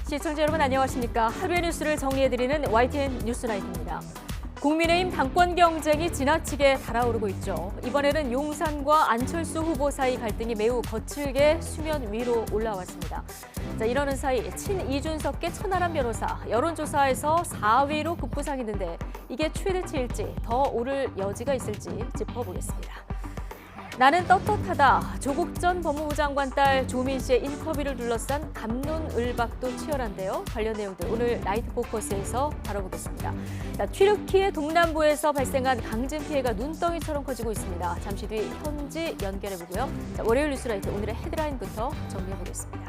시청자 여러분 안녕하십니까. 하루의 뉴스를 정리해드리는 YTN 뉴스나이트입니다. 국민의힘 당권 경쟁이 지나치게 달아오르고 있죠. 이번에는 용산과 안철수 후보 사이 갈등이 매우 거칠게 수면 위로 올라왔습니다. 자, 이러는 사이 친이준석계 천하람 변호사 여론조사에서 4위로 급부상했는데 이게 최대치일지 더 오를 여지가 있을지 짚어보겠습니다. 나는 떳떳하다. 조국 전 법무부 장관 딸 조민 씨의 인터뷰를 둘러싼 갑론을박도 치열한데요. 관련 내용들 오늘 나이트 포커스에서 다뤄보겠습니다. 튀르키예 동남부에서 발생한 강진 피해가 눈덩이처럼 커지고 있습니다. 잠시 뒤 현지 연결해보고요. 월요일 뉴스라이트 오늘의 헤드라인부터 정리해보겠습니다.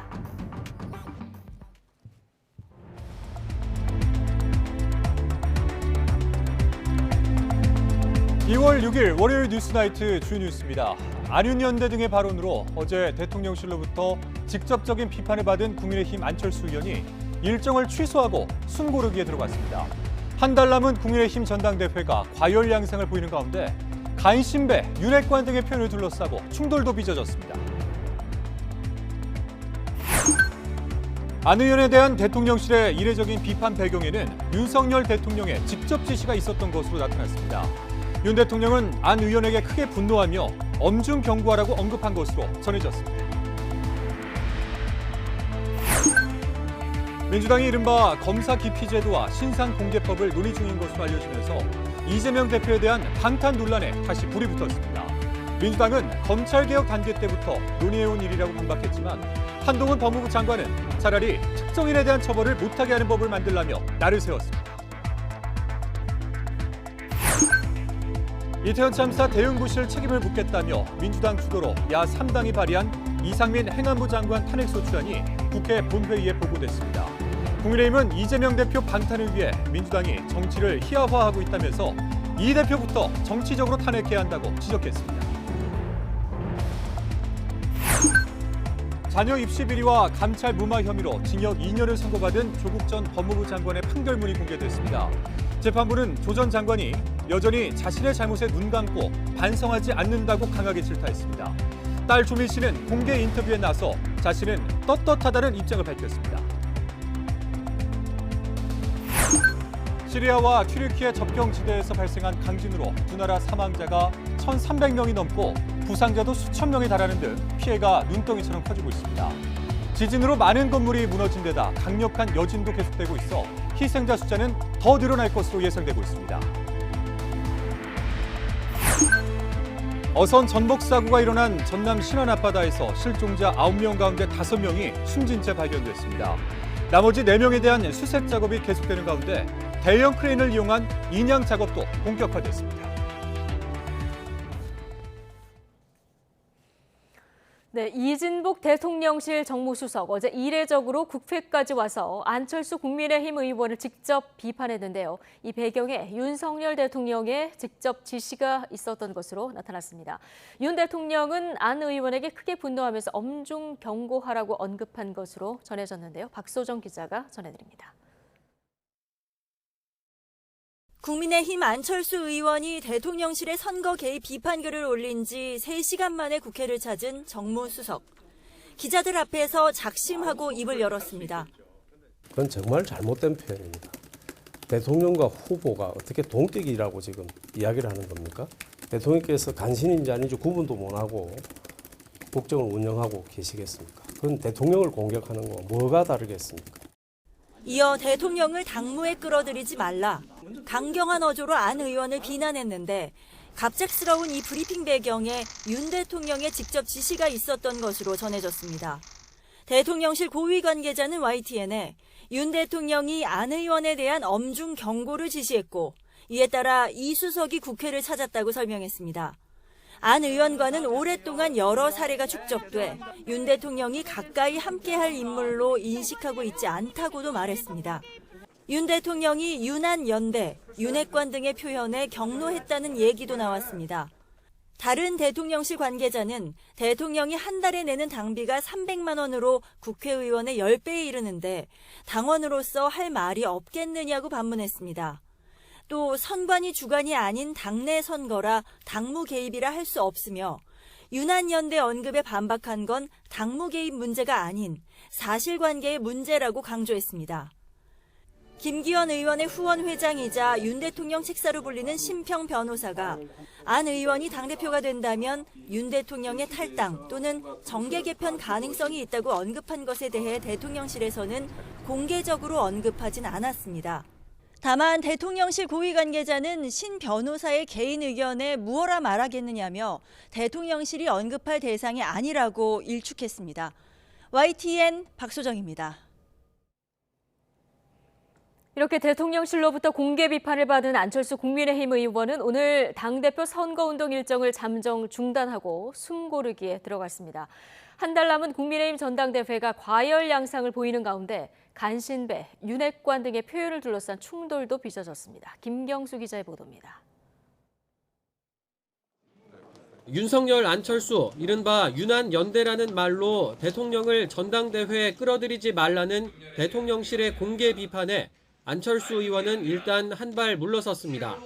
2월 6일 월요일 뉴스나이트 주뉴스입니다. 안윤연대 등의 발언으로 어제 대통령실로부터 직접적인 비판을 받은 국민의힘 안철수 의원이 일정을 취소하고 숨고르기에 들어갔습니다. 한 달 남은 국민의힘 전당대회가 과열 양상을 보이는 가운데 간신배, 윤핵관 등의 표현을 둘러싸고 충돌도 빚어졌습니다. 안 의원에 대한 대통령실의 이례적인 비판 배경에는 윤석열 대통령의 직접 지시가 있었던 것으로 나타났습니다. 윤 대통령은 안 의원에게 크게 분노하며 엄중 경고하라고 언급한 것으로 전해졌습니다. 민주당이 이른바 검사 기피 제도와 신상 공개법을 논의 중인 것으로 알려지면서 이재명 대표에 대한 방탄 논란에 다시 불이 붙었습니다. 민주당은 검찰개혁 단계 때부터 논의해온 일이라고 반박했지만 한동훈 법무부 장관은 차라리 특정인에 대한 처벌을 못하게 하는 법을 만들라며 날을 세웠습니다. 이태원 참사 대응부실 책임을 묻겠다며 민주당 주도로 야 3당이 발의한 이상민 행안부 장관 탄핵소추안이 국회 본회의에 보고됐습니다. 국민의힘은 이재명 대표 방탄을 위해 민주당이 정치를 희화화하고 있다면서 이 대표부터 정치적으로 탄핵해야 한다고 지적했습니다. 자녀 입시 비리와 감찰 무마 혐의로 징역 2년을 선고받은 조국 전 법무부 장관의 판결문이 공개됐습니다. 재판부는 조 전 장관이 여전히 자신의 잘못에 눈 감고 반성하지 않는다고 강하게 질타했습니다. 딸 조민 씨는 공개 인터뷰에 나서 자신은 떳떳하다는 입장을 밝혔습니다. 시리아와 튀르키예 접경지대에서 발생한 강진으로 두 나라 사망자가 1,300명이 넘고 부상자도 수천 명에 달하는 등 피해가 눈덩이처럼 커지고 있습니다. 지진으로 많은 건물이 무너진 데다 강력한 여진도 계속되고 있어 희생자 숫자는 더 늘어날 것으로 예상되고 있습니다. 어선 전복 사고가 일어난 전남 신안 앞바다에서 실종자 9명 가운데 5명이 숨진 채 발견됐습니다. 나머지 4명에 대한 수색 작업이 계속되는 가운데 대형 크레인을 이용한 인양 작업도 본격화됐습니다. 네, 이진복 대통령실 정무수석 어제 이례적으로 국회까지 와서 안철수 국민의힘 의원을 직접 비판했는데요. 이 배경에 윤석열 대통령의 직접 지시가 있었던 것으로 나타났습니다. 윤 대통령은 안 의원에게 크게 분노하면서 엄중 경고하라고 언급한 것으로 전해졌는데요. 박소정 기자가 전해드립니다. 국민의힘 안철수 의원이 대통령실의 선거 개입 비판글을 올린 지 3시간 만에 국회를 찾은 정무수석. 기자들 앞에서 작심하고 입을 열었습니다. 그건 정말 잘못된 표현입니다. 대통령과 후보가 어떻게 동격이라고 지금 이야기를 하는 겁니까? 대통령께서 간신인지 아닌지 구분도 못하고 국정을 운영하고 계시겠습니까? 그건 대통령을 공격하는 거 뭐가 다르겠습니까? 이어 대통령을 당무에 끌어들이지 말라. 강경한 어조로 안 의원을 비난했는데 갑작스러운 이 브리핑 배경에 윤 대통령의 직접 지시가 있었던 것으로 전해졌습니다. 대통령실 고위 관계자는 YTN에 윤 대통령이 안 의원에 대한 엄중 경고를 지시했고 이에 따라 이 수석이 국회를 찾았다고 설명했습니다. 안 의원과는 오랫동안 여러 사례가 축적돼 윤 대통령이 가까이 함께할 인물로 인식하고 있지 않다고도 말했습니다. 윤 대통령이 윤안 연대, 윤핵관 등의 표현에 경로했다는 얘기도 나왔습니다. 다른 대통령실 관계자는 대통령이 한 달에 내는 당비가 300만 원으로 국회의원의 10배에 이르는데 당원으로서 할 말이 없겠느냐고 반문했습니다. 또 선관위 주관이 아닌 당내 선거라 당무 개입이라 할 수 없으며 유난연대 언급에 반박한 건 당무 개입 문제가 아닌 사실관계의 문제라고 강조했습니다. 김기현 의원의 후원 회장이자 윤 대통령 책사로 불리는 심평 변호사가 안 의원이 당대표가 된다면 윤 대통령의 탈당 또는 정계 개편 가능성이 있다고 언급한 것에 대해 대통령실에서는 공개적으로 언급하진 않았습니다. 다만 대통령실 고위 관계자는 신 변호사의 개인 의견에 무엇라 말하겠느냐며 대통령실이 언급할 대상이 아니라고 일축했습니다. YTN 박소정입니다. 이렇게 대통령실로부터 공개 비판을 받은 안철수 국민의힘 의원은 오늘 당대표 선거운동 일정을 잠정 중단하고 숨고르기에 들어갔습니다. 한 달 남은 국민의힘 전당대회가 과열 양상을 보이는 가운데 간신배, 윤핵관 등의 표현을 둘러싼 충돌도 빚어졌습니다. 김경수 기자의 보도입니다. 윤석열, 안철수, 이른바 윤한연대라는 말로 대통령을 전당대회에 끌어들이지 말라는 대통령실의 공개 비판에 안철수 의원은 일단 한 발 물러섰습니다.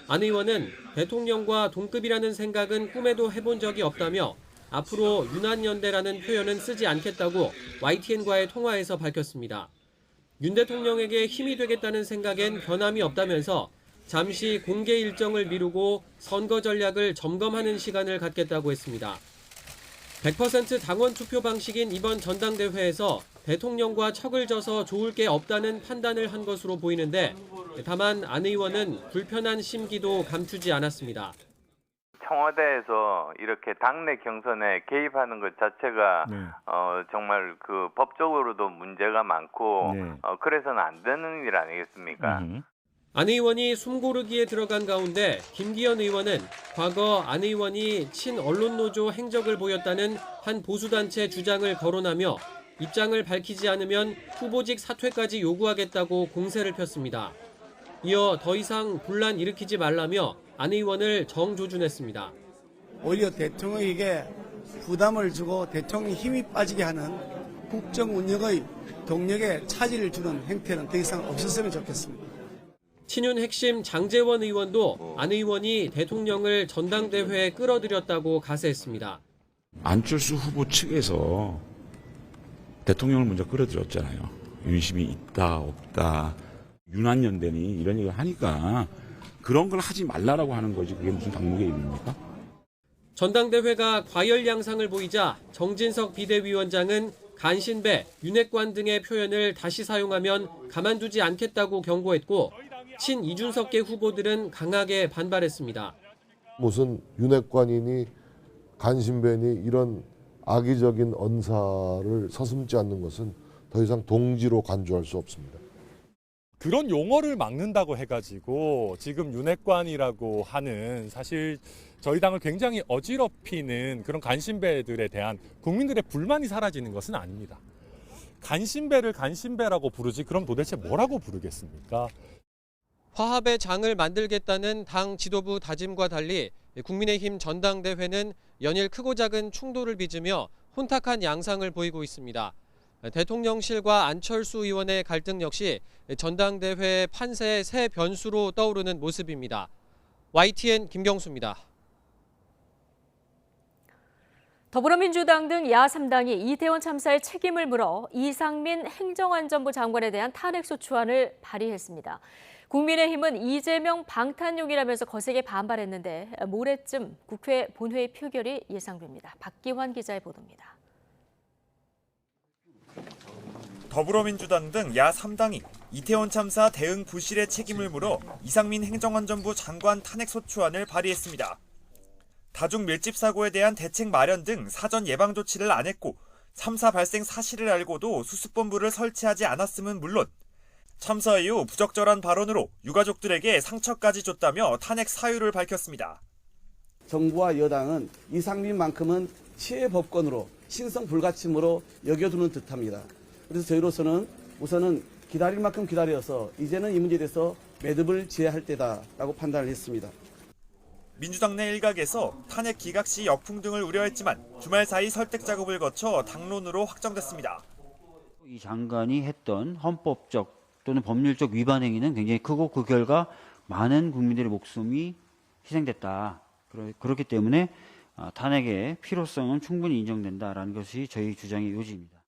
안 의원은 대통령과 동급이라는 생각은 꿈에도 해본 적이 없다며 앞으로 윤한연대라는 표현은 쓰지 않겠다고 YTN과의 통화에서 밝혔습니다. 윤 대통령에게 힘이 되겠다는 생각엔 변함이 없다면서 잠시 공개 일정을 미루고 선거 전략을 점검하는 시간을 갖겠다고 했습니다. 100% 당원 투표 방식인 이번 전당대회에서 대통령과 척을 져서 좋을 게 없다는 판단을 한 것으로 보이는데 다만 안 의원은 불편한 심기도 감추지 않았습니다. 청와대에서 이렇게 당내 경선에 개입하는 것 자체가 정말 그 법적으로도 문제가 많고 그래서는 안 되는 일 아니겠습니까? 안 의원이 숨고르기에 들어간 가운데 김기현 의원은 과거 안 의원이 친언론노조 행적을 보였다는 한 보수단체 주장을 거론하며 입장을 밝히지 않으면 후보직 사퇴까지 요구하겠다고 공세를 폈습니다. 이어 더 이상 분란 일으키지 말라며 안 의원을 정조준했습니다. 오히려 대통령에게 부담을 주고 대통령이 힘이 빠지게 하는 국정 운영의 동력에 차질을 주는 행태는 더 이상 없었으면 좋겠습니다. 친윤 핵심 장제원 의원도 안 의원이 대통령을 전당대회에 끌어들였다고 가세했습니다. 안철수 후보 측에서 대통령을 먼저 끌어들였잖아요. 윤심이 있다 없다. 윤한연대니 이런 얘기를 하니까 그런 걸 하지 말라라고 하는 거지. 그게 무슨 당무 개입입니까? 전당대회가 과열 양상을 보이자 정진석 비대위원장은 간신배, 윤핵관 등의 표현을 다시 사용하면 가만두지 않겠다고 경고했고 친 이준석계 후보들은 강하게 반발했습니다. 무슨 윤핵관이니 간신배니 이런 악의적인 언사를 서슴지 않는 것은 더 이상 동지로 간주할 수 없습니다. 그런 용어를 막는다고 해가지고 지금 윤핵관이라고 하는 사실 저희 당을 굉장히 어지럽히는 그런 간신배들에 대한 국민들의 불만이 사라지는 것은 아닙니다. 간신배를 간신배라고 부르지 그럼 도대체 뭐라고 부르겠습니까? 화합의 장을 만들겠다는 당 지도부 다짐과 달리 국민의힘 전당대회는 연일 크고 작은 충돌을 빚으며 혼탁한 양상을 보이고 있습니다. 대통령실과 안철수 의원의 갈등 역시 전당대회 판세의 새 변수로 떠오르는 모습입니다. YTN 김경수입니다. 더불어민주당 등 야3당이 이태원 참사의 책임을 물어 이상민 행정안전부 장관에 대한 탄핵소추안을 발의했습니다. 국민의힘은 이재명 방탄용이라면서 거세게 반발했는데 모레쯤 국회 본회의 표결이 예상됩니다. 박기환 기자의 보도입니다. 더불어민주당 등 야3당이 이태원 참사 대응 부실의 책임을 물어 이상민 행정안전부 장관 탄핵소추안을 발의했습니다. 다중 밀집 사고에 대한 대책 마련 등 사전 예방 조치를 안 했고 참사 발생 사실을 알고도 수습본부를 설치하지 않았음은 물론 참사 이후 부적절한 발언으로 유가족들에게 상처까지 줬다며 탄핵 사유를 밝혔습니다. 정부와 여당은 이상민만큼은 치해법권으로 신성 불가침으로 여겨두는 듯합니다. 그래서 저희로서는 우선은 기다릴 만큼 기다려서 이제는 이 문제에 대해서 매듭을 지어야 할 때다라고 판단을 했습니다. 민주당 내 일각에서 탄핵 기각 시 역풍 등을 우려했지만 주말 사이 설득 작업을 거쳐 당론으로 확정됐습니다. 이 장관이 했던 헌법적 또는 법률적 위반 행위는 굉장히 크고 그 결과 많은 국민들의 목숨이 희생됐다. 그렇기 때문에 탄핵의 필요성은 충분히 인정된다라는 것이 저희 주장의 요지입니다.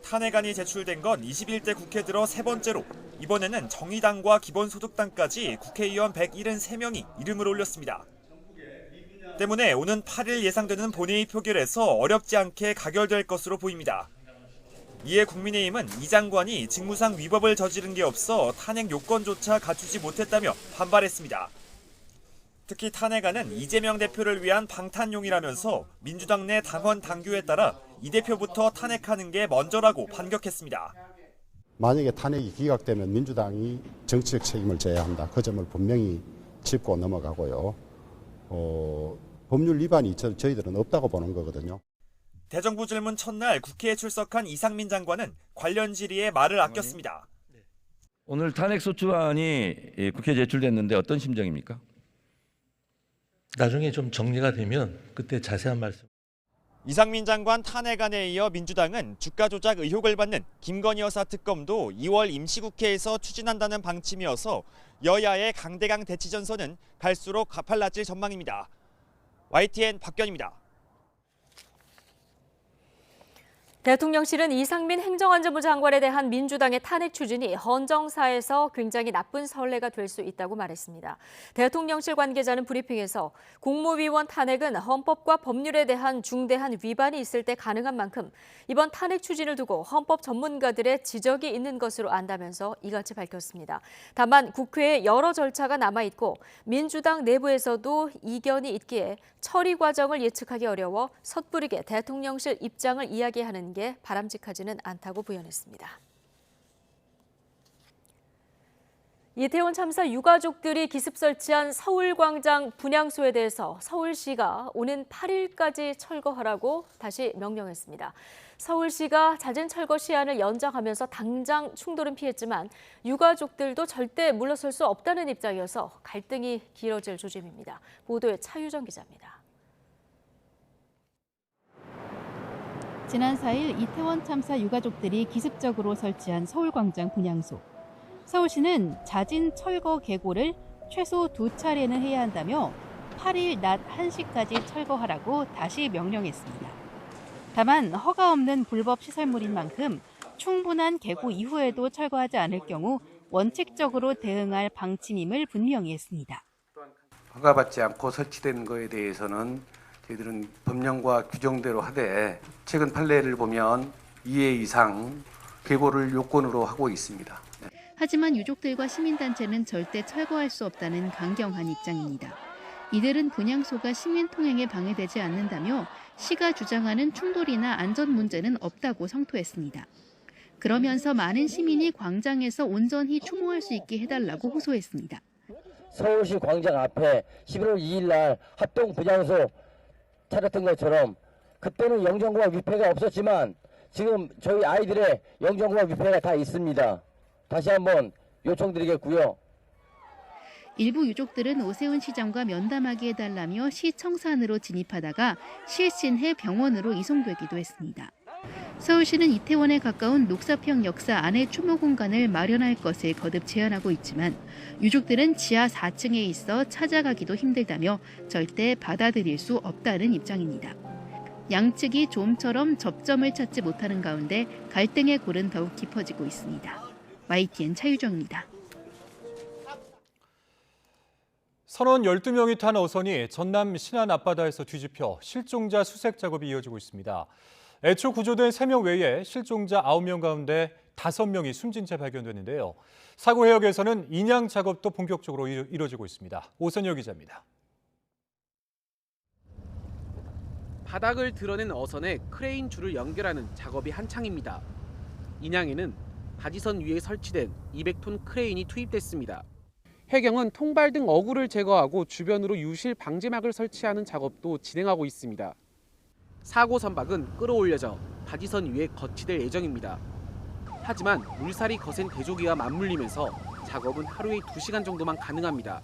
탄핵안이 제출된 건 21대 국회 들어 세 번째로 이번에는 정의당과 기본소득당까지 국회의원 173명이 이름을 올렸습니다. 때문에 오는 8일 예상되는 본회의 표결에서 어렵지 않게 가결될 것으로 보입니다. 이에 국민의힘은 이 장관이 직무상 위법을 저지른 게 없어 탄핵 요건조차 갖추지 못했다며 반발했습니다. 특히 탄핵안은 이재명 대표를 위한 방탄용이라면서 민주당 내 당원 당규에 따라 이 대표부터 탄핵하는 게 먼저라고 반격했습니다. 만약에 탄핵이 기각되면 민주당이 정치적 책임을 져야 한다. 그 점을 분명히 짚고 넘어가고요. 법률 위반이 저희들은 없다고 보는 거거든요. 대정부 질문 첫날 국회에 출석한 이상민 장관은 관련 질의에 말을 아꼈습니다. 오늘 탄핵소추안이 국회에 제출됐는데 어떤 심정입니까? 나중에 좀 정리가 되면 그때 자세한 말씀. 이상민 장관 탄핵안에 이어 민주당은 주가 조작 의혹을 받는 김건희 여사 특검도 2월 임시국회에서 추진한다는 방침이어서 여야의 강대강 대치 전선은 갈수록 가팔라질 전망입니다. YTN 박견입니다. 대통령실은 이상민 행정안전부 장관에 대한 민주당의 탄핵 추진이 헌정사에서 굉장히 나쁜 선례가 될 수 있다고 말했습니다. 대통령실 관계자는 브리핑에서 국무위원 탄핵은 헌법과 법률에 대한 중대한 위반이 있을 때 가능한 만큼 이번 탄핵 추진을 두고 헌법 전문가들의 지적이 있는 것으로 안다면서 이같이 밝혔습니다. 다만 국회에 여러 절차가 남아있고 민주당 내부에서도 이견이 있기에 처리 과정을 예측하기 어려워 섣부르게 대통령실 입장을 이야기하는 게 바람직하지는 않다고 부연했습니다. 이태원 참사 유가족들이 기습 설치한 서울광장 분향소에 대해서 서울시가 오는 8일까지 철거하라고 다시 명령했습니다. 서울시가 잦은 철거 시한을 연장하면서 당장 충돌은 피했지만 유가족들도 절대 물러설 수 없다는 입장이어서 갈등이 길어질 조짐입니다. 보도에 차유정 기자입니다. 지난 4일 이태원 참사 유가족들이 기습적으로 설치한 서울광장 분향소. 서울시는 잦은 철거 계고를 최소 2차례는 해야 한다며 8일 낮 1시까지 철거하라고 다시 명령했습니다. 다만 허가 없는 불법 시설물인 만큼 충분한 계고 이후에도 철거하지 않을 경우 원칙적으로 대응할 방침임을 분명히 했습니다. 허가받지 않고 설치된 것에 대해서는 저희들은 법령과 규정대로 하되 최근 판례를 보면 2회 이상 계고를 요건으로 하고 있습니다. 하지만 유족들과 시민단체는 절대 철거할 수 없다는 강경한 입장입니다. 이들은 분향소가 시민 통행에 방해되지 않는다며 시가 주장하는 충돌이나 안전 문제는 없다고 성토했습니다. 그러면서 많은 시민이 광장에서 온전히 추모할 수 있게 해달라고 호소했습니다. 서울시 광장 앞에 11월 2일 날 합동 분향소 차렸던 것처럼 그때는 영정과 위패가 없었지만 지금 저희 아이들의 영정과 위패가 다 있습니다. 다시 한번 요청드리겠고요. 일부 유족들은 오세훈 시장과 면담하게 해달라며 시 청산으로 진입하다가 실신해 병원으로 이송되기도 했습니다. 서울시는 이태원에 가까운 녹사평 역사 안에 추모 공간을 마련할 것을 거듭 제안하고 있지만 유족들은 지하 4층에 있어 찾아가기도 힘들다며 절대 받아들일 수 없다는 입장입니다. 양측이 좀처럼 접점을 찾지 못하는 가운데 갈등의 골은 더욱 깊어지고 있습니다. YTN 차유정입니다. 선원 12명이 탄 어선이 전남 신안 앞바다에서 뒤집혀 실종자 수색 작업이 이어지고 있습니다. 애초 구조된 3명 외에 실종자 9명 가운데 5명이 숨진 채 발견됐는데요. 사고 해역에서는 인양 작업도 본격적으로 이루어지고 있습니다. 오선여 기자입니다. 바닥을 드러낸 어선에 크레인 줄을 연결하는 작업이 한창입니다. 인양에는 바지선 위에 설치된 200톤 크레인이 투입됐습니다. 해경은 통발 등 어구를 제거하고 주변으로 유실 방지막을 설치하는 작업도 진행하고 있습니다. 사고 선박은 끌어올려져 바지선 위에 거치될 예정입니다. 하지만 물살이 거센 대조기와 맞물리면서 작업은 하루에 2시간 정도만 가능합니다.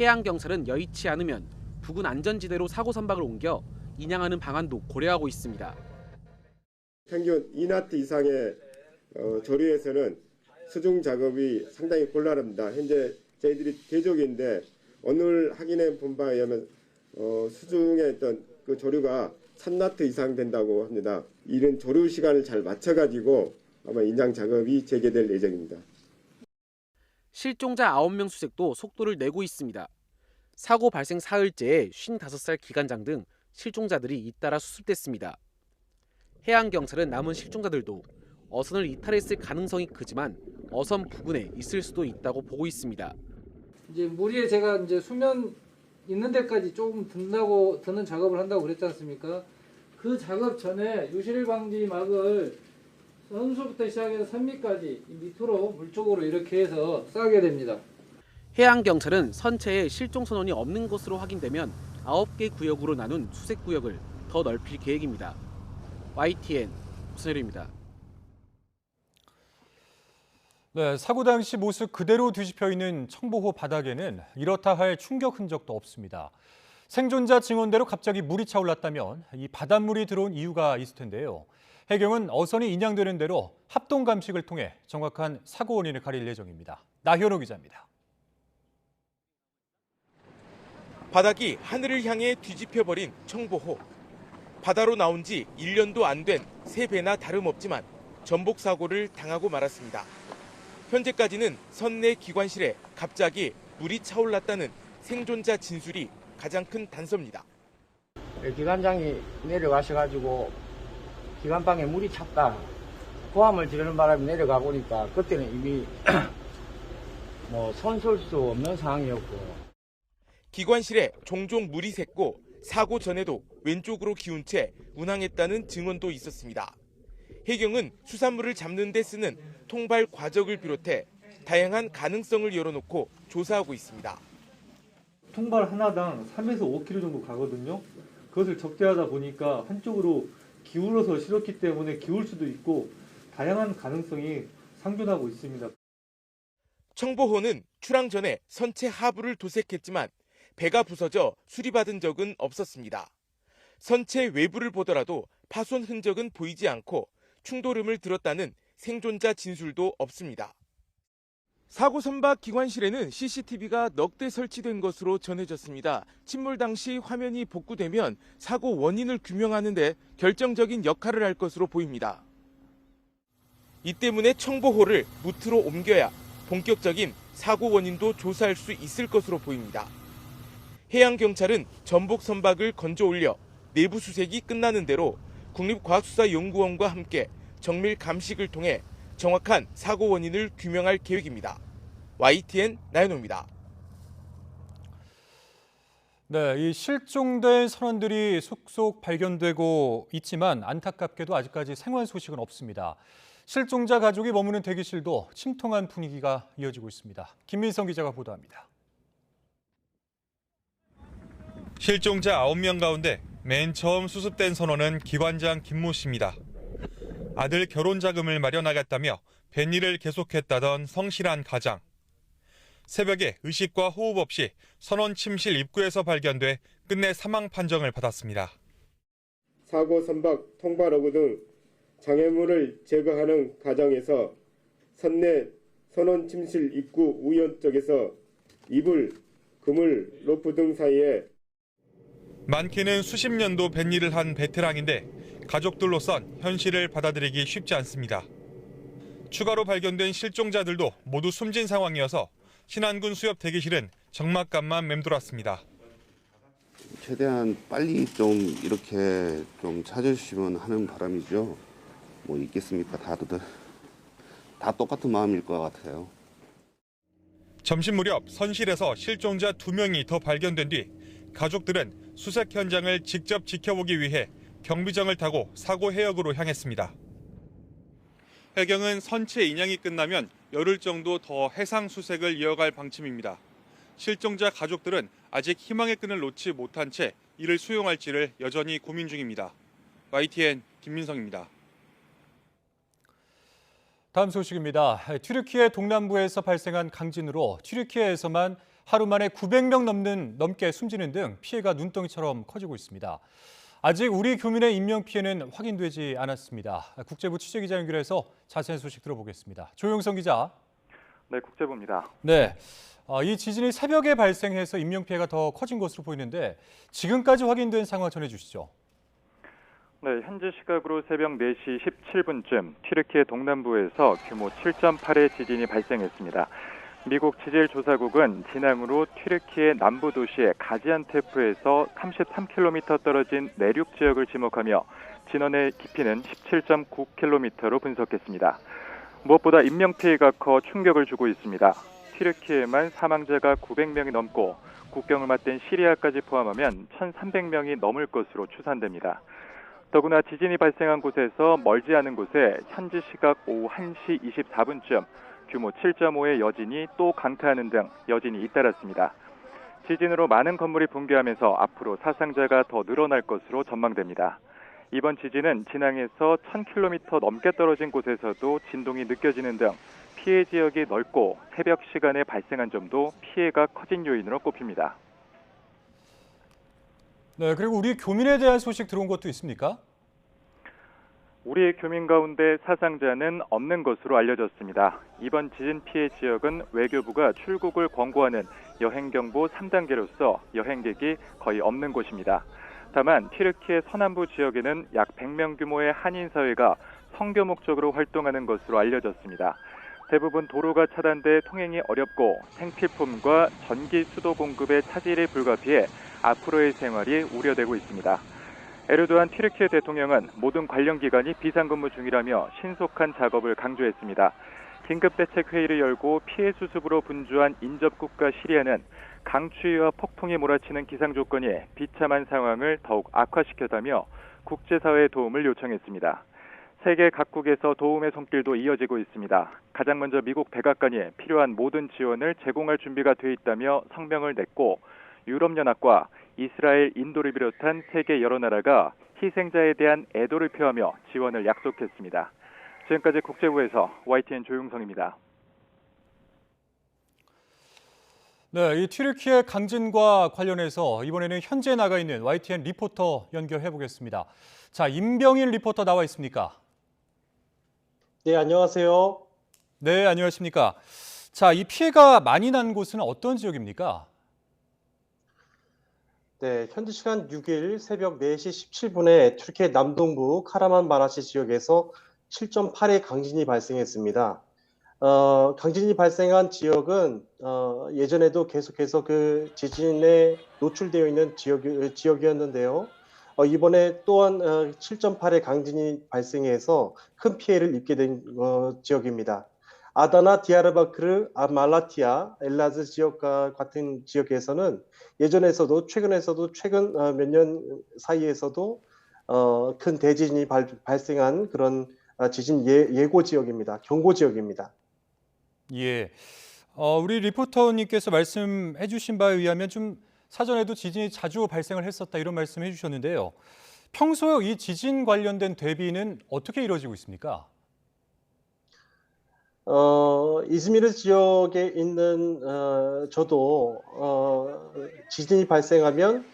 해양경찰은 여의치 않으면 부근 안전지대로 사고 선박을 옮겨 인양하는 방안도 고려하고 있습니다. 평균 2나트 이상의 조류에서는 수중 작업이 상당히 곤란합니다. 현재 저희들이 대조기인데 오늘 확인해 본 바에 의하면 수중의 어떤 그 조류가 3나트 이상 된다고 합니다. 이런 조류 시간을 잘 맞춰가지고 아마 인양 작업이 재개될 예정입니다. 실종자 9명 수색도 속도를 내고 있습니다. 사고 발생 사흘째에 55살 기관장 등 실종자들이 잇따라 수습됐습니다. 해양경찰은 남은 실종자들도 어선을 이탈했을 가능성이 크지만 어선 부근에 있을 수도 있다고 보고 있습니다. 이제 물 위에 제가 이제 수면 있는 데까지 조금 드는 작업을 한다고 그랬지 않습니까? 그 작업 전에 유실 방지 막을 선수부터 시작해서 선미까지 밑으로 물 쪽으로 이렇게 해서 쌓게 됩니다. 해양경찰은 선체에 실종 선원이 없는 것으로 확인되면 9개 구역으로 나눈 수색 구역을 더 넓힐 계획입니다. YTN 우선열입니다. 네, 사고 당시 모습 그대로 뒤집혀 있는 청보호 바닥에는 이렇다 할 충격 흔적도 없습니다. 생존자 증언대로 갑자기 물이 차올랐다면 이 바닷물이 들어온 이유가 있을 텐데요. 해경은 어선이 인양되는 대로 합동 감식을 통해 정확한 사고 원인을 가릴 예정입니다. 나현호 기자입니다. 바닥이 하늘을 향해 뒤집혀버린 청보호. 바다로 나온 지 1년도 안 된 새 배나 다름없지만 전복 사고를 당하고 말았습니다. 현재까지는 선내 기관실에 갑자기 물이 차올랐다는 생존자 진술이 가장 큰 단서입니다. 기관장이 내려가셔가지고 기관방에 물이 찼다. 고함을 지르는 바람에 내려가 보니까 그때는 이미 손 쓸 수 없는 상황이었고. 기관실에 종종 물이 샜고 사고 전에도 왼쪽으로 기운 채 운항했다는 증언도 있었습니다. 해경은 수산물을 잡는 데 쓰는 통발 과적을 비롯해 다양한 가능성을 열어놓고 조사하고 있습니다. 통발 하나당 3에서 5kg 정도 가거든요. 그것을 적재하다 보니까 한쪽으로 기울어서 실었기 때문에 기울 수도 있고 다양한 가능성이 상존하고 있습니다. 청보호는 출항 전에 선체 하부를 도색했지만 배가 부서져 수리받은 적은 없었습니다. 선체 외부를 보더라도 파손 흔적은 보이지 않고 충돌음을 들었다는 생존자 진술도 없습니다. 사고 선박 기관실에는 CCTV가 넉 대 설치된 것으로 전해졌습니다. 침몰 당시 화면이 복구되면 사고 원인을 규명하는 데 결정적인 역할을 할 것으로 보입니다. 이 때문에 청보호를 무트로 옮겨야 본격적인 사고 원인도 조사할 수 있을 것으로 보입니다. 해양경찰은 전복 선박을 건져 올려 내부 수색이 끝나는 대로 국립과학수사연구원과 함께 정밀 감식을 통해 정확한 사고 원인을 규명할 계획입니다. YTN 나연호입니다. 네, 이 실종된 선원들이 속속 발견되고 있지만 안타깝게도 아직까지 생還소식은 없습니다. 실종자 가족이 머무는 대기실도 침통한 분위기가 이어지고 있습니다. 김민성 기자가 보도합니다. 실종자 9명 가운데 맨 처음 수습된 선원은 기관장 김모 씨입니다. 아들 결혼 자금을 마련하겠다며 뱃일을 계속했다던 성실한 가장. 새벽에 의식과 호흡 없이 선원 침실 입구에서 발견돼 끝내 사망 판정을 받았습니다. 사고 선박 통발어구 등 장애물을 제거하는 과정에서 선내 선원 침실 입구 우연 쪽에서 이불, 그물, 로프 등 사이에 많게는 수십 년도 뱃일을 한 베테랑인데 가족들로선 현실을 받아들이기 쉽지 않습니다. 추가로 발견된 실종자들도 모두 숨진 상황이어서 신안군 수협 대기실은 적막감만 맴돌았습니다. 최대한 빨리 좀 이렇게 좀 찾아주시면 하는 바람이죠. 뭐 있겠습니까? 다 똑같은 마음일 것 같아요. 점심 무렵 선실에서 실종자 2명이 더 발견된 뒤 가족들은 수색 현장을 직접 지켜보기 위해 경비정을 타고 사고 해역으로 향했습니다. 해경은 선체 인양이 끝나면 열흘 정도 더 해상 수색을 이어갈 방침입니다. 실종자 가족들은 아직 희망의 끈을 놓지 못한 채 이를 수용할지를 여전히 고민 중입니다. YTN 김민성입니다. 다음 소식입니다. 튀르키예 동남부에서 발생한 강진으로 튀르키예에서만 하루 만에 900명 넘게 숨지는 등 피해가 눈덩이처럼 커지고 있습니다. 아직 우리 교민의 인명 피해는 확인되지 않았습니다. 국제부 취재기자 연결해서 자세한 소식 들어보겠습니다. 조용성 기자. 네, 국제부입니다. 네, 이 지진이 새벽에 발생해서 인명피해가 더 커진 것으로 보이는데 지금까지 확인된 상황 전해주시죠. 네, 현지 시각으로 새벽 4시 17분쯤 튀르키예 동남부에서 규모 7.8의 지진이 발생했습니다. 미국 지질조사국은 진앙으로 튀르키예 남부 도시의 가지안테프에서 33km 떨어진 내륙 지역을 지목하며 진원의 깊이는 17.9km로 분석했습니다. 무엇보다 인명피해가 커 충격을 주고 있습니다. 튀르키예만 사망자가 900명이 넘고 국경을 맞댄 시리아까지 포함하면 1,300명이 넘을 것으로 추산됩니다. 더구나 지진이 발생한 곳에서 멀지 않은 곳에 현지 시각 오후 1시 24분쯤 규모 7.5의 여진이 또 강타하는 등 여진이 잇따랐습니다. 지진으로 많은 건물이 붕괴하면서 앞으로 사상자가 더 늘어날 것으로 전망됩니다. 이번 지진은 진앙에서 1000km 넘게 떨어진 곳에서도 진동이 느껴지는 등 피해 지역이 넓고 새벽 시간에 발생한 점도 피해가 커진 요인으로 꼽힙니다. 네, 그리고 우리 교민에 대한 소식 들어온 것도 있습니까? 우리 교민 가운데 사상자는 없는 것으로 알려졌습니다. 이번 지진 피해 지역은 외교부가 출국을 권고하는 여행경보 3단계로서 여행객이 거의 없는 곳입니다. 다만 튀르키예 서남부 지역에는 약 100명 규모의 한인사회가 선교 목적으로 활동하는 것으로 알려졌습니다. 대부분 도로가 차단돼 통행이 어렵고 생필품과 전기 수도 공급에 차질이 불가피해 앞으로의 생활이 우려되고 있습니다. 에르도안 튀르키예 대통령은 모든 관련 기관이 비상근무 중이라며 신속한 작업을 강조했습니다. 긴급대책회의를 열고 피해 수습으로 분주한 인접국가 시리아는 강추위와 폭풍이 몰아치는 기상 조건이 비참한 상황을 더욱 악화시켰다며 국제사회의 도움을 요청했습니다. 세계 각국에서 도움의 손길도 이어지고 있습니다. 가장 먼저 미국 백악관이 필요한 모든 지원을 제공할 준비가 돼 있다며 성명을 냈고 유럽연합과 이스라엘, 인도를 비롯한 세계 여러 나라가 희생자에 대한 애도를 표하며 지원을 약속했습니다. 지금까지 국제부에서 YTN 조용성입니다. 네, 이 튀르키예 강진과 관련해서 이번에는 현지에 나가 있는 YTN 리포터 연결해 보겠습니다. 자, 임병일 리포터 나와 있습니까? 네, 안녕하세요. 네, 안녕하십니까? 자, 이 피해가 많이 난 곳은 어떤 지역입니까? 네, 현지 시간 6일 새벽 4시 17분에 튀르키예 남동부 카라만마라시 지역에서 7.8의 강진이 발생했습니다. 강진이 발생한 지역은 예전에도 계속해서 그 지진에 노출되어 있는 지역이었는데요. 이번에 또한 7.8의 강진이 발생해서 큰 피해를 입게 된 지역입니다. 아다나, 디아르바크르, 말라티아, 엘라즈 지역과 같은 지역에서는 예전에서도 최근 몇 년 사이에서도 큰 대지진이 발생한 그런 지진 예고 지역입니다. 경고 지역입니다. 예, 우리 리포터님께서 말씀해 주신 바에 의하면 좀 사전에도 지진이 자주 발생을 했었다 이런 말씀해 주셨는데요. 평소에 이 지진 관련된 대비는 어떻게 이루어지고 있습니까? 이즈미르 지역에 있는 저도 지진이 발생하면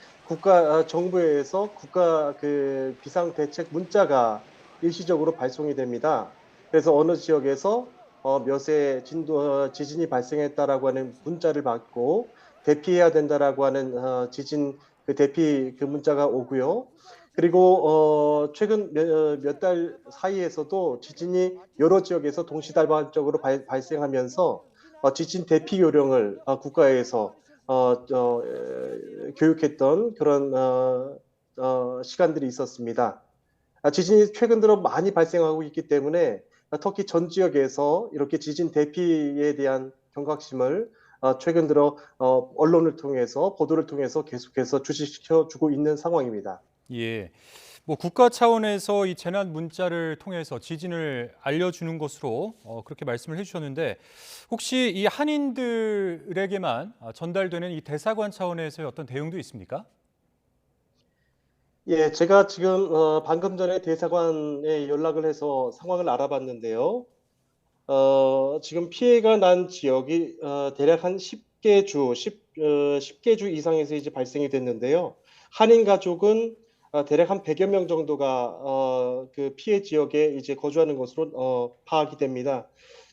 정부에서 국가 그 비상대책 문자가 일시적으로 발송이 됩니다. 그래서 어느 지역에서 몇의 지진이 발생했다라고 하는 문자를 받고 대피해야 된다라고 하는 지진 그 대피 그 문자가 오고요. 그리고 최근 몇 달 사이에서도 지진이 여러 지역에서 동시다발적으로 발생하면서 지진 대피 요령을 국가에서 교육했던 그런 시간들이 있었습니다. 지진이 최근 들어 많이 발생하고 있기 때문에 터키 전 지역에서 이렇게 지진 대피에 대한 경각심을 최근 들어 언론을 통해서 보도를 통해서 계속해서 주시시켜주고 있는 상황입니다. 예, 뭐 국가 차원에서 이 재난 문자를 통해서 지진을 알려주는 것으로 그렇게 말씀을 해주셨는데 혹시 이 한인들에게만 전달되는 이 대사관 차원에서의 어떤 대응도 있습니까? 예, 제가 지금 방금 전에 대사관에 연락을 해서 상황을 알아봤는데요. 지금 피해가 난 지역이 대략 한 10개 주 이상에서 이제 발생이 됐는데요. 한인 가족은 대략 한 100여 명 정도가 그 피해 지역에 이제 거주하는 것으로 파악이 됩니다.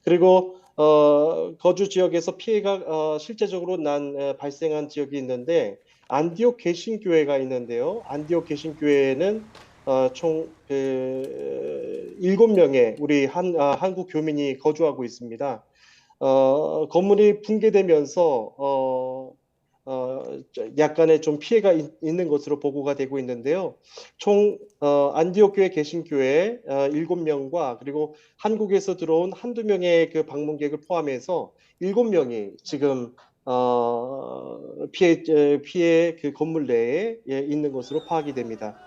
그리고 거주 지역에서 피해가 실제적으로 발생한 지역이 있는데 안디옥 개신교회가 있는데요. 안디옥 개신교회에는 총 7명의 우리 한국 교민이 거주하고 있습니다. 건물이 붕괴되면서 약간의 좀 피해가 있는 것으로 보고가 되고 있는데요. 총 안디옥 교회 개신교회 7명과 그리고 한국에서 들어온 한두 명의 그 방문객을 포함해서 7명이 지금 피해 그 건물 내에 있는 것으로 파악이 됩니다.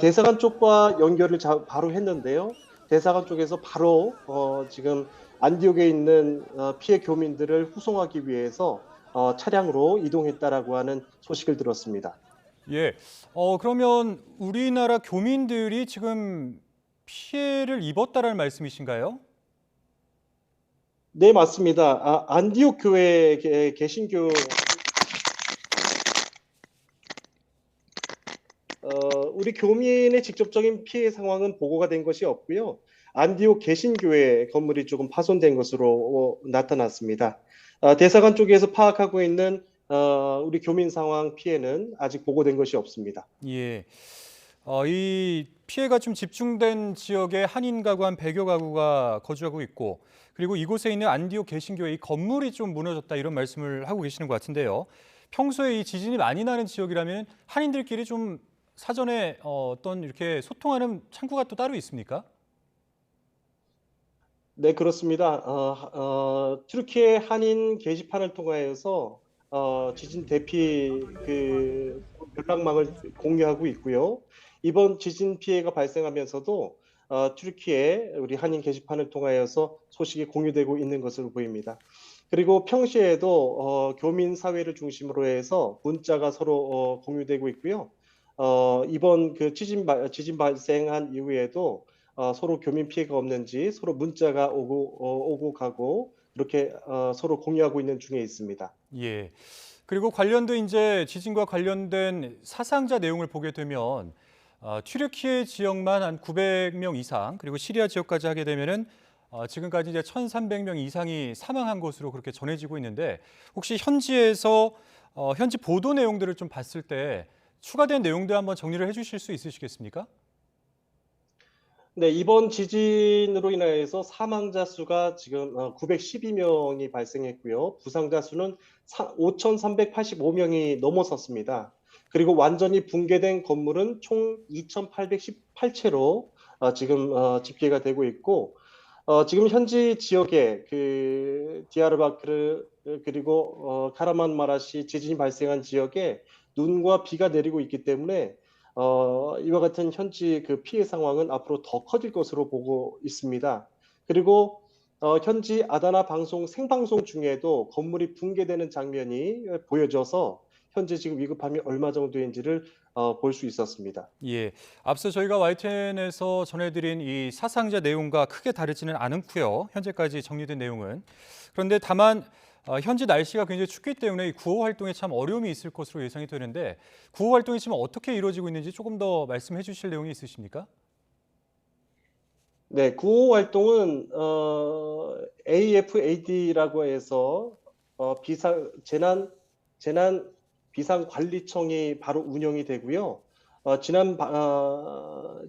대사관 쪽과 연결을 바로 했는데요. 대사관 쪽에서 바로 지금 안디옥에 있는 피해 교민들을 후송하기 위해서 차량으로 이동했다라고 하는 소식을 들었습니다. 예. 그러면 우리나라 교민들이 지금 피해를 입었다라는 말씀이신가요? 네, 맞습니다. 안디옥 교회 개신교 우리 교민의 직접적인 피해 상황은 보고가 된 것이 없고요. 안디옥 개신교회 건물이 조금 파손된 것으로 나타났습니다. 대사관 쪽에서 파악하고 있는 우리 교민 상황 피해는 아직 보고된 것이 없습니다. 예. 이 피해가 좀 집중된 지역에 한인 가구 한 100여 가구가 거주하고 있고 그리고 이곳에 있는 안디옥 개신교회 이 건물이 좀 무너졌다 이런 말씀을 하고 계시는 것 같은데요. 평소에 이 지진이 많이 나는 지역이라면 한인들끼리 좀 사전에 어떤 이렇게 소통하는 창구가 또 따로 있습니까? 네, 그렇습니다. 튀르키예 한인 게시판을 통하여서 지진 대피 그 연락망을 공유하고 있고요. 이번 지진 피해가 발생하면서도 튀르키예 우리 한인 게시판을 통하여서 소식이 공유되고 있는 것으로 보입니다. 그리고 평시에도 교민 사회를 중심으로 해서 문자가 서로 공유되고 있고요. 이번 그 지진 발생한 이후에도 서로 교민 피해가 없는지 서로 문자가 오고 가고 이렇게 서로 공유하고 있는 중에 있습니다. 예. 그리고 관련된 이제 지진과 관련된 사상자 내용을 보게 되면 튀르키예 지역만 한 900명 이상 그리고 시리아 지역까지 하게 되면은 지금까지 이제 1,300명 이상이 사망한 것으로 그렇게 전해지고 있는데 혹시 현지에서 현지 보도 내용들을 좀 봤을 때 추가된 내용들 한번 정리를 해주실 수 있으시겠습니까? 네, 이번 지진으로 인해서 사망자 수가 지금 912명이 발생했고요. 부상자 수는 5,385명이 넘어섰습니다. 그리고 완전히 붕괴된 건물은 총 2,818채로 지금 집계가 되고 있고 지금 현지 지역에 그 디야르바크르 그리고 카라만마라시 지진이 발생한 지역에 눈과 비가 내리고 있기 때문에 이와 같은 현지 그 피해 상황은 앞으로 더 커질 것으로 보고 있습니다. 그리고 현지 아다나 방송 생방송 중에도 건물이 붕괴되는 장면이 보여져서 현재 지금 위급함이 얼마 정도인지를 볼 수 있었습니다. 예, 앞서 저희가 YTN에서 전해드린 이 사상자 내용과 크게 다르지는 않고요. 현재까지 정리된 내용은. 그런데 다만 현지 날씨가 굉장히 춥기 때문에 구호 활동에 참 어려움이 있을 것으로 예상이 되는데 구호 활동이 지금 어떻게 이루어지고 있는지 조금 더 말씀해 주실 내용이 있으십니까? 네, 구호 활동은 AFAD라고 해서 재난 비상관리청이 바로 운영이 되고요.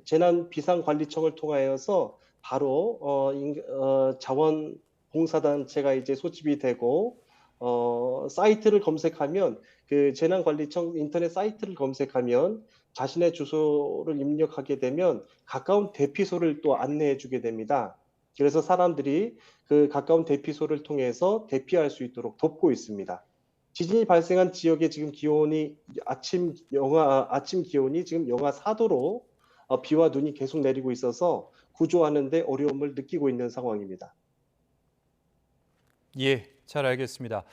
재난 비상관리청을 통하여서 바로 자원봉사단체가 이제 소집이 되고 사이트를 검색하면 그 재난관리청 인터넷 사이트를 검색하면 자신의 주소를 입력하게 되면 가까운 대피소를 또 안내해 주게 됩니다. 그래서 사람들이 그 가까운 대피소를 통해서 대피할 수 있도록 돕고 있습니다. 지진이 발생한 지역의 지금 기온이 아침 기온이 지금 영하 4도로 비와 눈이 계속 내리고 있어서 구조하는 데 어려움을 느끼고 있는 상황입니다. 예, 잘 알겠습니다.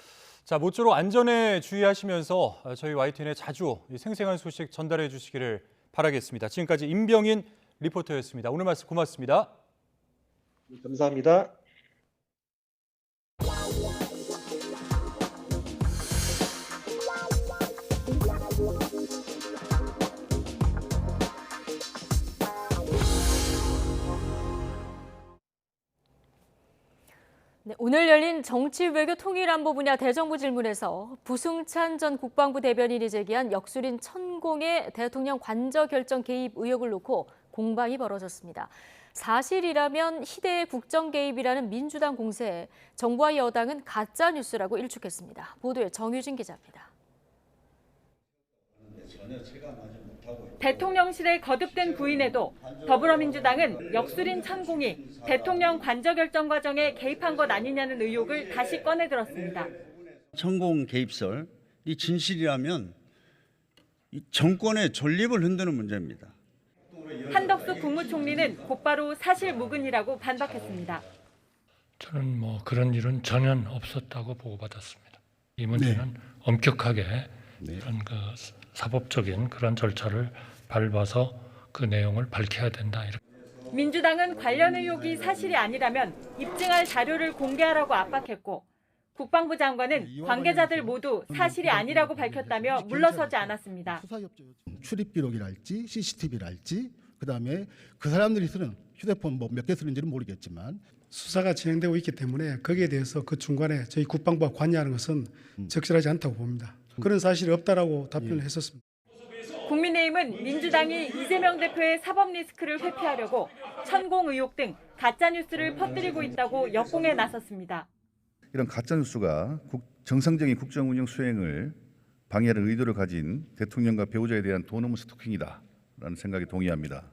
자, 모쪼록 안전에 주의하시면서 저희 YTN에 자주 생생한 소식 전달해 주시기를 바라겠습니다. 지금까지 임병인 리포터였습니다. 오늘 말씀 고맙습니다. 감사합니다. 네, 오늘 열린 정치외교통일안보 분야 대정부 질문에서 부승찬 전 국방부 대변인이 제기한 역술인 천공의 대통령 관저 결정 개입 의혹을 놓고 공방이 벌어졌습니다. 사실이라면 희대의 국정 개입이라는 민주당 공세에 정부와 여당은 가짜 뉴스라고 일축했습니다. 보도에 정유진 기자입니다. 대통령실에 거듭된 부인에도 더불어민주당은 역술인 천공이 대통령 관저 결정 과정에 개입한 것 아니냐는 의혹을 다시 꺼내들었습니다. 천공 개입설이 진실이라면 이 정권의 존립을 흔드는 문제입니다. 한덕수 국무총리는 곧바로 사실무근이라고 반박했습니다. 저는 그런 일은 전혀 없었다고 보고받았습니다. 이 문제는 엄격하게 그런 사법적인 그런 절차를 밟아서 그 내용을 밝혀야 된다. 민주당은 관련 의혹이 사실이 아니라면 입증할 자료를 공개하라고 압박했고 국방부 장관은 관계자들 모두 사실이 아니라고 밝혔다며 물러서지 않았습니다. 출입 기록이랄지 CCTV랄지 그다음에 그 사람들이 쓰는 휴대폰 몇 개 쓰는지는 모르겠지만 수사가 진행되고 있기 때문에 거기에 대해서 그 중간에 저희 국방부가 관여하는 것은 적절하지 않다고 봅니다. 그런 사실이 없다라고 답변을 했었습니다. 국민의힘은 민주당이 이재명 대표의 사법 리스크를 회피하려고 천공 의혹 등 가짜뉴스를 퍼뜨리고 있다고 역공에 나섰습니다. 이런 가짜뉴스가 정상적인 국정운영 수행을 방해하는 의도를 가진 대통령과 배우자에 대한 도너무 스토킹이다라는 생각에 동의합니다.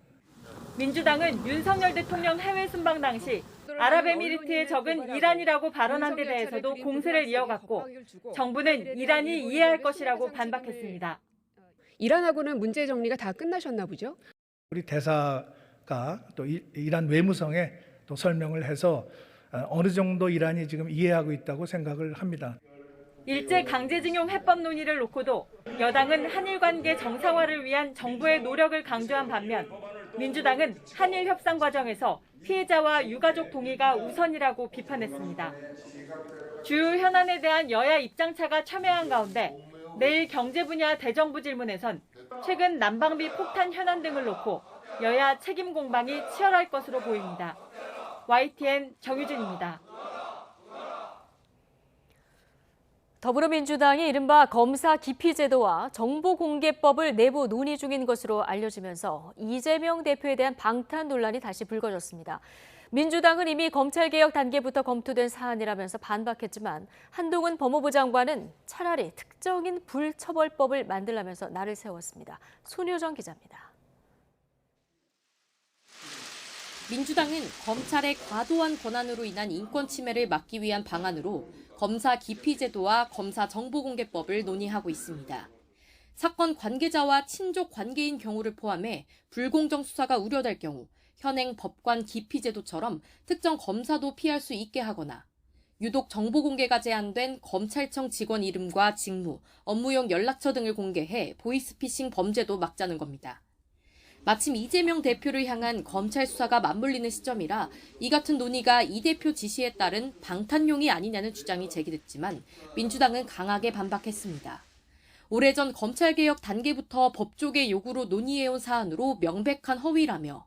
민주당은 윤석열 대통령 해외 순방 당시 아랍에미리트의 적은 이란이라고 발언한 데 대해서도 공세를 이어갔고 정부는 이란이 이해할 것이라고 반박했습니다. 이란하고는 문제 정리가 다 끝나셨나 보죠? 우리 대사가 또 이란 외무성에 또 설명을 해서 어느 정도 이란이 지금 이해하고 있다고 생각을 합니다. 일제 강제징용 해법 논의를 놓고도 여당은 한일 관계 정상화를 위한 정부의 노력을 강조한 반면 민주당은 한일 협상 과정에서 피해자와 유가족 동의가 우선이라고 비판했습니다. 주요 현안에 대한 여야 입장차가 첨예한 가운데 내일 경제 분야 대정부 질문에선 최근 난방비 폭탄 현안 등을 놓고 여야 책임 공방이 치열할 것으로 보입니다. YTN 정유진입니다. 더불어민주당이 이른바 검사 기피제도와 정보공개법을 내부 논의 중인 것으로 알려지면서 이재명 대표에 대한 방탄 논란이 다시 불거졌습니다. 민주당은 이미 검찰개혁 단계부터 검토된 사안이라면서 반박했지만 한동훈 법무부 장관은 차라리 특정인 불처벌법을 만들라면서 날을 세웠습니다. 손효정 기자입니다. 민주당은 검찰의 과도한 권한으로 인한 인권 침해를 막기 위한 방안으로 검사 기피제도와 검사 정보공개법을 논의하고 있습니다. 사건 관계자와 친족 관계인 경우를 포함해 불공정 수사가 우려될 경우 현행 법관 기피제도처럼 특정 검사도 피할 수 있게 하거나 유독 정보 공개가 제한된 검찰청 직원 이름과 직무, 업무용 연락처 등을 공개해 보이스피싱 범죄도 막자는 겁니다. 마침 이재명 대표를 향한 검찰 수사가 맞물리는 시점이라 이 같은 논의가 이 대표 지시에 따른 방탄용이 아니냐는 주장이 제기됐지만 민주당은 강하게 반박했습니다. 오래전 검찰개혁 단계부터 법조계 요구로 논의해온 사안으로 명백한 허위라며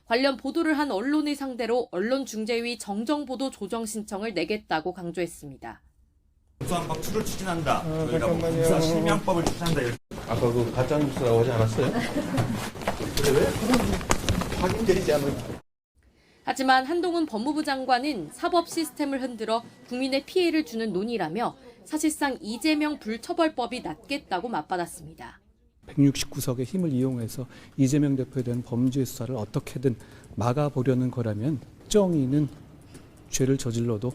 관련 보도를 한 언론을 상대로 언론중재위 정정보도 조정 신청을 내겠다고 강조했습니다. 공수안박 2를 추진한다. 저희가 공수안 실명법을 추진한다. 아까 그 가짜뉴스라고 하지 않았어요? 근데 왜 확인되지 않은? 하지만 한동훈 법무부 장관은 사법 시스템을 흔들어 국민의 피해를 주는 논의라며 사실상 이재명 불처벌법이 낫겠다고 맞받았습니다. 169석의 힘을 이용해서 이재명 대표에 대한 범죄 수사를 어떻게든 막아보려는 거라면 특정인은 죄를 저질러도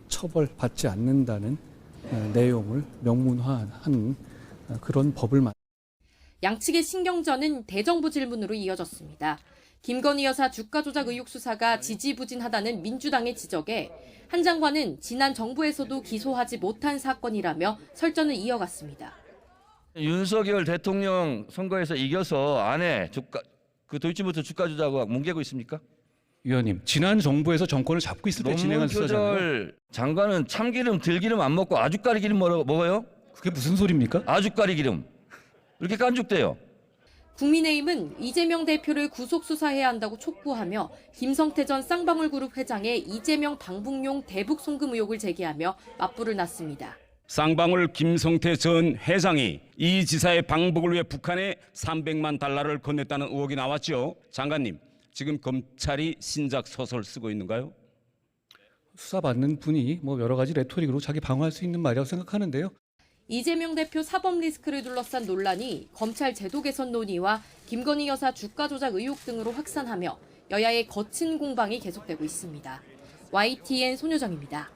처벌받지 않는다는 내용을 명문화한 그런 법을 양측의 신경전은 대정부 질문으로 이어졌습니다. 김건희 여사 주가 조작 의혹 수사가 지지부진하다는 민주당의 지적에 한 장관은 지난 정부에서도 기소하지 못한 사건이라며 설전을 이어갔습니다. 윤석열 대통령 선거에서 이겨서 안에 그 도이치모터 주가 조작과 뭉개고 있습니까? 위원님, 지난 정부에서 정권을 잡고 있을 때 진행한 수사잖아요. 노무현 장관은 참기름, 들기름 안 먹고 아주까리 기름 먹어요? 그게 무슨 소리입니까? 아주까리 기름. 이렇게 깐죽대요. 국민의힘은 이재명 대표를 구속 수사해야 한다고 촉구하며 김성태 전 쌍방울그룹 회장의 이재명 방북용 대북 송금 의혹을 제기하며 맞불을 놨습니다. 쌍방울 김성태 전 회장이 이 지사의 방북을 위해 북한에 300만 달러를 건넸다는 의혹이 나왔죠. 장관님, 지금 검찰이 신작 소설 쓰고 있는가요? 수사받는 분이 뭐 여러 가지 레토릭으로 자기 방어할 수 있는 말이라고 생각하는데요. 이재명 대표 사법 리스크를 둘러싼 논란이 검찰 제도 개선 논의와 김건희 여사 주가 조작 의혹 등으로 확산하며 여야의 거친 공방이 계속되고 있습니다. YTN 손효정입니다.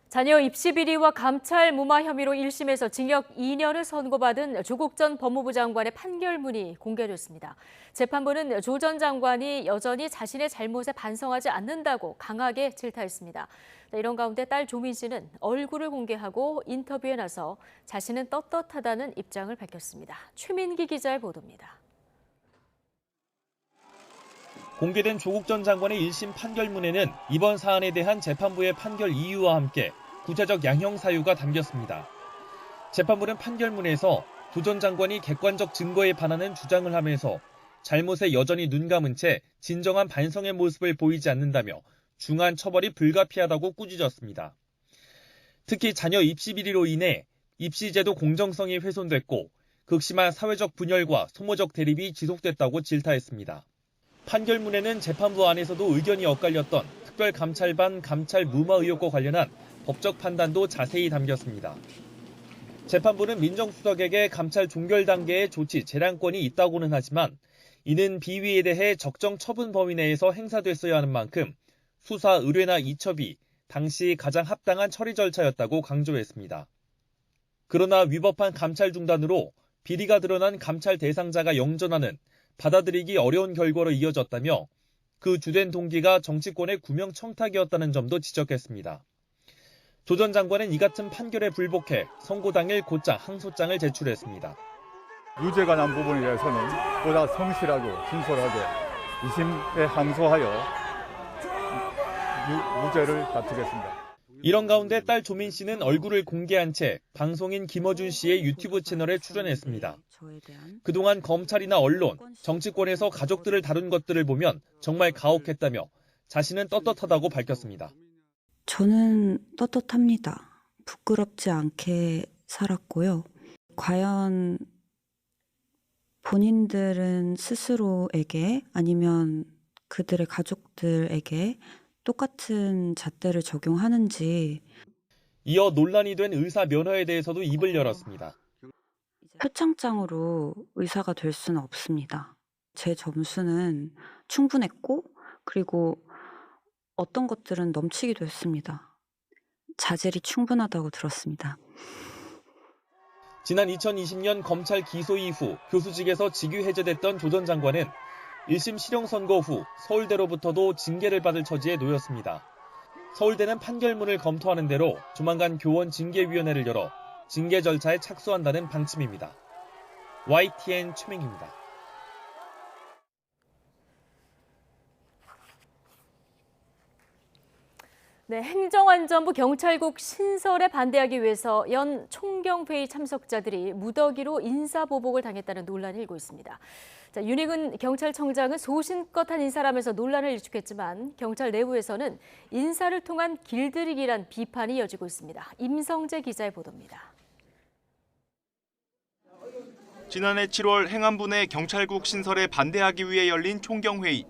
자녀 입시 비리와 감찰 무마 혐의로 1심에서 징역 2년을 선고받은 조국 전 법무부 장관의 판결문이 공개됐습니다. 재판부는 조 전 장관이 여전히 자신의 잘못에 반성하지 않는다고 강하게 질타했습니다. 이런 가운데 딸 조민 씨는 얼굴을 공개하고 인터뷰에 나서 자신은 떳떳하다는 입장을 밝혔습니다. 최민기 기자의 보도입니다. 공개된 조국 전 장관의 1심 판결문에는 이번 사안에 대한 재판부의 판결 이유와 함께 구체적 양형 사유가 담겼습니다. 재판부는 판결문에서 조 전 장관이 객관적 증거에 반하는 주장을 하면서 잘못에 여전히 눈 감은 채 진정한 반성의 모습을 보이지 않는다며 중한 처벌이 불가피하다고 꾸짖었습니다. 특히 자녀 입시 비리로 인해 입시제도 공정성이 훼손됐고 극심한 사회적 분열과 소모적 대립이 지속됐다고 질타했습니다. 판결문에는 재판부 안에서도 의견이 엇갈렸던 특별감찰반 감찰 무마 의혹과 관련한 법적 판단도 자세히 담겼습니다. 재판부는 민정수석에게 감찰 종결 단계의 조치 재량권이 있다고는 하지만 이는 비위에 대해 적정 처분 범위 내에서 행사됐어야 하는 만큼 수사 의뢰나 이첩이 당시 가장 합당한 처리 절차였다고 강조했습니다. 그러나 위법한 감찰 중단으로 비리가 드러난 감찰 대상자가 영전하는 받아들이기 어려운 결과로 이어졌다며 그 주된 동기가 정치권의 구명 청탁이었다는 점도 지적했습니다. 조 전 장관은 이 같은 판결에 불복해 선고 당일 곧장 항소장을 제출했습니다. 유죄가 난 부분에 대해서는 보다 성실하고 진솔하게 2심에 항소하여 무죄를 다투겠습니다. 이런 가운데 딸 조민 씨는 얼굴을 공개한 채 방송인 김어준 씨의 유튜브 채널에 출연했습니다. 그동안 검찰이나 언론, 정치권에서 가족들을 다룬 것들을 보면 정말 가혹했다며 자신은 떳떳하다고 밝혔습니다. 저는 떳떳합니다. 부끄럽지 않게 살았고요. 과연 본인들은 스스로에게 아니면 그들의 가족들에게 똑같은 잣대를 적용하는지. 이어 논란이 된 의사 면허에 대해서도 입을 열었습니다. 표창장으로 의사가 될 수는 없습니다. 제 점수는 충분했고 그리고 어떤 것들은 넘치기도 했습니다. 자질이 충분하다고 들었습니다. 지난 2020년 검찰 기소 이후 교수직에서 직위 해제됐던 조 전 장관은 1심 실형 선고 후 서울대로부터도 징계를 받을 처지에 놓였습니다. 서울대는 판결문을 검토하는 대로 조만간 교원 징계위원회를 열어 징계 절차에 착수한다는 방침입니다. YTN 최민기입니다. 네, 행정안전부 경찰국 신설에 반대하기 위해서 연 총경회의 참석자들이 무더기로 인사보복을 당했다는 논란이 일고 있습니다. 자, 윤희근 경찰청장은 소신껏 한 인사라면서 논란을 일축했지만 경찰 내부에서는 인사를 통한 길들이기란 비판이 이어지고 있습니다. 임성재 기자의 보도입니다. 지난해 7월 행안부 내 경찰국 신설에 반대하기 위해 열린 총경회의.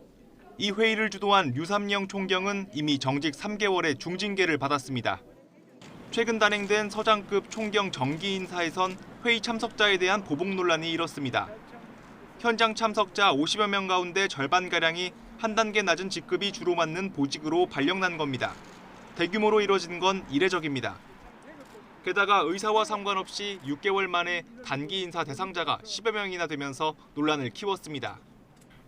이 회의를 주도한 류삼영 총경은 이미 정직 3개월의 중징계를 받았습니다. 최근 단행된 서장급 총경 정기 인사에선 회의 참석자에 대한 보복 논란이 일었습니다. 현장 참석자 50여 명 가운데 절반가량이 한 단계 낮은 직급이 주로 맡는 보직으로 발령난 겁니다. 대규모로 이뤄진 건 이례적입니다. 게다가 의사와 상관없이 6개월 만에 단기 인사 대상자가 10여 명이나 되면서 논란을 키웠습니다.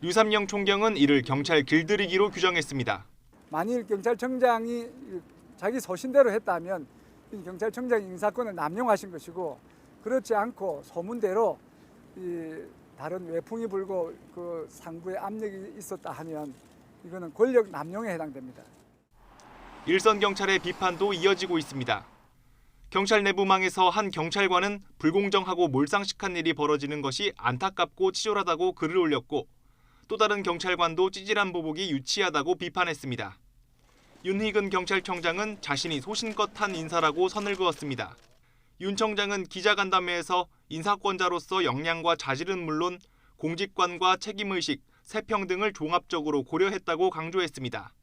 류삼영 총경은 이를 경찰 길들이기로 규정했습니다. 만일 경찰청장이 자기 소신대로 했다면 이 경찰청장 인사권을 남용하신 것이고 그렇지 않고 소문대로 다른 외풍이 불고 그 상부에 압력이 있었다 하면 이거는 권력 남용에 해당됩니다. 일선 경찰의 비판도 이어지고 있습니다. 경찰 내부망에서 한 경찰관은 불공정하고 몰상식한 일이 벌어지는 것이 안타깝고 치졸하다고 글을 올렸고 또 다른 경찰관도 찌질한 보복이 유치하다고 비판했습니다. 윤희근 경찰청장은 자신이 소신껏 한 인사라고 선을 그었습니다. 윤 청장은 기자간담회에서 인사권자로서 역량과 자질은 물론 공직관과 책임의식, 세평 등을 종합적으로 고려했다고 강조했습니다.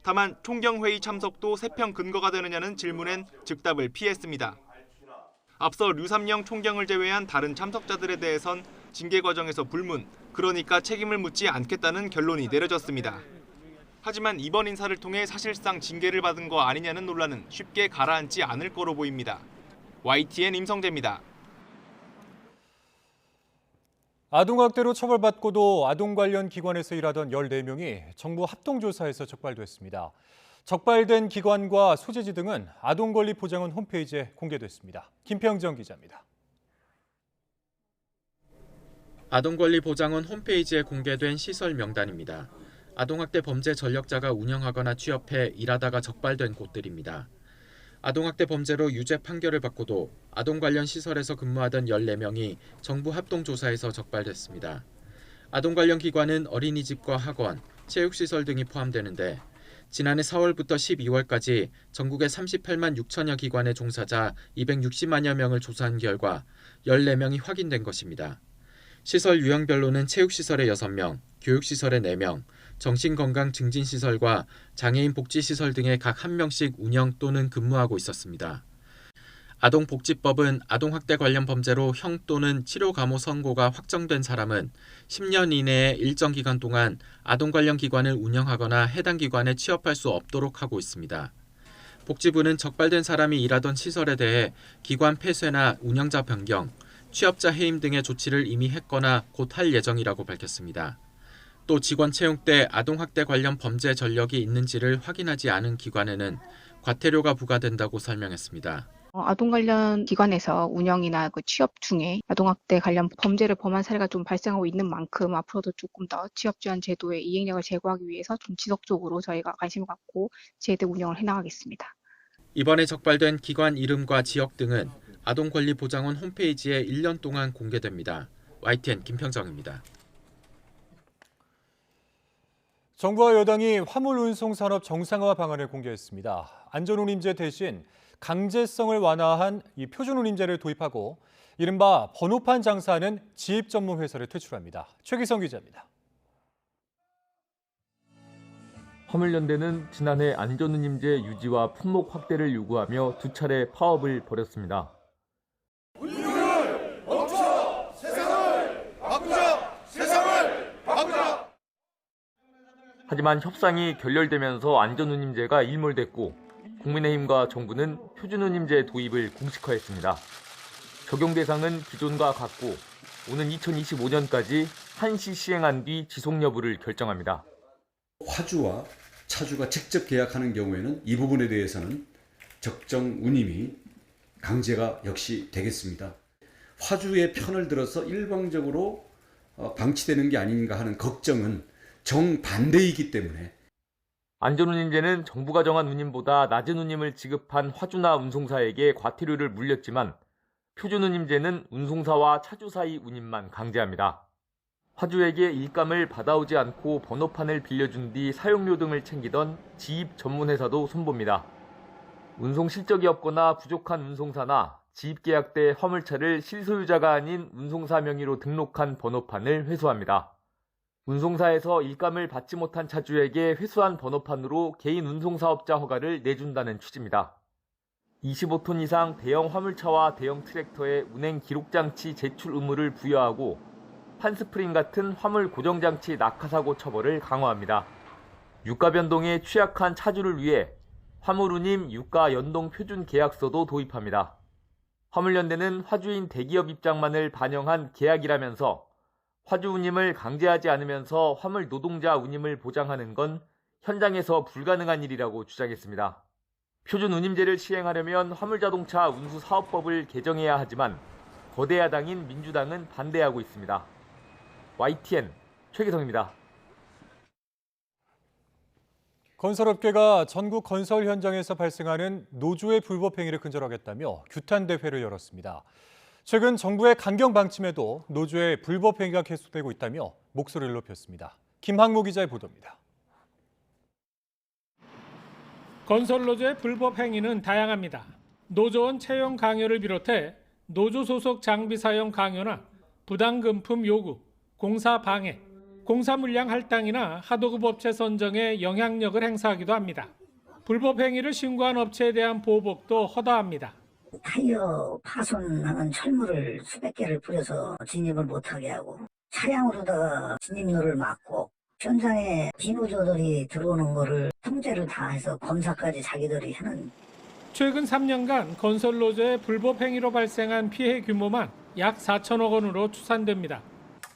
다만 총경회의 참석도 세평 근거가 되느냐는 질문엔 즉답을 피했습니다. 앞서 류삼영 총경을 제외한 다른 참석자들에 대해선 징계 과정에서 불문, 그러니까 책임을 묻지 않겠다는 결론이 내려졌습니다. 하지만 이번 인사를 통해 사실상 징계를 받은 거 아니냐는 논란은 쉽게 가라앉지 않을 거로 보입니다. YTN 임성재입니다. 아동학대로 처벌받고도 아동 관련 기관에서 일하던 14명이 정부 합동조사에서 적발됐습니다. 적발된 기관과 소재지 등은 아동권리보장원 홈페이지에 공개됐습니다. 김평정 기자입니다. 아동권리보장원 홈페이지에 공개된 시설 명단입니다. 아동학대 범죄 전력자가 운영하거나 취업해 일하다가 적발된 곳들입니다. 아동학대 범죄로 유죄 판결을 받고도 아동 관련 시설에서 근무하던 14명이 정부 합동조사에서 적발됐습니다. 아동 관련 기관은 어린이집과 학원, 체육시설 등이 포함되는데 지난해 4월부터 12월까지 전국의 38만 6천여 기관의 종사자 260만여 명을 조사한 결과 14명이 확인된 것입니다. 시설 유형별로는 체육시설에 6명, 교육시설에 4명, 정신건강증진시설과 장애인 복지시설 등에 각 1명씩 운영 또는 근무하고 있었습니다. 아동복지법은 아동학대 관련 범죄로 형 또는 치료 감호 선고가 확정된 사람은 10년 이내에 일정 기간 동안 아동 관련 기관을 운영하거나 해당 기관에 취업할 수 없도록 하고 있습니다. 복지부는 적발된 사람이 일하던 시설에 대해 기관 폐쇄나 운영자 변경, 취업자 해임 등의 조치를 이미 했거나 곧 할 예정이라고 밝혔습니다. 또 직원 채용 때 아동학대 관련 범죄 전력이 있는지를 확인하지 않은 기관에는 과태료가 부과된다고 설명했습니다. 아동 관련 기관에서 운영이나 취업 중에 아동학대 관련 범죄를 범한 사례가 좀 발생하고 있는 만큼 앞으로도 조금 더 취업지원 제도의 이행력을 제고하기 위해서 좀 지속적으로 저희가 관심을 갖고 제도 운영을 해나가겠습니다. 이번에 적발된 기관 이름과 지역 등은 아동권리보장원 홈페이지에 1년 동안 공개됩니다. YTN 김평정입니다. 정부와 여당이 화물운송산업 정상화 방안을 공개했습니다. 안전운임제 대신 강제성을 완화한 이 표준운임제를 도입하고 이른바 번호판 장사하는 지입전문회사를 퇴출합니다. 최기성 기자입니다. 화물연대는 지난해 안전운임제 유지와 품목 확대를 요구하며 2차례 파업을 벌였습니다. 운율을 멈춰 세상을 바꾸자. 세상을 바꾸자. 하지만 협상이 결렬되면서 안전운임제가 일몰됐고 국민의힘과 정부는 표준운임제 도입을 공식화했습니다. 적용 대상은 기존과 같고 오는 2025년까지 한시 시행한 뒤 지속 여부를 결정합니다. 화주와 차주가 직접 계약하는 경우에는 이 부분에 대해서는 적정 운임이 강제가 역시 되겠습니다. 화주의 편을 들어서 일방적으로 방치되는 게 아닌가 하는 걱정은 정반대이기 때문에 안전운임제는 정부가 정한 운임보다 낮은 운임을 지급한 화주나 운송사에게 과태료를 물렸지만 표준운임제는 운송사와 차주 사이 운임만 강제합니다. 화주에게 일감을 받아오지 않고 번호판을 빌려준 뒤 사용료 등을 챙기던 지입 전문회사도 손봅니다. 운송 실적이 없거나 부족한 운송사나 지입계약 때 화물차를 실소유자가 아닌 운송사 명의로 등록한 번호판을 회수합니다. 운송사에서 일감을 받지 못한 차주에게 회수한 번호판으로 개인 운송사업자 허가를 내준다는 취지입니다. 25톤 이상 대형 화물차와 대형 트랙터에 운행 기록장치 제출 의무를 부여하고 판스프링 같은 화물 고정장치 낙하사고 처벌을 강화합니다. 유가 변동에 취약한 차주를 위해 화물운임 유가 연동 표준 계약서도 도입합니다. 화물연대는 화주인 대기업 입장만을 반영한 계약이라면서 화주 운임을 강제하지 않으면서 화물 노동자 운임을 보장하는 건 현장에서 불가능한 일이라고 주장했습니다. 표준 운임제를 시행하려면 화물자동차 운수사업법을 개정해야 하지만 거대 야당인 민주당은 반대하고 있습니다. YTN 최기성입니다. 건설업계가 전국 건설 현장에서 발생하는 노조의 불법 행위를 근절하겠다며 규탄 대회를 열었습니다. 최근 정부의 강경 방침에도 노조의 불법 행위가 계속되고 있다며 목소리를 높였습니다. 김학무 기자의 보도입니다. 건설 노조의 불법 행위는 다양합니다. 노조원 채용 강요를 비롯해 노조 소속 장비 사용 강요나 부당금품 요구, 공사 방해, 공사 물량 할당이나 하도급 업체 선정에 영향력을 행사하기도 합니다. 불법 행위를 신고한 업체에 대한 보복도 허다합니다. 타이어 파손하는 철물을 수백 개를 뿌려서 진입을 못하게 하고 차량으로다가 진입로를 막고 현장에 비노조들이 들어오는 거를 통제를 다 해서 검사까지 자기들이 하는. 최근 3년간 건설 노조의 불법 행위로 발생한 피해 규모만 약 4천억 원으로 추산됩니다.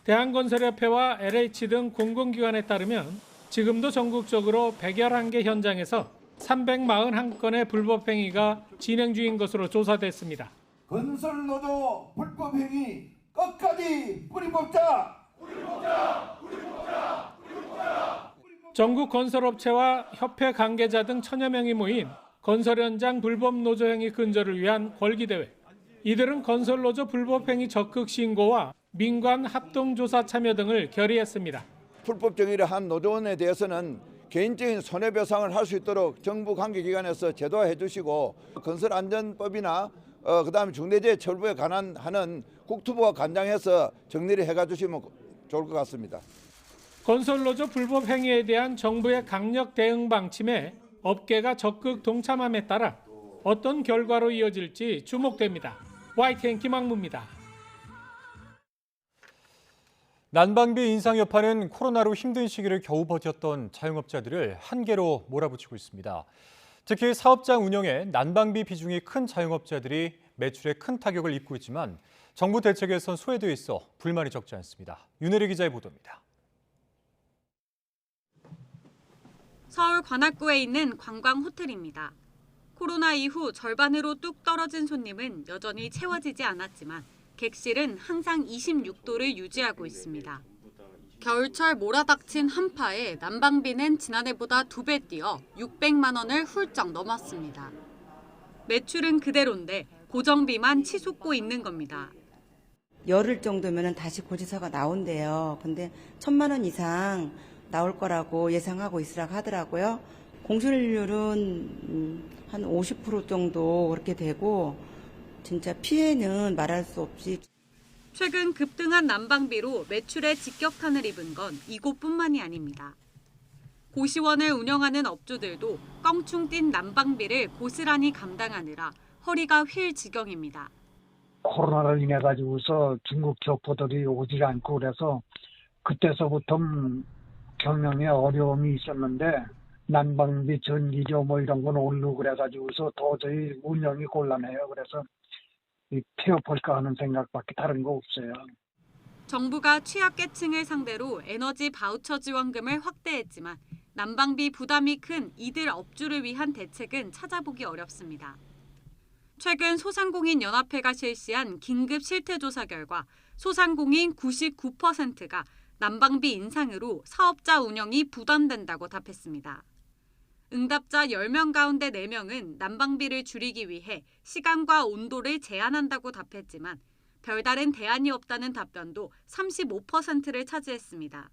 대한건설협회와 LH 등 공공기관에 따르면 지금도 전국적으로 111개 현장에서 341건의 불법 행위가 진행 중인 것으로 조사됐습니다. 건설 노조 불법 행위 끝까지 뿌리 뽑자. 뿌리 뽑자. 뿌리 뽑자. 뿌리 뽑자. 전국 건설업체와 협회 관계자 등 1000여 명이 모인 건설 현장 불법 노조 행위 근절을 위한 권리대회. 이들은 건설 노조 불법 행위 적극 신고와 민관 합동조사 참여 등을 결의했습니다. 불법 정의를 한 노조원에 대해서는 개인적인 손해배상을 할 수 있도록 정부 관계기관에서 제도화해 주시고 건설안전법이나 그다음에 중대재해처벌에 관한 하는 국토부가 관장해서 정리를 해가 주시면 좋을 것 같습니다. 건설노조 불법 행위에 대한 정부의 강력 대응 방침에 업계가 적극 동참함에 따라 어떤 결과로 이어질지 주목됩니다. YTN 김학무입니다. 난방비 인상 여파는 코로나로 힘든 시기를 겨우 버텼던 자영업자들을 한계로 몰아붙이고 있습니다. 특히 사업장 운영에 난방비 비중이 큰 자영업자들이 매출에 큰 타격을 입고 있지만 정부 대책에선 소외되어 있어 불만이 적지 않습니다. 윤혜리 기자의 보도입니다. 서울 관악구에 있는 관광 호텔입니다. 코로나 이후 절반으로 뚝 떨어진 손님은 여전히 채워지지 않았지만 객실은 항상 26도를 유지하고 있습니다. 겨울철 몰아닥친 한파에 난방비는 지난해보다 2배 뛰어 600만 원을 훌쩍 넘었습니다. 매출은 그대로인데 고정비만 치솟고 있는 겁니다. 열흘 정도면 다시 고지서가 나온대요. 근데 1,000만 원 이상 나올 거라고 예상하고 있으라고 하더라고요. 공실률은 한 50% 정도 그렇게 되고 진짜 피해는 말할 수 없이. 최근 급등한 난방비로 매출에 직격탄을 입은 건 이곳뿐만이 아닙니다. 고시원을 운영하는 업주들도 껑충 뛴 난방비를 고스란히 감당하느라 허리가 휠 지경입니다. 코로나로 인해 가지고서 중국 교포들이 오지 않고 그래서 그때서부터 경영에 어려움이 있었는데 난방비, 전기료 뭐 이런 건 오르고 그래가지고서 도저히 운영이 곤란해요. 그래서 폐업할까 하는 생각밖에 다른 거 없어요. 정부가 취약계층을 상대로 에너지 바우처 지원금을 확대했지만 난방비 부담이 큰 이들 업주를 위한 대책은 찾아보기 어렵습니다. 최근 소상공인연합회가 실시한 긴급 실태조사 결과 소상공인 99%가 난방비 인상으로 사업자 운영이 부담된다고 답했습니다. 응답자 10명 가운데 4명은 난방비를 줄이기 위해 시간과 온도를 제한한다고 답했지만 별다른 대안이 없다는 답변도 35%를 차지했습니다.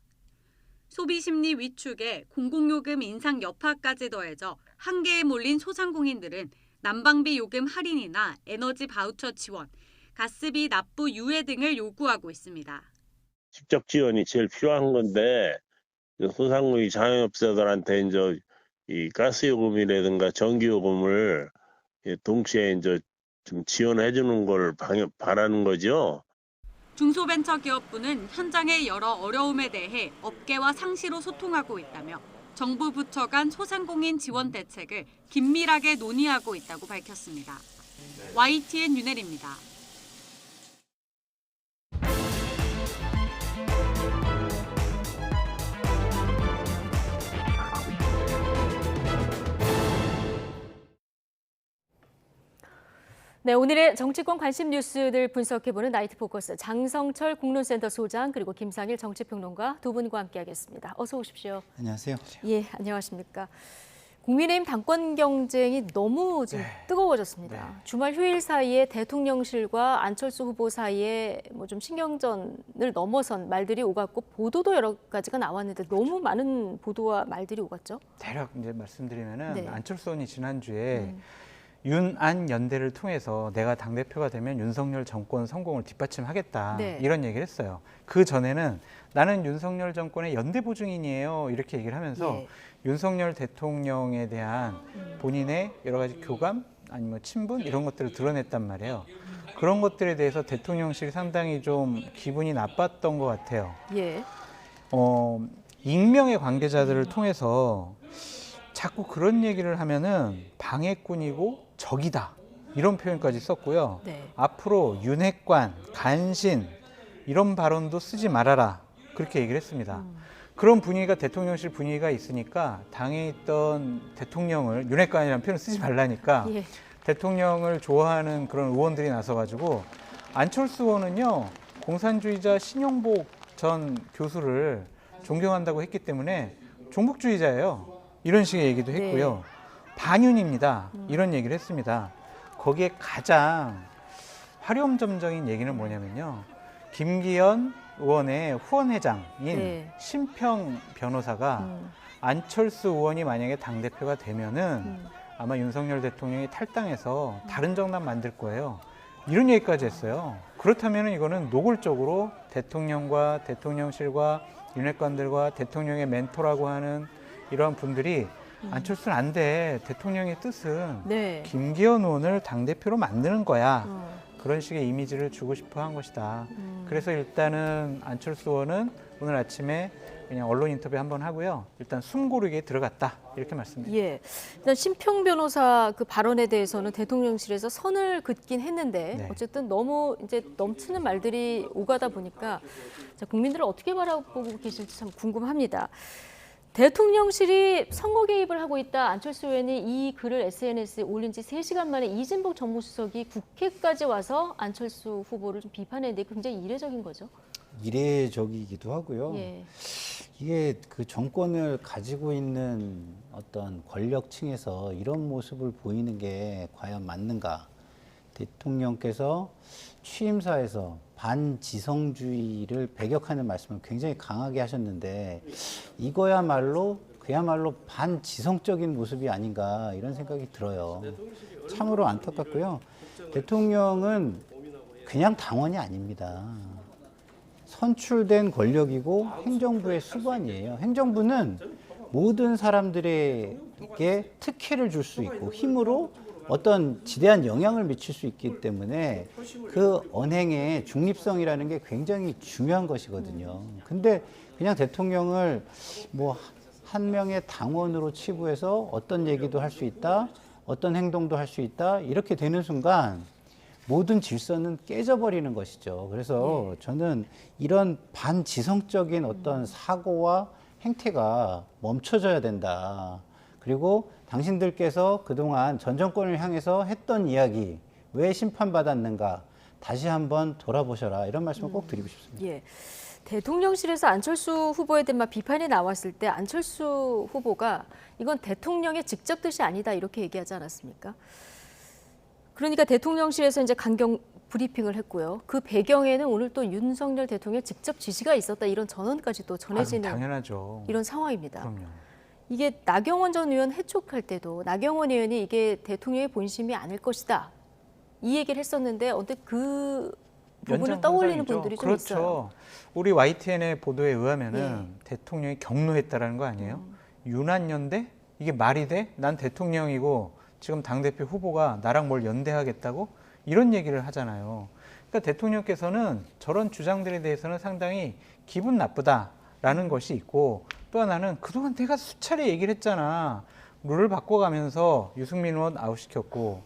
소비심리 위축에 공공요금 인상 여파까지 더해져 한계에 몰린 소상공인들은 난방비 요금 할인이나 에너지 바우처 지원, 가스비 납부 유예 등을 요구하고 있습니다. 직접 지원이 제일 필요한 건데 소상공인 자영업자들한테 이제 이 가스 요금이라든가 전기 요금을 동시에 이제 좀 지원해 주는 걸 바라는 거죠. 중소벤처기업부는 현장의 여러 어려움에 대해 업계와 상시로 소통하고 있다며 정부 부처 간 소상공인 지원 대책을 긴밀하게 논의하고 있다고 밝혔습니다. YTN 윤혜리입니다. 네, 오늘의 정치권 관심 뉴스들 분석해보는 나이트 포커스 장성철 국론센터 소장 그리고 김상일 정치평론가 두 분과 함께하겠습니다. 어서 오십시오. 안녕하세요. 예, 안녕하십니까. 국민의힘 당권 경쟁이 너무 좀 뜨거워졌습니다. 주말 휴일 사이에 대통령실과 안철수 후보 사이에 뭐 좀 신경전을 넘어선 말들이 오갔고 보도도 여러 가지가 나왔는데 너무 많은 보도와 말들이 오갔죠. 대략 이제 말씀드리면은 네. 안철수 의원이 지난주에 윤안 연대를 통해서 내가 당대표가 되면 윤석열 정권 성공을 뒷받침하겠다 네. 이런 얘기를 했어요. 그 전에는 나는 윤석열 정권의 연대 보증인이에요 이렇게 얘기를 하면서 예. 윤석열 대통령에 대한 본인의 여러 가지 교감 아니면 친분 이런 것들을 드러냈단 말이에요. 그런 것들에 대해서 대통령실이 상당히 좀 기분이 나빴던 것 같아요. 예. 익명의 관계자들을 통해서 자꾸 그런 얘기를 하면은 방해꾼이고 적이다 이런 표현까지 썼고요. 네. 앞으로 윤핵관, 간신 이런 발언도 쓰지 말아라 그렇게 얘기를 했습니다. 그런 분위기가 대통령실 분위기가 있으니까 당에 있던 대통령을 윤핵관이라는 표현을 쓰지 말라니까 예. 대통령을 좋아하는 그런 의원들이 나서가지고 안철수 의원은요 공산주의자 신용복 전 교수를 존경한다고 했기 때문에 종북주의자예요. 이런 식의 얘기도 했고요. 반윤입니다. 이런 얘기를 했습니다. 거기에 가장 화려점적인 얘기는 뭐냐면요. 김기현 의원의 후원회장인 네. 심평 변호사가 안철수 의원이 만약에 당대표가 되면은 아마 윤석열 대통령이 탈당해서 다른 정당 만들 거예요. 이런 얘기까지 했어요. 그렇다면 이거는 노골적으로 대통령과 대통령실과 윤핵관들과 대통령의 멘토라고 하는 이러한 분들이 안철수는 안 돼. 대통령의 뜻은 네. 김기현 의원을 당대표로 만드는 거야. 그런 식의 이미지를 주고 싶어 한 것이다. 그래서 일단은 안철수 의원은 오늘 아침에 그냥 언론 인터뷰 한번 하고요. 일단 숨 고르기에 들어갔다. 이렇게 말씀드립니다. 예. 일단 심평 변호사 그 발언에 대해서는 대통령실에서 선을 긋긴 했는데 네. 어쨌든 너무 이제 넘치는 말들이 오가다 보니까 자, 국민들을 어떻게 바라보고 계실지 참 궁금합니다. 대통령실이 선거 개입을 하고 있다. 안철수 의원이 이 글을 SNS에 올린 지 3시간 만에 이진복 정무수석이 국회까지 와서 안철수 후보를 좀 비판했는데 굉장히 이례적인 거죠. 이례적이기도 하고요. 예. 이게 그 정권을 가지고 있는 어떤 권력층에서 이런 모습을 보이는 게 과연 맞는가? 대통령께서 취임사에서 반지성주의를 배격하는 말씀을 굉장히 강하게 하셨는데 이거야말로 그야말로 반지성적인 모습이 아닌가 이런 생각이 들어요. 참으로 안타깝고요. 대통령은 그냥 당원이 아닙니다. 선출된 권력이고 행정부의 수반이에요. 행정부는 모든 사람들에게 특혜를 줄 수 있고 힘으로 어떤 지대한 영향을 미칠 수 있기 때문에 그 언행의 중립성이라는 게 굉장히 중요한 것이거든요. 근데 그냥 대통령을 뭐 한 명의 당원으로 치부해서 어떤 얘기도 할 수 있다, 어떤 행동도 할 수 있다, 이렇게 되는 순간 모든 질서는 깨져버리는 것이죠. 그래서 저는 이런 반지성적인 어떤 사고와 행태가 멈춰져야 된다. 그리고 당신들께서 그동안 전 정권을 향해서 했던 이야기, 왜 심판받았는가 다시 한번 돌아보셔라. 이런 말씀을 꼭 드리고 싶습니다. 예. 대통령실에서 안철수 후보에 대한 비판이 나왔을 때 안철수 후보가 이건 대통령의 직접 뜻이 아니다 이렇게 얘기하지 않았습니까? 그러니까 대통령실에서 이제 강경 브리핑을 했고요. 그 배경에는 오늘 또 윤석열 대통령의 직접 지시가 있었다 이런 전언까지 또 전해지는 당연하죠. 이런 상황입니다. 그럼요. 이게 나경원 전 의원 해촉할 때도 나경원 의원이 이게 대통령의 본심이 아닐 것이다. 이 얘기를 했었는데 어떻게 그 부분을 떠올리는 분들이 좀 그렇죠. 있어요. 우리 YTN의 보도에 의하면은 예. 대통령이 경로했다라는 거 아니에요? 윤한연대? 이게 말이 돼? 난 대통령이고 지금 당대표 후보가 나랑 뭘 연대하겠다고? 이런 얘기를 하잖아요. 그러니까 대통령께서는 저런 주장들에 대해서는 상당히 기분 나쁘다라는 것이 있고 또 하나는 그동안 내가 수차례 얘기를 했잖아. 룰을 바꿔가면서 유승민 의원 아웃시켰고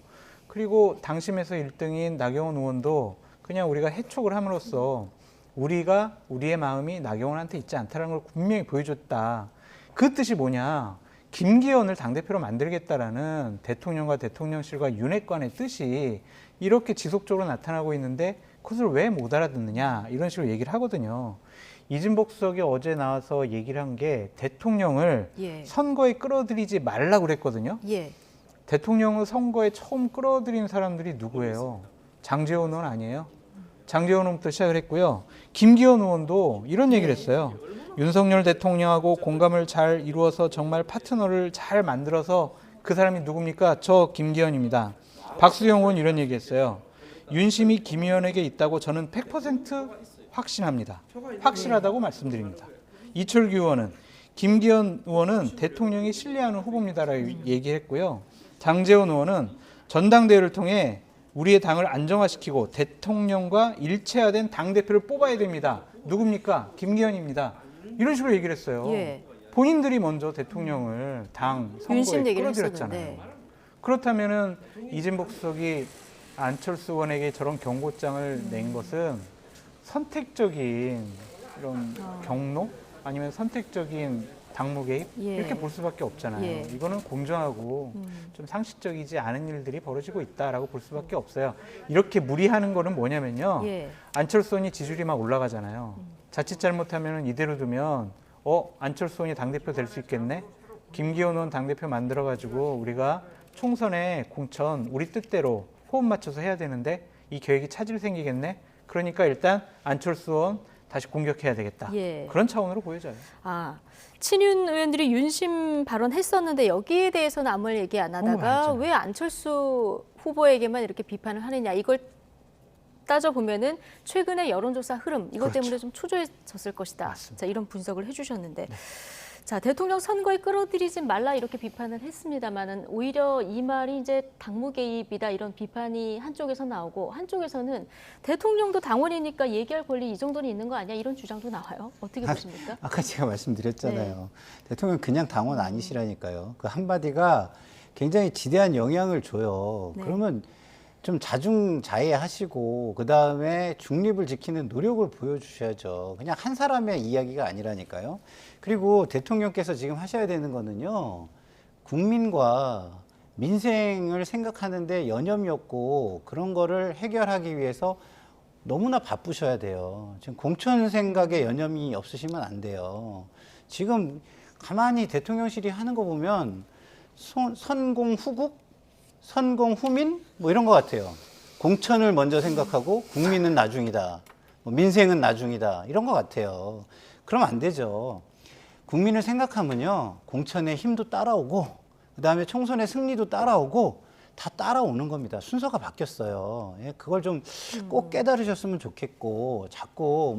그리고 당심에서 1등인 나경원 의원도 그냥 우리가 해촉을 함으로써 우리의 마음이 나경원한테 있지 않다는 걸 분명히 보여줬다. 그 뜻이 뭐냐. 김기현을 당대표로 만들겠다라는 대통령과 대통령실과 윤핵관의 뜻이 이렇게 지속적으로 나타나고 있는데 그것을 왜 못 알아듣느냐 이런 식으로 얘기를 하거든요. 이진복 수석이 어제 나와서 얘기를 한 게 대통령을 선거에 끌어들이지 말라고 그랬거든요. 대통령을 선거에 처음 끌어들인 사람들이 누구예요? 장제원 의원 아니에요? 장제원 의원부터 시작을 했고요. 김기현 의원도 이런 얘기를 했어요. 윤석열 대통령하고 공감을 잘 이루어서 정말 파트너를 잘 만들어서 그 사람이 누굽니까? 저 김기현입니다. 박수영 의원 이런 얘기했어요. 윤심이 김 의원에게 있다고 저는 100% 확신합니다. 확실하다고 말씀드립니다. 이철규 의원은 김기현 의원은 대통령이 신뢰하는 후보입니다라고 얘기했고요. 장제원 의원은 전당대회를 통해 우리의 당을 안정화시키고 대통령과 일체화된 당대표를 뽑아야 됩니다. 누굽니까? 김기현입니다. 이런 식으로 얘기를 했어요. 본인들이 먼저 대통령을 당 선거에 끌어들였잖아요. 그렇다면은 이진복 수석이 안철수 의원에게 저런 경고장을 낸 것은 선택적인 이런 경로 아니면 선택적인 당무 개입 이렇게 볼 수밖에 없잖아요. 이거는 공정하고 좀 상식적이지 않은 일들이 벌어지고 있다라고 볼 수밖에 없어요. 이렇게 무리하는 거는 뭐냐면요. 안철수 의원이 지지율이 막 올라가잖아요. 자칫 잘못하면 이대로 두면 안철수 의원이 당대표 될 수 있겠네? 김기현 의원 당대표 만들어가지고 우리가 총선에 공천 우리 뜻대로 호흡 맞춰서 해야 되는데 이 계획이 차질 생기겠네? 그러니까 일단 안철수 의원 다시 공격해야 되겠다. 그런 차원으로 보여져요. 친윤 의원들이 윤심 발언했었는데 여기에 대해서는 아무 말 얘기 안 하다가 왜 안철수 후보에게만 이렇게 비판을 하느냐. 이걸 따져보면은 최근의 여론조사 흐름 이것 때문에 좀 초조해졌을 것이다. 자, 이런 분석을 해주셨는데 자, 대통령 선거에 끌어들이지 말라 이렇게 비판을 했습니다만은 오히려 이 말이 이제 당무 개입이다 이런 비판이 한쪽에서 나오고 한쪽에서는 대통령도 당원이니까 얘기할 권리 이 정도는 있는 거 아니야 이런 주장도 나와요. 어떻게 보십니까? 아까 제가 말씀드렸잖아요. 대통령 그냥 당원 아니시라니까요. 그 한마디가 굉장히 지대한 영향을 줘요. 그러면 좀 자중자애하시고 그다음에 중립을 지키는 노력을 보여주셔야죠. 그냥 한 사람의 이야기가 아니라니까요. 그리고 대통령께서 지금 하셔야 되는 거는요. 국민과 민생을 생각하는데 여념이 없고 그런 거를 해결하기 위해서 너무나 바쁘셔야 돼요. 지금 공천 생각에 여념이 없으시면 안 돼요. 지금 가만히 대통령실이 하는 거 보면 선공후국? 선공후민? 뭐 이런 것 같아요. 공천을 먼저 생각하고 국민은 나중이다. 민생은 나중이다. 이런 것 같아요. 그러면 안 되죠. 국민을 생각하면요. 공천의 힘도 따라오고 그다음에 총선의 승리도 따라오고 다 따라오는 겁니다. 순서가 바뀌었어요. 그걸 좀 꼭 깨달으셨으면 좋겠고 자꾸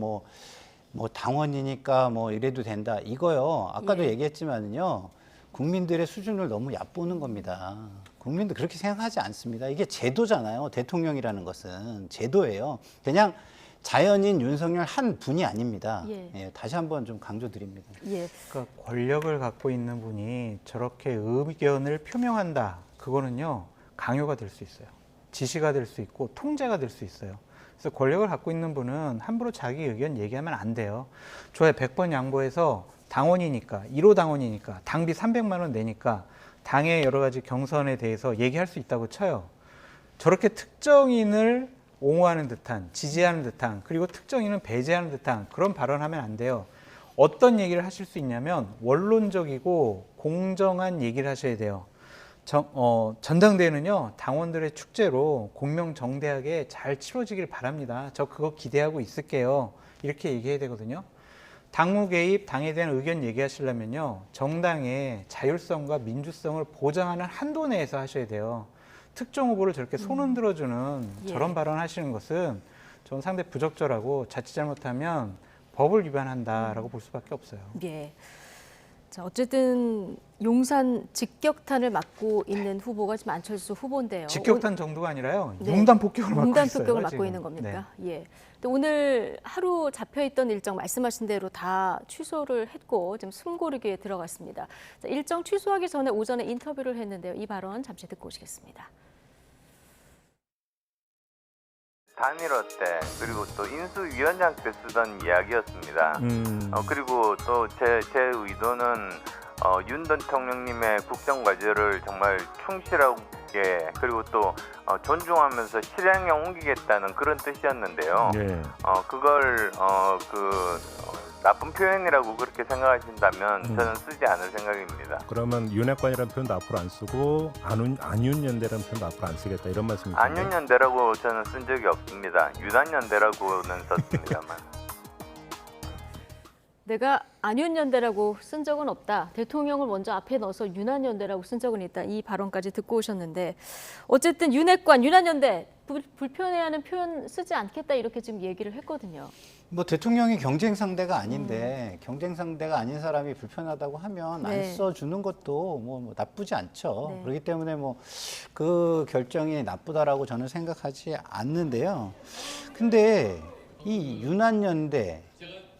뭐 당원이니까 뭐 이래도 된다. 이거요. 아까도 얘기했지만은요. 국민들의 수준을 너무 얕보는 겁니다. 국민도 그렇게 생각하지 않습니다. 이게 제도잖아요. 대통령이라는 것은 제도예요. 그냥 자연인 윤석열 한 분이 아닙니다. 다시 한번 좀 강조드립니다. 그러니까 권력을 갖고 있는 분이 저렇게 의견을 표명한다. 그거는요. 강요가 될 수 있어요. 지시가 될 수 있고 통제가 될 수 있어요. 그래서 권력을 갖고 있는 분은 함부로 자기 의견 얘기하면 안 돼요. 좋아요. 100번 양보해서 당원이니까 1호 당원이니까 당비 300만 원 내니까 당의 여러 가지 경선에 대해서 얘기할 수 있다고 쳐요. 저렇게 특정인을 옹호하는 듯한 지지하는 듯한 그리고 특정인은 배제하는 듯한 그런 발언하면 안 돼요. 어떤 얘기를 하실 수 있냐면 원론적이고 공정한 얘기를 하셔야 돼요. 전당대회는요 당원들의 축제로 공명정대하게 잘 치러지길 바랍니다. 저 그거 기대하고 있을게요. 이렇게 얘기해야 되거든요. 당무 개입, 당에 대한 의견 얘기하시려면요. 정당의 자율성과 민주성을 보장하는 한도 내에서 하셔야 돼요. 특정 후보를 저렇게 손 흔들어주는 저런 발언 하시는 것은 저는 상당히 부적절하고 자칫 잘못하면 법을 위반한다라고 볼 수밖에 없어요. 자, 어쨌든 용산 직격탄을 맞고 있는 후보가 지금 안철수 후보인데요. 직격탄 정도가 아니라요. 융단 폭격을 맞고 있어요. 융단 폭격을 맞고 있는 겁니까? 또 오늘 하루 잡혀있던 일정 말씀하신 대로 다 취소를 했고 지금 숨고르기에 들어갔습니다. 자, 일정 취소하기 전에 오전에 인터뷰를 했는데요. 이 발언 잠시 듣고 오시겠습니다. 단일화 때 그리고 또 인수위원장 때 쓰던 이야기였습니다. 그리고 또 제 의도는 윤 대통령님의 국정 과제를 정말 충실하게 그리고 또 존중하면서 실행에 옮기겠다는 그런 뜻이었는데요. 네. 그걸 나쁜 표현이라고 그렇게 생각하신다면 저는 쓰지 않을 생각입니다. 그러면 윤핵관이라는 표현도 앞으로 안 쓰고 안윤연대라는 표현도 앞으로 안 쓰겠다 이런 말씀이신가요? 안윤연대라고 저는 쓴 적이 없습니다. 유난연대라고는 썼습니다만. 내가 안윤연대라고 쓴 적은 없다. 대통령을 먼저 앞에 넣어서 윤한연대라고 쓴 적은 있다. 이 발언까지 듣고 오셨는데 어쨌든 윤핵관, 윤한연대 불편해하는 표현 쓰지 않겠다 이렇게 지금 얘기를 했거든요. 뭐 대통령이 경쟁 상대가 아닌데 경쟁 상대가 아닌 사람이 불편하다고 하면 네. 안 써주는 것도 뭐 나쁘지 않죠. 네. 그렇기 때문에 뭐 그 결정이 나쁘다라고 저는 생각하지 않는데요. 근데 이 윤한연대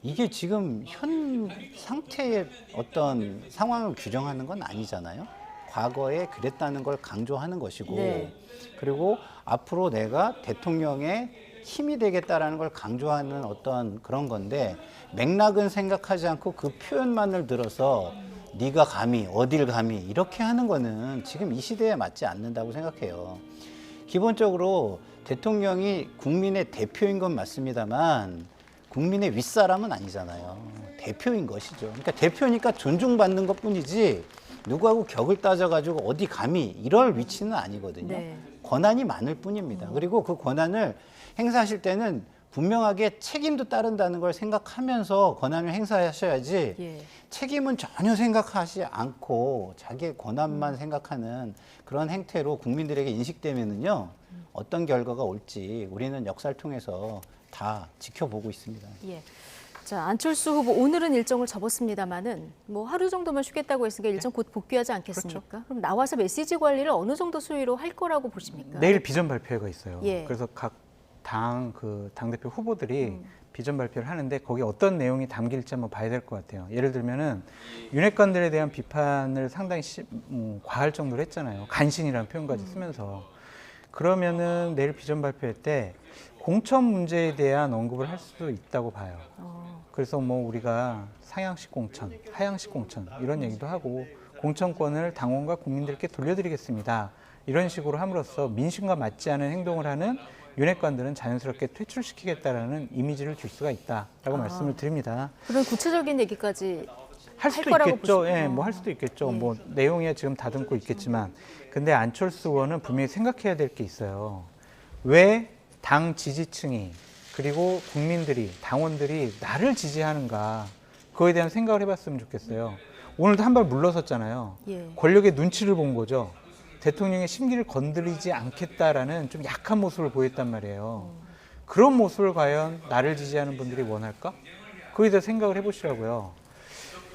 이게 지금 현 상태의 어떤 상황을 규정하는 건 아니잖아요. 과거에 그랬다는 걸 강조하는 것이고 네. 그리고 앞으로 내가 대통령의 힘이 되겠다라는 걸 강조하는 어떤 그런 건데 맥락은 생각하지 않고 그 표현만을 들어서 네가 감히 어딜 감히 이렇게 하는 거는 지금 이 시대에 맞지 않는다고 생각해요. 기본적으로 대통령이 국민의 대표인 건 맞습니다만 국민의 윗사람은 아니잖아요. 대표인 것이죠. 그러니까 대표니까 존중받는 것뿐이지 누구하고 격을 따져가지고 어디 감히 이럴 위치는 아니거든요. 네. 권한이 많을 뿐입니다. 그리고 그 권한을 행사하실 때는 분명하게 책임도 따른다는 걸 생각하면서 권한을 행사하셔야지 예. 책임은 전혀 생각하지 않고 자기의 권한만 생각하는 그런 행태로 국민들에게 인식되면은요 어떤 결과가 올지 우리는 역사를 통해서 다 지켜보고 있습니다. 예. 자, 안철수 후보 오늘은 일정을 접었습니다만은 뭐 하루 정도만 쉬겠다고 했으니까 일정 곧 복귀하지 않겠습니까? 그렇죠. 그럼 나와서 메시지 관리를 어느 정도 수위로 할 거라고 보십니까? 내일 비전 발표회가 있어요. 예. 그래서 각 당대표 후보들이 비전 발표를 하는데 거기에 어떤 내용이 담길지 한번 봐야 될 것 같아요. 예를 들면은 윤핵관들에 대한 비판을 상당히 과할 정도로 했잖아요. 간신이라는 표현까지 쓰면서. 그러면은 내일 비전 발표회 때 공천 문제에 대한 언급을 할 수도 있다고 봐요. 그래서 뭐 우리가 상향식 공천, 하향식 공천 이런 얘기도 하고 공천권을 당원과 국민들께 돌려드리겠습니다. 이런 식으로 함으로써 민심과 맞지 않은 행동을 하는 윤핵관들은 자연스럽게 퇴출시키겠다라는 이미지를 줄 수가 있다라고 말씀을 드립니다. 그런 구체적인 얘기까지 할 수도 있겠죠. 예, 뭐 할 수도 있겠죠. 뭐 내용에 지금 다듬고 있겠지만, 근데 안철수 의원은 분명히 생각해야 될 게 있어요. 왜 당 지지층이 그리고 국민들이 당원들이 나를 지지하는가 그거에 대한 생각을 해봤으면 좋겠어요. 오늘도 한 발 물러섰잖아요. 예. 권력의 눈치를 본 거죠. 대통령의 심기를 건드리지 않겠다라는 좀 약한 모습을 보였단 말이에요. 그런 모습을 과연 나를 지지하는 분들이 원할까? 그거에 대해서 생각을 해보시라고요.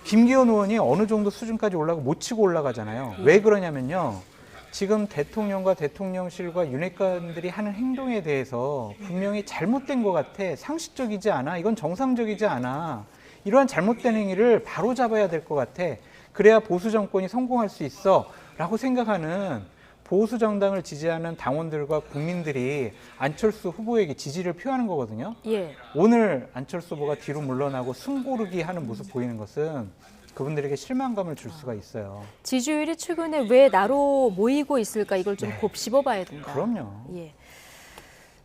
김기현 의원이 어느 정도 수준까지 못 치고 올라가잖아요. 왜 그러냐면요. 지금 대통령과 대통령실과 윤핵관들이 하는 행동에 대해서 분명히 잘못된 것 같아. 상식적이지 않아. 이건 정상적이지 않아. 이러한 잘못된 행위를 바로잡아야 될 것 같아. 그래야 보수 정권이 성공할 수 있어. 라고 생각하는 보수 정당을 지지하는 당원들과 국민들이 안철수 후보에게 지지를 표하는 거거든요. 예. 오늘 안철수 후보가 뒤로 물러나고 숨고르기 하는 모습 보이는 것은 그분들에게 실망감을 줄 수가 있어요. 지지율이 최근에 왜 나로 모이고 있을까 이걸 좀 곱씹어봐야 된다. 그럼요. 예.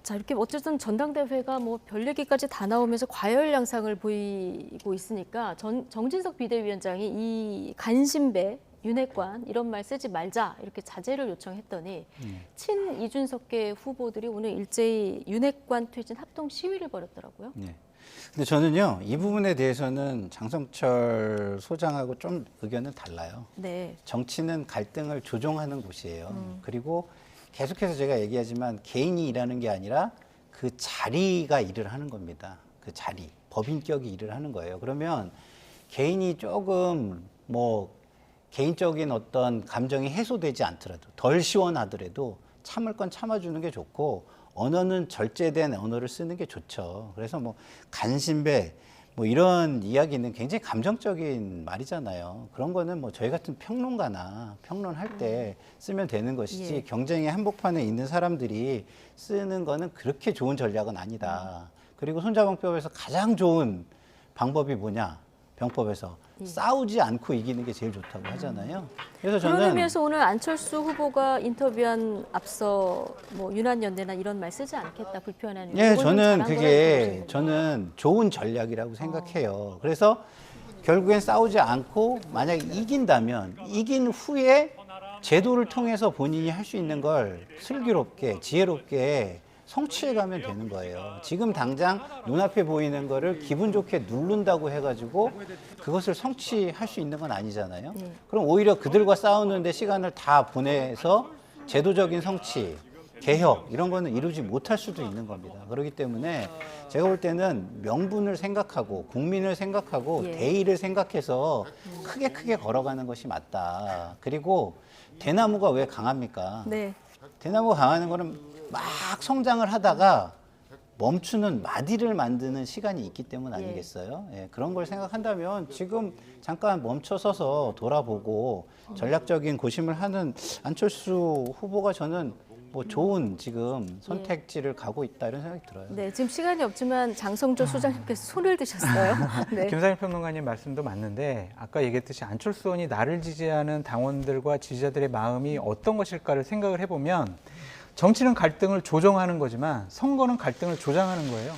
자, 이렇게 어쨌든 전당대회가 뭐 별 얘기까지 다 나오면서 과열 양상을 보이고 있으니까 정진석 비대위원장이 이 간신배 윤핵관 이런 말 쓰지 말자 이렇게 자제를 요청했더니 친 이준석계 후보들이 오늘 일제히 윤핵관 퇴진 합동 시위를 벌였더라고요. 네. 근데 저는요 이 부분에 대해서는 장성철 소장하고 좀 의견은 달라요. 네. 정치는 갈등을 조종하는 곳이에요. 그리고 계속해서 제가 얘기하지만 개인이 일하는 게 아니라 그 자리가 일을 하는 겁니다. 그 자리, 법인격이 일을 하는 거예요. 그러면 개인이 조금 뭐 개인적인 어떤 감정이 해소되지 않더라도 덜 시원하더라도 참을 건 참아주는 게 좋고 언어는 절제된 언어를 쓰는 게 좋죠. 그래서 뭐 간신배 뭐 이런 이야기는 굉장히 감정적인 말이잖아요. 그런 거는 뭐 저희 같은 평론가나 평론할 때 쓰면 되는 것이지 예. 경쟁의 한복판에 있는 사람들이 쓰는 거는 그렇게 좋은 전략은 아니다. 그리고 손자방법에서 가장 좋은 방법이 뭐냐? 병법에서 싸우지 않고 이기는 게 제일 좋다고 하잖아요. 그래서 그런 저는 의미에서 오늘 안철수 후보가 인터뷰한 앞서 뭐 유난연대나 이런 말 쓰지 않겠다 불편한. 예, 저는 좋은 전략이라고 생각해요. 그래서 결국엔 싸우지 않고 만약에 이긴다면 이긴 후에 제도를 통해서 본인이 할 수 있는 걸 슬기롭게 지혜롭게 성취해가면 되는 거예요. 지금 당장 눈앞에 보이는 거를 기분 좋게 누른다고 해가지고 그것을 성취할 수 있는 건 아니잖아요. 그럼 오히려 그들과 싸우는데 시간을 다 보내서 제도적인 성취, 개혁 이런 거는 이루지 못할 수도 있는 겁니다. 그렇기 때문에 제가 볼 때는 명분을 생각하고 국민을 생각하고 대의를 생각해서 크게 걸어가는 것이 맞다. 그리고 대나무가 왜 강합니까? 네. 대나무가 강하는 거는 막 성장을 하다가 멈추는 마디를 만드는 시간이 있기 때문 아니겠어요? 예, 그런 걸 생각한다면 지금 잠깐 멈춰서서 돌아보고 전략적인 고심을 하는 안철수 후보가 저는 뭐 좋은 지금 선택지를 가고 있다 이런 생각이 들어요. 네, 지금 시간이 없지만 장성조 소장님께서 손을 드셨어요. 네. 김상일 평론가님 말씀도 맞는데 아까 얘기했듯이 안철수 의원이 나를 지지하는 당원들과 지지자들의 마음이 어떤 것일까를 생각을 해보면 정치는 갈등을 조정하는 거지만 선거는 갈등을 조장하는 거예요.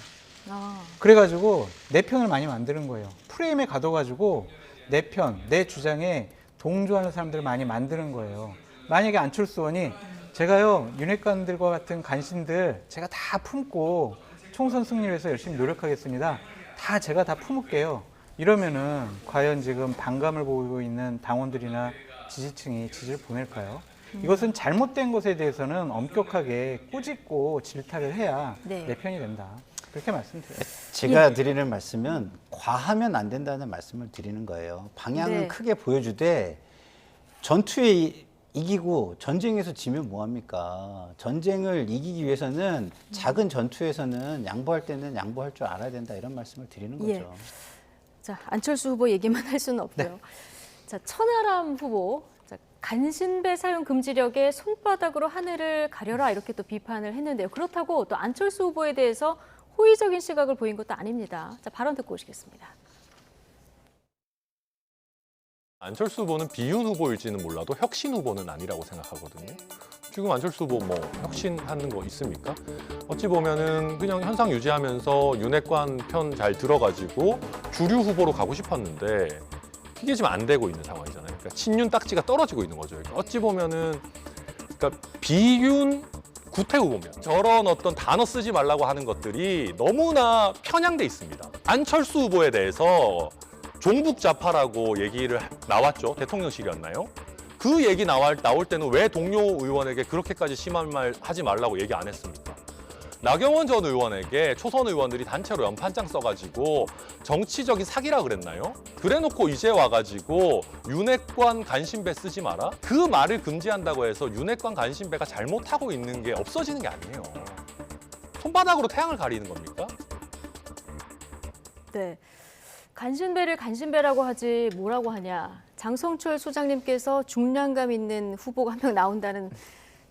그래가지고 내 편을 많이 만드는 거예요. 프레임에 가둬가지고 내 편, 내 주장에 동조하는 사람들을 많이 만드는 거예요. 만약에 안철수 의원이 제가요 윤핵관들과 같은 간신들 제가 다 품고 총선 승리를 위해서 열심히 노력하겠습니다. 제가 다 품을게요. 이러면은 과연 지금 반감을 보이고 있는 당원들이나 지지층이 지지를 보낼까요? 이것은 잘못된 것에 대해서는 엄격하게 꾸짖고 질타를 해야 내 편이 된다. 그렇게 말씀드려요. 제가 드리는 말씀은 과하면 안 된다는 말씀을 드리는 거예요. 방향은 크게 보여주되 전투에 이기고 전쟁에서 지면 뭐합니까? 전쟁을 이기기 위해서는 작은 전투에서는 양보할 때는 양보할 줄 알아야 된다 이런 말씀을 드리는 거죠. 자, 안철수 후보 얘기만 할 수는 없고요. 자, 천하람 후보. 간신배 사용 금지력에 손바닥으로 하늘을 가려라 이렇게 또 비판을 했는데요. 그렇다고 또 안철수 후보에 대해서 호의적인 시각을 보인 것도 아닙니다. 자, 발언 듣고 오시겠습니다. 안철수 후보는 비윤 후보일지는 몰라도 혁신 후보는 아니라고 생각하거든요. 지금 안철수 후보 뭐 혁신하는 거 있습니까? 어찌 보면은 그냥 현상 유지하면서 윤핵관 편 잘 들어가지고 주류 후보로 가고 싶었는데 이게 지금 안 되고 있는 상황이잖아요. 그러니까 친윤 딱지가 떨어지고 있는 거죠. 그러니까 어찌 보면은 그러니까 비윤 구태 후보입니다. 저런 어떤 단어 쓰지 말라고 하는 것들이 너무나 편향돼 있습니다. 안철수 후보에 대해서 종북좌파라고 얘기를 나왔죠. 대통령실이었나요? 그 얘기 나올 때는 왜 동료 의원에게 그렇게까지 심한 말 하지 말라고 얘기 안 했습니까? 나경원 전 의원에게 초선 의원들이 단체로 연판장 써가지고 정치적인 사기라 그랬나요? 그래놓고 이제 와가지고 윤핵관 간신배 쓰지 마라? 그 말을 금지한다고 해서 윤핵관 간신배가 잘못하고 있는 게 없어지는 게 아니에요. 손바닥으로 태양을 가리는 겁니까? 네, 간신배를 간신배라고 하지 뭐라고 하냐. 장성철 소장님께서 중량감 있는 후보가 한 명 나온다는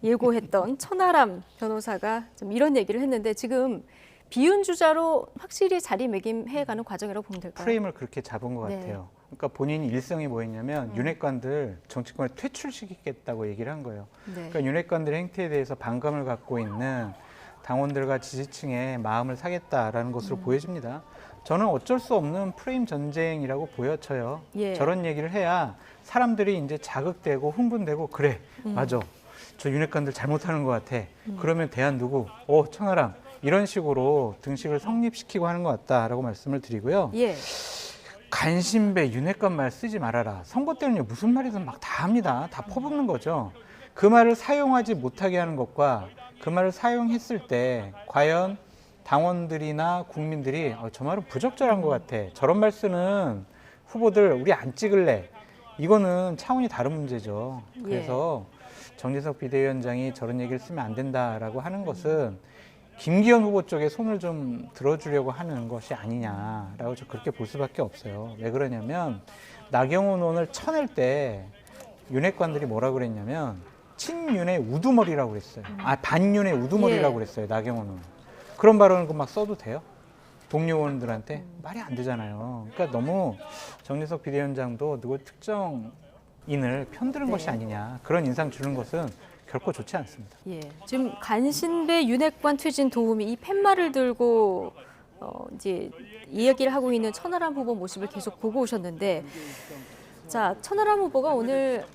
예고했던 천하람 변호사가 좀 이런 얘기를 했는데 지금 비윤 주자로 확실히 자리매김해가는 과정이라고 보면 될까요? 프레임을 그렇게 잡은 것 같아요. 그러니까 본인 일성이 뭐였냐면 윤핵관들 정치권에 퇴출시키겠다고 얘기를 한 거예요. 그러니까 윤핵관들의 행태에 대해서 반감을 갖고 있는 당원들과 지지층의 마음을 사겠다라는 것으로 보여집니다. 저는 어쩔 수 없는 프레임 전쟁이라고 보여져요. 저런 얘기를 해야 사람들이 이제 자극되고 흥분되고 그래, 맞아. 저 윤핵관들 잘못하는 것 같아. 그러면 대안 누구? 천하람. 이런 식으로 등식을 성립시키고 하는 것 같다라고 말씀을 드리고요. 간신배, 윤핵관 말 쓰지 말아라. 선거 때는요, 무슨 말이든 막 다 합니다. 다 퍼붓는 거죠. 그 말을 사용하지 못하게 하는 것과 그 말을 사용했을 때 과연 당원들이나 국민들이 저 말은 부적절한 것 같아. 저런 말 쓰는 후보들 우리 안 찍을래. 이거는 차원이 다른 문제죠. 그래서 정진석 비대위원장이 저런 얘기를 쓰면 안 된다라고 하는 것은 김기현 후보 쪽에 손을 좀 들어주려고 하는 것이 아니냐라고 저 그렇게 볼 수밖에 없어요. 왜 그러냐면 나경원 의원을 쳐낼 때 윤핵관들이 뭐라고 그랬냐면 친윤의 우두머리라고 그랬어요. 반윤의 우두머리라고 그랬어요. 나경원 의원. 그런 발언을 막 써도 돼요? 동료 의원들한테 말이 안 되잖아요. 그러니까 너무 정진석 비대위원장도 누구 특정인을 편드는 것이 아니냐, 그런 인상 주는 것은 결코 좋지 않습니다. 예, 지금 간신배 윤핵관 퇴진 도우미 이 팻말을 들고 이제 이야기를 하고 있는 천하람 후보 모습을 계속 보고 오셨는데, 자, 천하람 후보가 오늘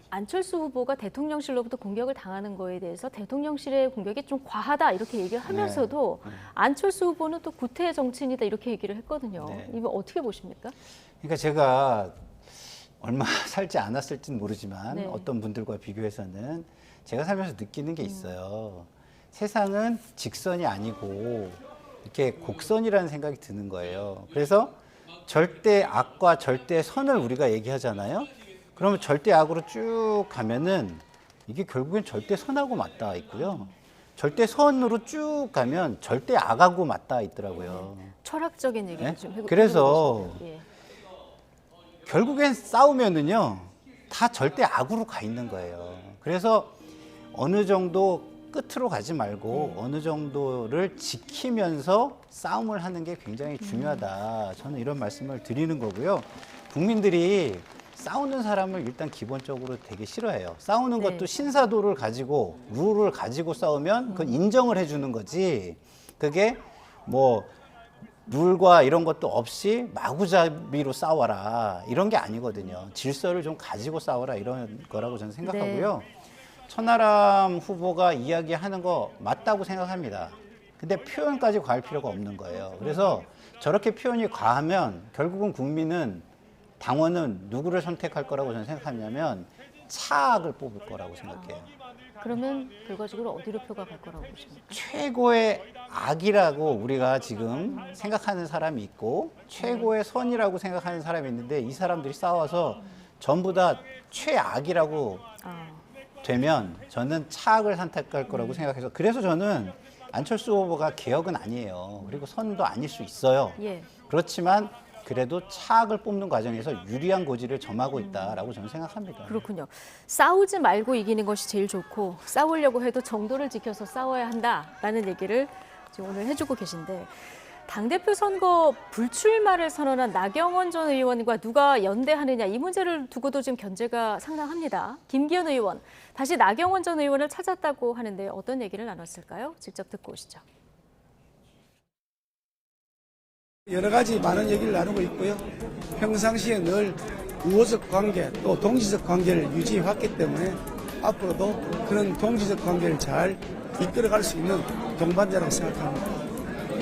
안철수 후보가 대통령실로부터 공격을 당하는 거에 대해서 대통령실의 공격이 좀 과하다 이렇게 얘기를 하면서도 안철수 후보는 또 구태 정치인이다 이렇게 얘기를 했거든요. 이거 어떻게 보십니까? 그러니까 제가 얼마 살지 않았을지는 모르지만 어떤 분들과 비교해서는 제가 살면서 느끼는 게 있어요. 세상은 직선이 아니고 이렇게 곡선이라는 생각이 드는 거예요. 그래서 절대 악과 절대 선을 우리가 얘기하잖아요. 그러면 절대 악으로 쭉 가면은 이게 결국엔 절대 선하고 맞닿아 있고요. 절대 선으로 쭉 가면 절대 악하고 맞닿아 있더라고요. 철학적인 얘기를 좀 해보세요. 그래서 결국엔 싸우면은요, 다 절대 악으로 가 있는 거예요. 그래서 어느 정도 끝으로 가지 말고 어느 정도를 지키면서 싸움을 하는 게 굉장히 중요하다. 저는 이런 말씀을 드리는 거고요. 국민들이 싸우는 사람을 일단 기본적으로 되게 싫어해요. 싸우는 것도 신사도를 가지고 룰을 가지고 싸우면 그건 인정을 해주는 거지. 그게 뭐 룰과 이런 것도 없이 마구잡이로 싸워라 이런 게 아니거든요. 질서를 좀 가지고 싸워라 이런 거라고 저는 생각하고요. 천하람 후보가 이야기하는 거 맞다고 생각합니다. 근데 표현까지 과할 필요가 없는 거예요. 그래서 저렇게 표현이 과하면 결국은 국민은, 당원은 누구를 선택할 거라고 저는 생각하냐면 차악을 뽑을 거라고 생각해요. 그러면 결과적으로 어디로 표가 갈 거라고 보십니까? 최고의 악이라고 우리가 지금 생각하는 사람이 있고 최고의 선이라고 생각하는 사람이 있는데, 이 사람들이 싸워서 전부 다 최악이라고 되면 저는 차악을 선택할 거라고 생각해서, 그래서 저는 안철수 후보가 개혁은 아니에요. 그리고 선도 아닐 수 있어요. 그렇지만 그래도 차악을 뽑는 과정에서 유리한 고지를 점하고 있다라고 저는 생각합니다. 그렇군요. 싸우지 말고 이기는 것이 제일 좋고 싸우려고 해도 정도를 지켜서 싸워야 한다라는 얘기를 지금 오늘 해주고 계신데, 당대표 선거 불출마를 선언한 나경원 전 의원과 누가 연대하느냐 이 문제를 두고도 지금 견제가 상당합니다. 김기현 의원, 다시 나경원 전 의원을 찾았다고 하는데 어떤 얘기를 나눴을까요? 직접 듣고 오시죠. 여러 가지 많은 얘기를 나누고 있고요. 평상시에 늘 우호적 관계 또 동지적 관계를 유지해왔기 때문에 앞으로도 그런 동지적 관계를 잘 이끌어갈 수 있는 동반자라고 생각합니다.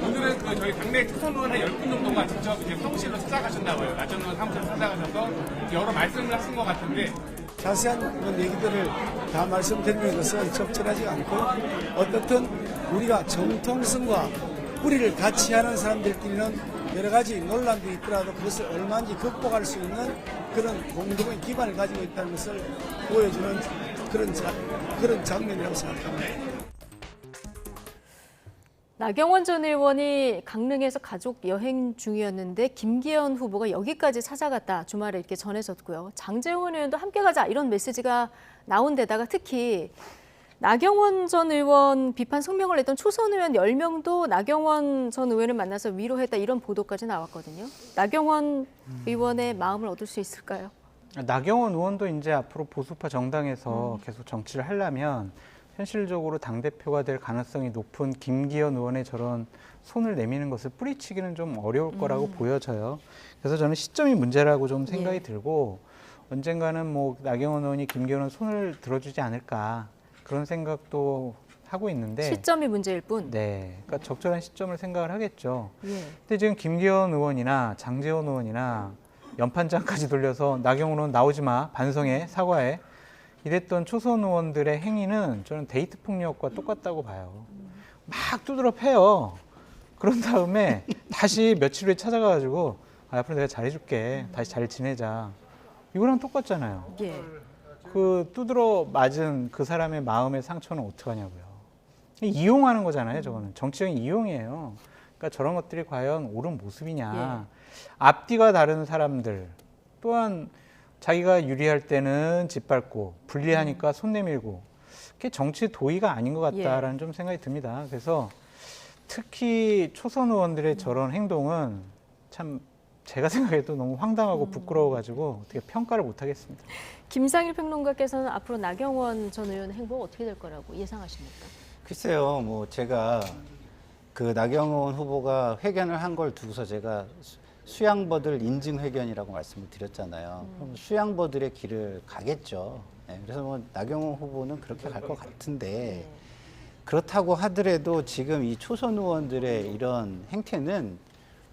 오늘은 저희 당내 초선 의원 한 10분 정도가 직접 이제 성실로 찾아가셨나봐요. 나전 의원 사무실로 찾아가셔서 여러 말씀을 하신 것 같은데, 자세한 그런 얘기들을 다 말씀드리는 것은 적절하지 않고, 어떻든 우리가 정통성과 뿌리를 같이 하는 사람들끼리는 여러 가지 논란도 있더라도 그것을 얼마든지 극복할 수 있는 그런 공동의 기반을 가지고 있다는 것을 보여주는 그런 장면이라고 생각합니다. 나경원 전 의원이 강릉에서 가족 여행 중이었는데 김기현 후보가 여기까지 찾아갔다, 주말에 이렇게 전해졌고요. 장제원 의원도 함께 가자 이런 메시지가 나온 데다가 특히 나경원 전 의원 비판 성명을 냈던 초선 의원 10명도 나경원 전 의원을 만나서 위로했다 이런 보도까지 나왔거든요. 나경원 의원의 마음을 얻을 수 있을까요? 나경원 의원도 이제 앞으로 보수파 정당에서 계속 정치를 하려면 현실적으로 당대표가 될 가능성이 높은 김기현 의원의 저런 손을 내미는 것을 뿌리치기는 좀 어려울 거라고 보여져요. 그래서 저는 시점이 문제라고 좀 생각이 들고, 언젠가는 뭐 나경원 의원이 김기현 의원 손을 들어주지 않을까 그런 생각도 하고 있는데, 시점이 문제일 뿐. 네, 그러니까 적절한 시점을 생각을 하겠죠. 근데 지금 김기현 의원이나 장제원 의원이나 연판장까지 돌려서 나경원 의원 나오지 마, 반성해, 사과해 이랬던 초선 의원들의 행위는 저는 데이트 폭력과 똑같다고 봐요. 막 두드러 패요. 그런 다음에 다시 며칠 후에 찾아가가지고 앞으로 내가 잘해줄게, 다시 잘 지내자, 이거랑 똑같잖아요. 그 두드러 맞은 그 사람의 마음의 상처는 어떡하냐고요. 이용하는 거잖아요. 저거는 정치적인 이용이에요. 그러니까 저런 것들이 과연 옳은 모습이냐. 앞뒤가 다른 사람들, 또한 자기가 유리할 때는 짓밟고 불리하니까 손 내밀고, 그게 정치 도의가 아닌 것 같다라는 좀 생각이 듭니다. 그래서 특히 초선 의원들의 저런 행동은 참 제가 생각해도 너무 황당하고 부끄러워가지고 어떻게 평가를 못 하겠습니다. 김상일 평론가께서는 앞으로 나경원 전 의원의 행보가 어떻게 될 거라고 예상하십니까? 글쎄요, 뭐 제가 그 나경원 후보가 회견을 한 걸 두고서 제가 수양버들 인증 회견이라고 말씀을 드렸잖아요. 그럼 수양버들의 길을 가겠죠. 네, 그래서 뭐 나경원 후보는 그렇게 갈 것 같은데 그렇다고 하더라도 지금 이 초선 의원들의 이런 행태는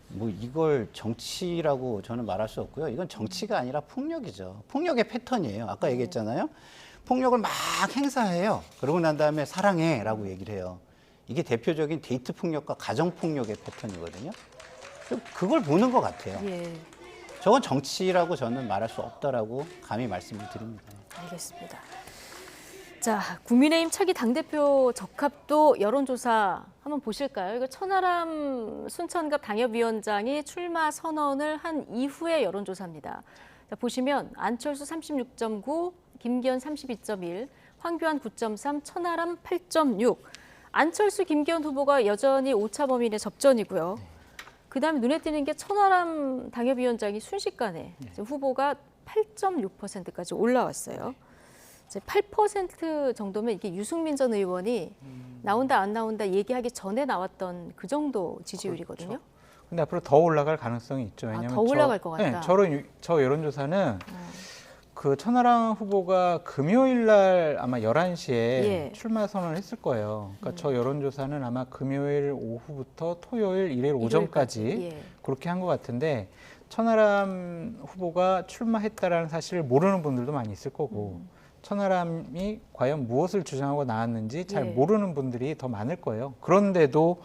뭐 이걸 정치라고 저는 말할 수 없고요. 이건 정치가 아니라 폭력이죠. 폭력의 패턴이에요. 아까 얘기했잖아요. 폭력을 막 행사해요. 그러고 난 다음에 사랑해라고 얘기를 해요. 이게 대표적인 데이트 폭력과 가정 폭력의 패턴이거든요. 그걸 보는 것 같아요. 예. 저건 정치라고 저는 말할 수 없다라고 감히 말씀을 드립니다. 알겠습니다. 자, 국민의힘 차기 당대표 적합도 여론조사 한번 보실까요? 이거 천하람 순천갑 당협위원장이 출마 선언을 한 이후의 여론조사입니다. 자, 보시면 안철수 36.9, 김기현 32.1, 황교안 9.3, 천하람 8.6. 안철수, 김기현 후보가 여전히 오차 범위 내 접전이고요. 그다음에 눈에 띄는 게 천하람 당협위원장이 순식간에 후보가 8.6%까지 올라왔어요. 이제 8% 정도면 이게 유승민 전 의원이 나온다 안 나온다 얘기하기 전에 나왔던 그 정도 지지율이거든요. 그렇죠. 근데 앞으로 더 올라갈 가능성이 있죠. 왜냐하면 더 올라갈 것 같다. 네, 저 여론조사는 그 천하람 후보가 금요일 날 아마 11시에 출마 선언을 했을 거예요. 그러니까 저 여론조사는 아마 금요일 오후부터 토요일, 일요일 오전까지 그렇게 한 것 같은데 천하람 후보가 출마했다라는 사실을 모르는 분들도 많이 있을 거고 천하람이 과연 무엇을 주장하고 나왔는지 잘 모르는 분들이 더 많을 거예요. 그런데도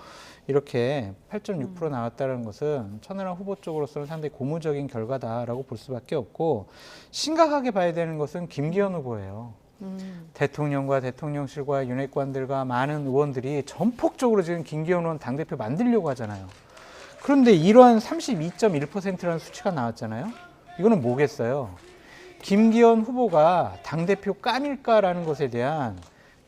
이렇게 8.6% 나왔다는 것은 천하람 후보 쪽으로서는 상당히 고무적인 결과다라고 볼 수밖에 없고 심각하게 봐야 되는 것은 김기현 후보예요. 대통령과 대통령실과 윤핵관들과 많은 의원들이 전폭적으로 지금 김기현 의원 당대표 만들려고 하잖아요. 그런데 이러한 32.1%라는 수치가 나왔잖아요. 이거는 뭐겠어요? 김기현 후보가 당대표 깜일까라는 것에 대한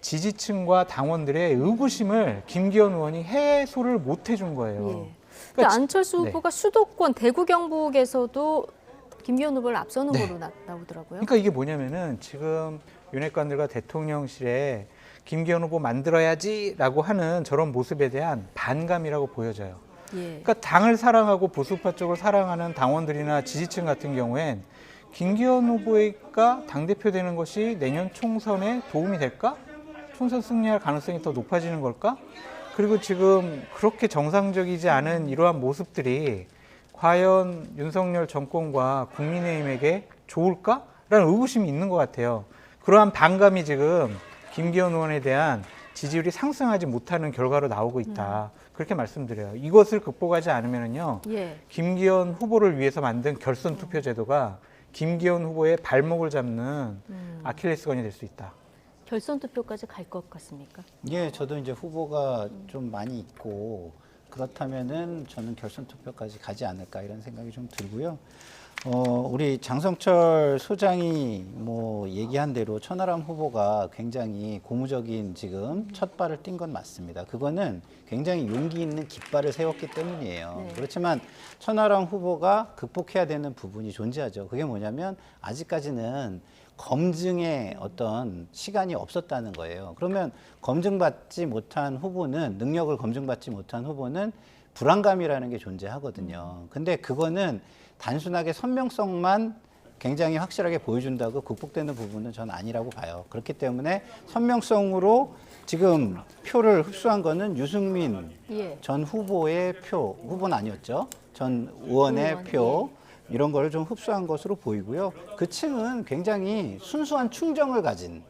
지지층과 당원들의 의구심을 김기현 의원이 해소를 못 해준 거예요. 그러니까 안철수 후보가 수도권 대구 경북에서도 김기현 후보를 앞서는 걸로 나오더라고요. 그러니까 이게 뭐냐면은 지금 윤핵관들과 대통령실에 김기현 후보 만들어야지라고 하는 저런 모습에 대한 반감이라고 보여져요. 그러니까 당을 사랑하고 보수파 쪽을 사랑하는 당원들이나 지지층 같은 경우엔 김기현 후보가 당대표 되는 것이 내년 총선에 도움이 될까? 총선 승리할 가능성이 더 높아지는 걸까? 그리고 지금 그렇게 정상적이지 않은 이러한 모습들이 과연 윤석열 정권과 국민의힘에게 좋을까? 라는 의구심이 있는 것 같아요. 그러한 반감이 지금 김기현 의원에 대한 지지율이 상승하지 못하는 결과로 나오고 있다. 그렇게 말씀드려요. 이것을 극복하지 않으면요, 김기현 후보를 위해서 만든 결선 투표 제도가 김기현 후보의 발목을 잡는 아킬레스건이 될 수 있다. 결선 투표까지 갈 것 같습니까? 예, 저도 이제 후보가 좀 많이 있고 그렇다면은 저는 결선 투표까지 가지 않을까 이런 생각이 좀 들고요. 우리 장성철 소장이 뭐 얘기한 대로 천하람 후보가 굉장히 고무적인 지금 첫 발을 띈 건 맞습니다. 그거는 굉장히 용기 있는 깃발을 세웠기 때문이에요. 그렇지만 천하람 후보가 극복해야 되는 부분이 존재하죠. 그게 뭐냐면 아직까지는 검증의 어떤 시간이 없었다는 거예요. 그러면 검증받지 못한 후보는, 능력을 검증받지 못한 후보는 불안감이라는 게 존재하거든요. 근데 그거는 단순하게 선명성만 굉장히 확실하게 보여준다고 극복되는 부분은 저는 아니라고 봐요. 그렇기 때문에 선명성으로 지금 표를 흡수한 거는 유승민 전 후보의 표, 후보는 아니었죠. 전 의원의 표, 이런 거를 좀 흡수한 것으로 보이고요. 그 층은 굉장히 순수한 충정을 가진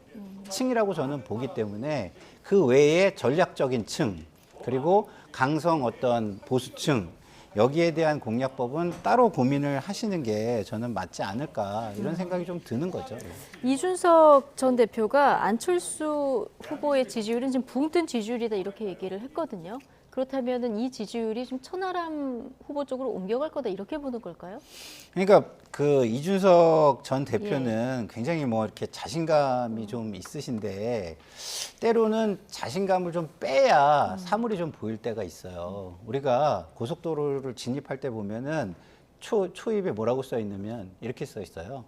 층이라고 저는 보기 때문에 그 외에 전략적인 층, 그리고 강성 어떤 보수층, 여기에 대한 공략법은 따로 고민을 하시는 게 저는 맞지 않을까 이런 생각이 좀 드는 거죠. 이준석 전 대표가 안철수 후보의 지지율은 지금 붕 뜬 지지율이다 이렇게 얘기를 했거든요. 그렇다면은 이 지지율이 좀 천하람 후보 쪽으로 옮겨갈 거다 이렇게 보는 걸까요? 그러니까 그 이준석 전 대표는 굉장히 뭐 이렇게 자신감이 좀 있으신데 때로는 자신감을 좀 빼야 사물이 좀 보일 때가 있어요. 우리가 고속도로를 진입할 때 보면은 초입에 뭐라고 써 있냐면 이렇게 써 있어요.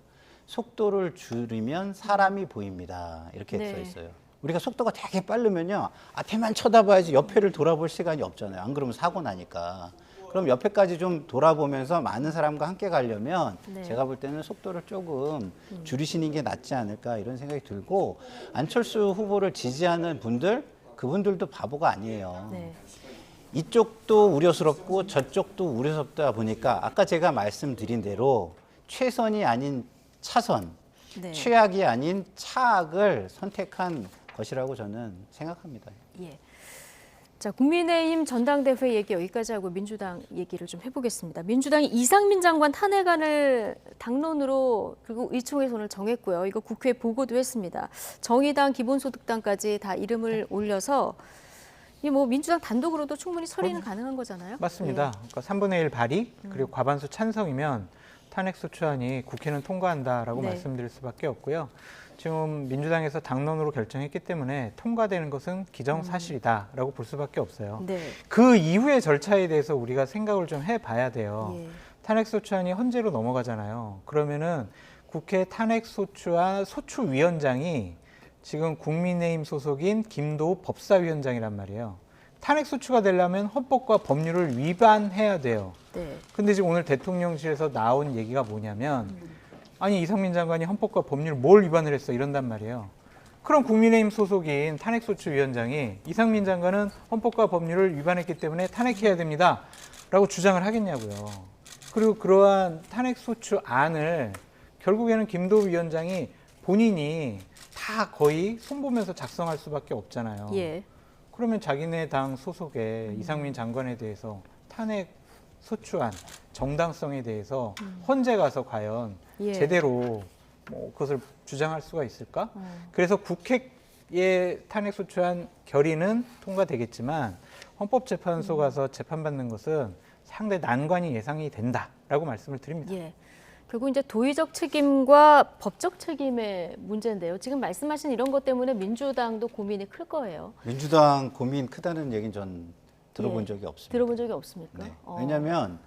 속도를 줄이면 사람이 보입니다. 이렇게 네. 써 있어요. 우리가 속도가 되게 빠르면요. 앞에만 쳐다봐야지 옆에를 돌아볼 시간이 없잖아요. 안 그러면 사고 나니까. 그럼 옆에까지 좀 돌아보면서 많은 사람과 함께 가려면 네. 제가 볼 때는 속도를 조금 줄이시는 게 낫지 않을까 이런 생각이 들고 안철수 후보를 지지하는 분들, 그분들도 바보가 아니에요. 네. 이쪽도 우려스럽고 저쪽도 우려스럽다 보니까 아까 제가 말씀드린 대로 최선이 아닌 차선, 네. 최악이 아닌 차악을 선택한 것이라고 저는 생각합니다. 예. 자, 국민의힘 전당대회 얘기 여기까지 하고 민주당 얘기를 좀 해보겠습니다. 민주당이 이상민 장관 탄핵안을 당론으로 그리고 의총에서 오늘 정했고요. 이거 국회에 보고도 했습니다. 정의당, 기본소득당까지 다 이름을 올려서 이 뭐 민주당 단독으로도 충분히 처리는 가능한 거잖아요. 맞습니다. 그러니까 3분의 1 발의 그리고 과반수 찬성이면 탄핵소추안이 국회는 통과한다라고 네. 말씀드릴 수밖에 없고요. 지금 민주당에서 당론으로 결정했기 때문에 통과되는 것은 기정사실이다라고 볼 수밖에 없어요. 네. 그 이후의 절차에 대해서 우리가 생각을 좀 해봐야 돼요. 예. 탄핵소추안이 헌재로 넘어가잖아요. 그러면은 국회 탄핵소추안 소추위원장이 지금 국민의힘 소속인 김도우 법사위원장이란 말이에요. 탄핵소추가 되려면 헌법과 법률을 위반해야 돼요. 네. 근데 지금 오늘 대통령실에서 나온 얘기가 뭐냐면 아니 이상민 장관이 헌법과 법률 뭘 위반을 했어 이런단 말이에요. 그럼 국민의힘 소속인 탄핵소추위원장이 이상민 장관은 헌법과 법률을 위반했기 때문에 탄핵해야 됩니다 라고 주장을 하겠냐고요. 그리고 그러한 탄핵소추안을 결국에는 김도우 위원장이 본인이 다 거의 손보면서 작성할 수밖에 없잖아요. 예. 그러면 자기네 당 소속의 이상민 장관에 대해서 탄핵 소추안 정당성에 대해서 헌재 가서 과연 예. 제대로 뭐 그것을 주장할 수가 있을까? 그래서 국회의 탄핵 소추안 결의는 통과되겠지만 헌법재판소 가서 재판받는 것은 상당히 난관이 예상이 된다라고 말씀을 드립니다. 예. 결국 이제 도의적 책임과 법적 책임의 문제인데요. 지금 말씀하신 이런 것 때문에 민주당도 고민이 클 거예요. 민주당 고민 크다는 얘기는 전 들어본 예. 적이 없습니다. 들어본 적이 없습니까? 네. 왜냐하면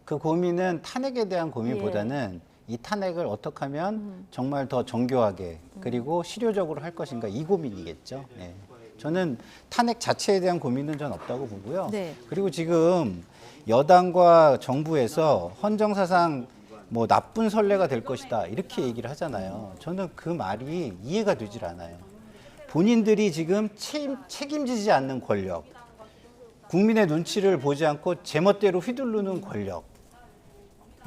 그 고민은 탄핵에 대한 고민보다는 예. 이 탄핵을 어떻게 하면 정말 더 정교하게 그리고 실효적으로 할 것인가 이 고민이겠죠. 네. 저는 탄핵 자체에 대한 고민은 전 없다고 보고요. 네. 그리고 지금 여당과 정부에서 헌정사상 뭐 나쁜 선례가 될 것이다 이렇게 얘기를 하잖아요. 저는 그 말이 이해가 되질 않아요. 본인들이 지금 책임지지 않는 권력, 국민의 눈치를 보지 않고 제멋대로 휘두르는 권력,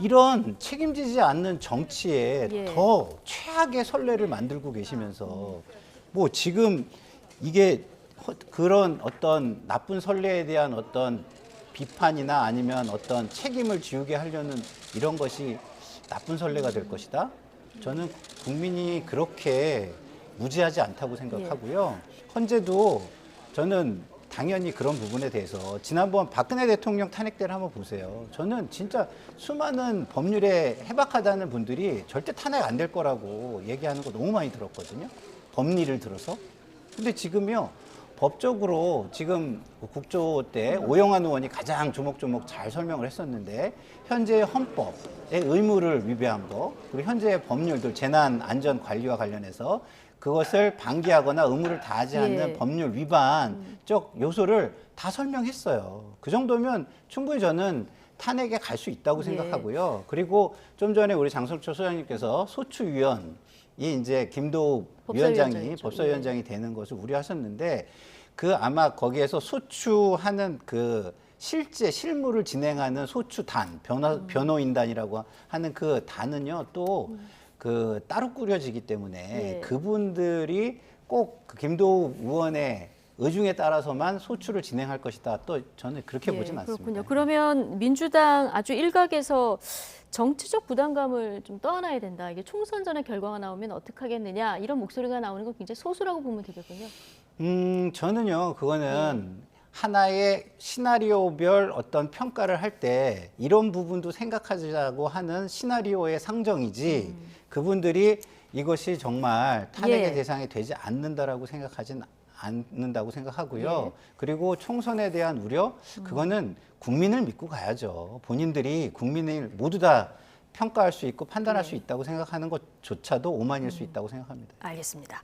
이런 책임지지 않는 정치에 예. 더 최악의 선례를 만들고 계시면서 뭐 지금 이게 그런 어떤 나쁜 선례에 대한 어떤 비판이나 아니면 어떤 책임을 지우게 하려는 이런 것이 나쁜 선례가 될 것이다. 저는 국민이 그렇게 무지하지 않다고 생각하고요. 헌재도 저는 당연히 그런 부분에 대해서 지난번 박근혜 대통령 탄핵 때를 한번 보세요. 저는 진짜 수많은 법률에 해박하다는 분들이 절대 탄핵 안 될 거라고 얘기하는 거 너무 많이 들었거든요. 법리를 들어서. 근데 지금요. 법적으로 지금 국조 때 오영환 의원이 가장 조목조목 잘 설명을 했었는데 현재의 헌법의 의무를 위배한 거 그리고 현재의 법률들 재난안전관리와 관련해서 그것을 방기하거나 의무를 다하지 않는 법률 위반적 요소를 다 설명했어요. 그 정도면 충분히 저는 탄핵에 갈 수 있다고 생각하고요. 그리고 좀 전에 우리 장성철 소장님께서 소추위원이 이제 김도우 위원장이 법사위원장이 되는 것을 우려하셨는데 그 아마 거기에서 소추하는 그 실제 실무를 진행하는 소추단 변호인단이라고 하는 그 단은요 또 그 따로 꾸려지기 때문에 그분들이 꼭 그 김도우 의원의 의중에 따라서만 소추를 진행할 것이다. 또 저는 그렇게 보진 않습니다. 그렇군요. 그러면 민주당 아주 일각에서 정치적 부담감을 좀 떠안아야 된다. 이게 총선 전에 결과가 나오면 어떻게 하겠느냐 이런 목소리가 나오는 건 굉장히 소수라고 보면 되겠군요. 저는요 그거는 하나의 시나리오별 어떤 평가를 할 때 이런 부분도 생각하자고 하는 시나리오의 상정이지 그분들이 이것이 정말 탄핵의 예. 대상이 되지 않는다라고 생각하진 않는다고 생각하고요. 예. 그리고 총선에 대한 우려, 그거는 국민을 믿고 가야죠. 본인들이 국민을 모두 다 평가할 수 있고 판단할 수 있다고 생각하는 것조차도 오만일 수 있다고 생각합니다. 알겠습니다.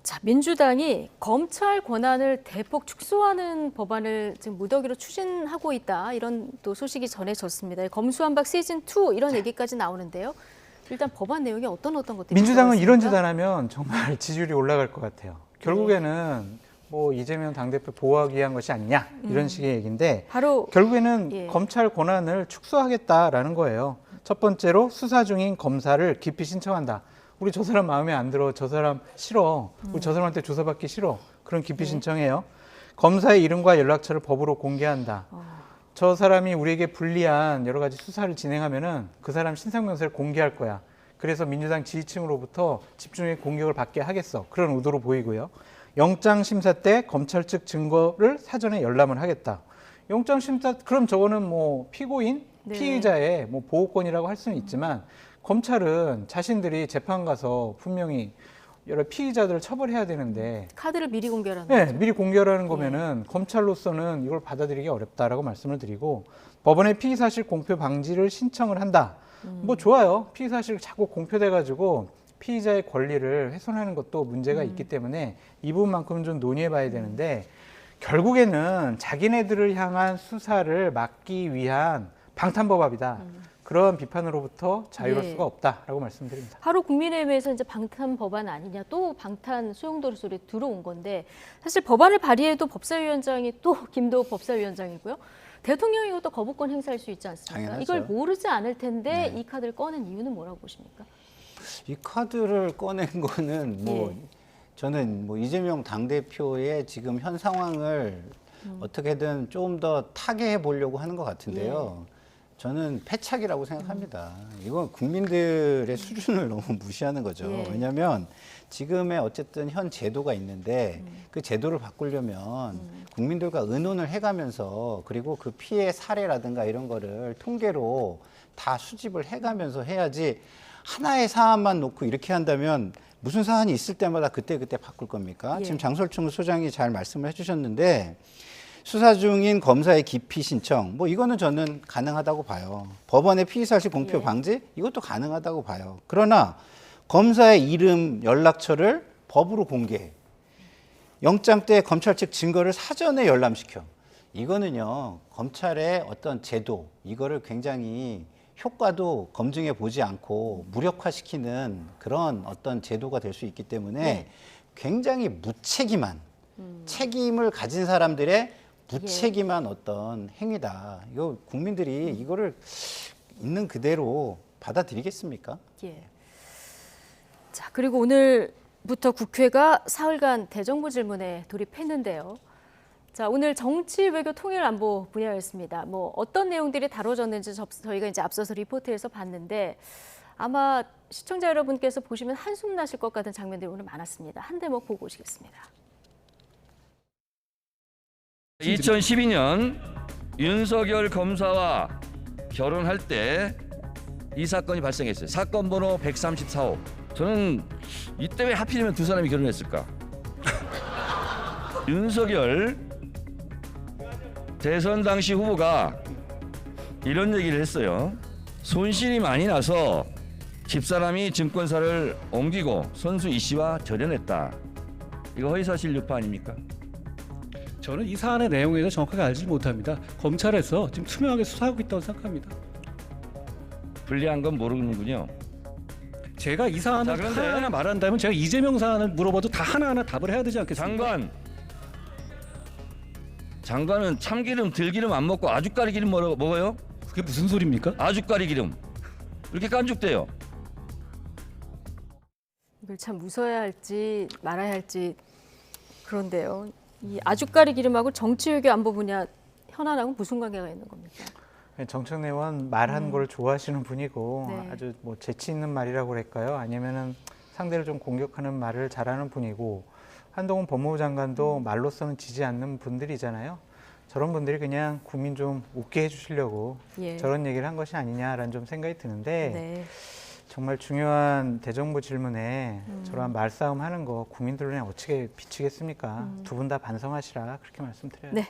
자, 민주당이 검찰 권한을 대폭 축소하는 법안을 지금 무더기로 추진하고 있다. 이런 또 소식이 전해졌습니다. 검수완박 시즌2 이런 얘기까지 나오는데요. 일단 법안 내용이 어떤 것들이 민주당은 이런 있을까? 짓 안 하면 정말 지지율이 올라갈 것 같아요. 결국에는 뭐 이재명 당대표 보호하기 위한 것이 아니냐 이런 식의 얘기인데 바로 결국에는 예. 검찰 권한을 축소하겠다라는 거예요. 첫 번째로 수사 중인 검사를 기피 신청한다. 우리 저 사람 마음에 안 들어, 저 사람 싫어, 우리 저 사람한테 조사받기 싫어. 그런 기피 신청해요. 검사의 이름과 연락처를 법으로 공개한다. 저 사람이 우리에게 불리한 여러 가지 수사를 진행하면은 그 사람 신상명세를 공개할 거야. 그래서 민주당 지지층으로부터 집중의 공격을 받게 하겠어. 그런 의도로 보이고요. 영장 심사 때 검찰 측 증거를 사전에 열람을 하겠다. 영장 심사 그럼 저거는 뭐 피고인, 네. 피의자의 뭐 보호권이라고 할 수는 있지만 검찰은 자신들이 재판 가서 분명히 여러 피의자들을 처벌해야 되는데 카드를 미리 공개하는 네, 거죠. 미리 공개하는 거면은 검찰로서는 이걸 받아들이기 어렵다라고 말씀을 드리고 법원에 피의사실 공표 방지를 신청을 한다. 뭐 좋아요. 피의사실 자꾸 공표돼 가지고 피의자의 권리를 훼손하는 것도 문제가 있기 때문에 이 부분만큼은 좀 논의해 봐야 되는데 결국에는 자기네들을 향한 수사를 막기 위한 방탄법합이다. 그런 비판으로부터 자유로울 예. 수가 없다라고 말씀드립니다. 바로 국민의힘에서 이제 방탄 법안 아니냐, 또 방탄 소용돌이 소리 들어온 건데 사실 법안을 발의해도 법사위원장이 또 김도우 법사위원장이고요. 대통령이 이것도 거부권 행사할 수 있지 않습니까? 당연하죠. 이걸 모르지 않을 텐데 네. 이 카드를 꺼낸 이유는 뭐라고 보십니까? 이 카드를 꺼낸 거는 뭐 예. 저는 뭐 이재명 당대표의 지금 현 상황을 어떻게든 좀 더 타개해 보려고 하는 것 같은데요. 저는 패착이라고 생각합니다. 이건 국민들의 수준을 너무 무시하는 거죠. 예. 왜냐하면 지금의 어쨌든 현 제도가 있는데 그 제도를 바꾸려면 국민들과 의논을 해가면서 그리고 그 피해 사례라든가 이런 거를 통계로 다 수집을 해가면서 해야지 하나의 사안만 놓고 이렇게 한다면 무슨 사안이 있을 때마다 그때그때 바꿀 겁니까? 예. 지금 장설충 소장이 잘 말씀을 해주셨는데 수사 중인 검사의 기피 신청, 뭐 이거는 저는 가능하다고 봐요. 법원의 피의사실 공표 예. 방지, 이것도 가능하다고 봐요. 그러나 검사의 이름, 연락처를 법으로 공개해. 영장 때 검찰 측 증거를 사전에 열람시켜. 이거는요, 검찰의 어떤 제도, 이거를 굉장히 효과도 검증해 보지 않고 무력화시키는 그런 어떤 제도가 될 수 있기 때문에 굉장히 무책임한 책임을 가진 사람들의 무책임한 어떤 행위다. 이거 국민들이 이거를 있는 그대로 받아들이겠습니까? 예. 자, 그리고 오늘부터 국회가 사흘간 대정부 질문에 돌입했는데요. 자, 오늘 정치, 외교, 통일, 안보 분야였습니다. 뭐 어떤 내용들이 다뤄졌는지 저희가 이제 앞서서 리포트에서 봤는데 아마 시청자 여러분께서 보시면 한숨 나실 것 같은 장면들이 오늘 많았습니다. 한 대목 보고 오시겠습니다. 2012년 윤석열 검사와 결혼할 때 이 사건이 발생했어요. 사건 번호 134호. 저는 이때 왜 하필이면 두 사람이 결혼했을까? 윤석열 대선 당시 후보가 이런 얘기를 했어요. 손실이 많이 나서 집사람이 증권사를 옮기고 선수 이 씨와 결연했다. 이거 허위사실 유포 아닙니까? 저는 이 사안의 내용에 대해서 정확하게 알지 못합니다. 검찰에서 지금 투명하게 수사하고 있다고 생각합니다. 불리한 건 모르는군요. 제가 이 사안을 자, 그런데 하나하나 말한다면 제가 이재명 사안을 물어봐도 다 하나하나 답을 해야 되지 않겠습니까? 장관은 참기름, 들기름 안 먹고 아주까리 기름 먹어요? 그게 무슨 소리입니까? 아주까리 기름. 이렇게 깐죽대요. 이걸 참 웃어야 할지 말아야 할지 그런데요. 이 아주까리 기름하고 정치, 외교, 안보 분야 현안하고 무슨 관계가 있는 겁니까? 정청래 의원 말한 걸 좋아하시는 분이고 네. 아주 뭐 재치 있는 말이라고 할까요? 아니면은 상대를 좀 공격하는 말을 잘하는 분이고 한동훈 법무부 장관도 말로서는 지지 않는 분들이잖아요. 저런 분들이 그냥 국민 좀 웃게 해주시려고 예. 저런 얘기를 한 것이 아니냐라는 좀 생각이 드는데 네. 정말 중요한 대정부 질문에 저러한 말싸움 하는 거 국민들 눈에 어떻게 비치겠습니까? 두 분 다 반성하시라 그렇게 말씀드려요. 네.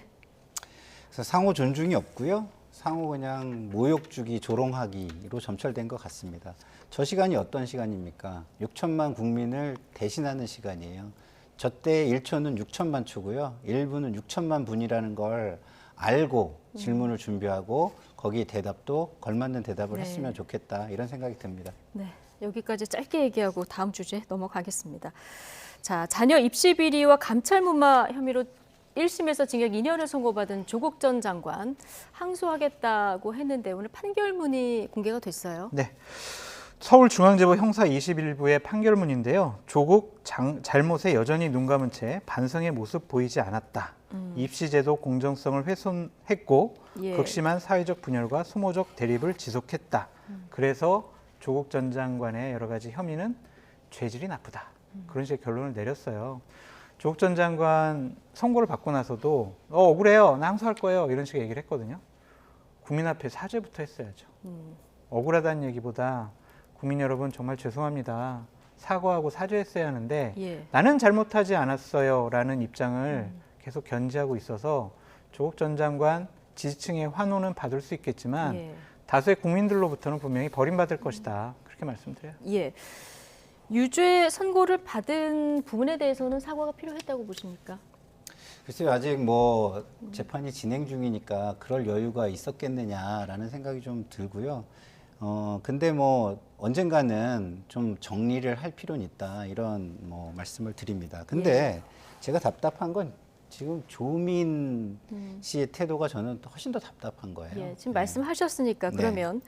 그래서 상호 존중이 없고요. 상호 그냥 모욕 주기, 조롱하기로 점철된 것 같습니다. 저 시간이 어떤 시간입니까? 6천만 국민을 대신하는 시간이에요. 저 때 1초는 6천만 초고요. 1분은 6천만 분이라는 걸 알고 질문을 준비하고 거기에 대답도 걸맞는 대답을 네. 했으면 좋겠다 이런 생각이 듭니다. 네, 여기까지 짧게 얘기하고 다음 주제 넘어가겠습니다. 자, 자녀 입시 비리와 감찰무마 혐의로 1심에서 징역 2년을 선고받은 조국 전 장관 항소하겠다고 했는데 오늘 판결문이 공개가 됐어요. 네. 서울중앙지법 형사 21부의 판결문인데요. 조국 잘못에 여전히 눈 감은 채 반성의 모습 보이지 않았다. 입시제도 공정성을 훼손했고 예. 극심한 사회적 분열과 소모적 대립을 지속했다. 그래서 조국 전 장관의 여러 가지 혐의는 죄질이 나쁘다. 그런 식의 결론을 내렸어요. 조국 전 장관 선고를 받고 나서도 억울해요. 나 항소할 거예요. 이런 식의 얘기를 했거든요. 국민 앞에 사죄부터 했어야죠. 억울하다는 얘기보다 국민 여러분 정말 죄송합니다. 사과하고 사죄했어야 하는데 예. 나는 잘못하지 않았어요 라는 입장을 계속 견지하고 있어서 조국 전 장관 지지층의 환호는 받을 수 있겠지만 예. 다수의 국민들로부터는 분명히 버림받을 것이다. 그렇게 말씀드려요. 예. 유죄 선고를 받은 부분에 대해서는 사과가 필요했다고 보십니까? 글쎄요, 아직 뭐 재판이 진행 중이니까 그럴 여유가 있었겠느냐라는 생각이 좀 들고요. 근데 뭐 언젠가는 좀 정리를 할 필요는 있다 이런 뭐 말씀을 드립니다. 근데 제가 답답한 건 지금 조민 씨의 태도가 저는 훨씬 더 답답한 거예요. 예, 지금 말씀하셨으니까 그러면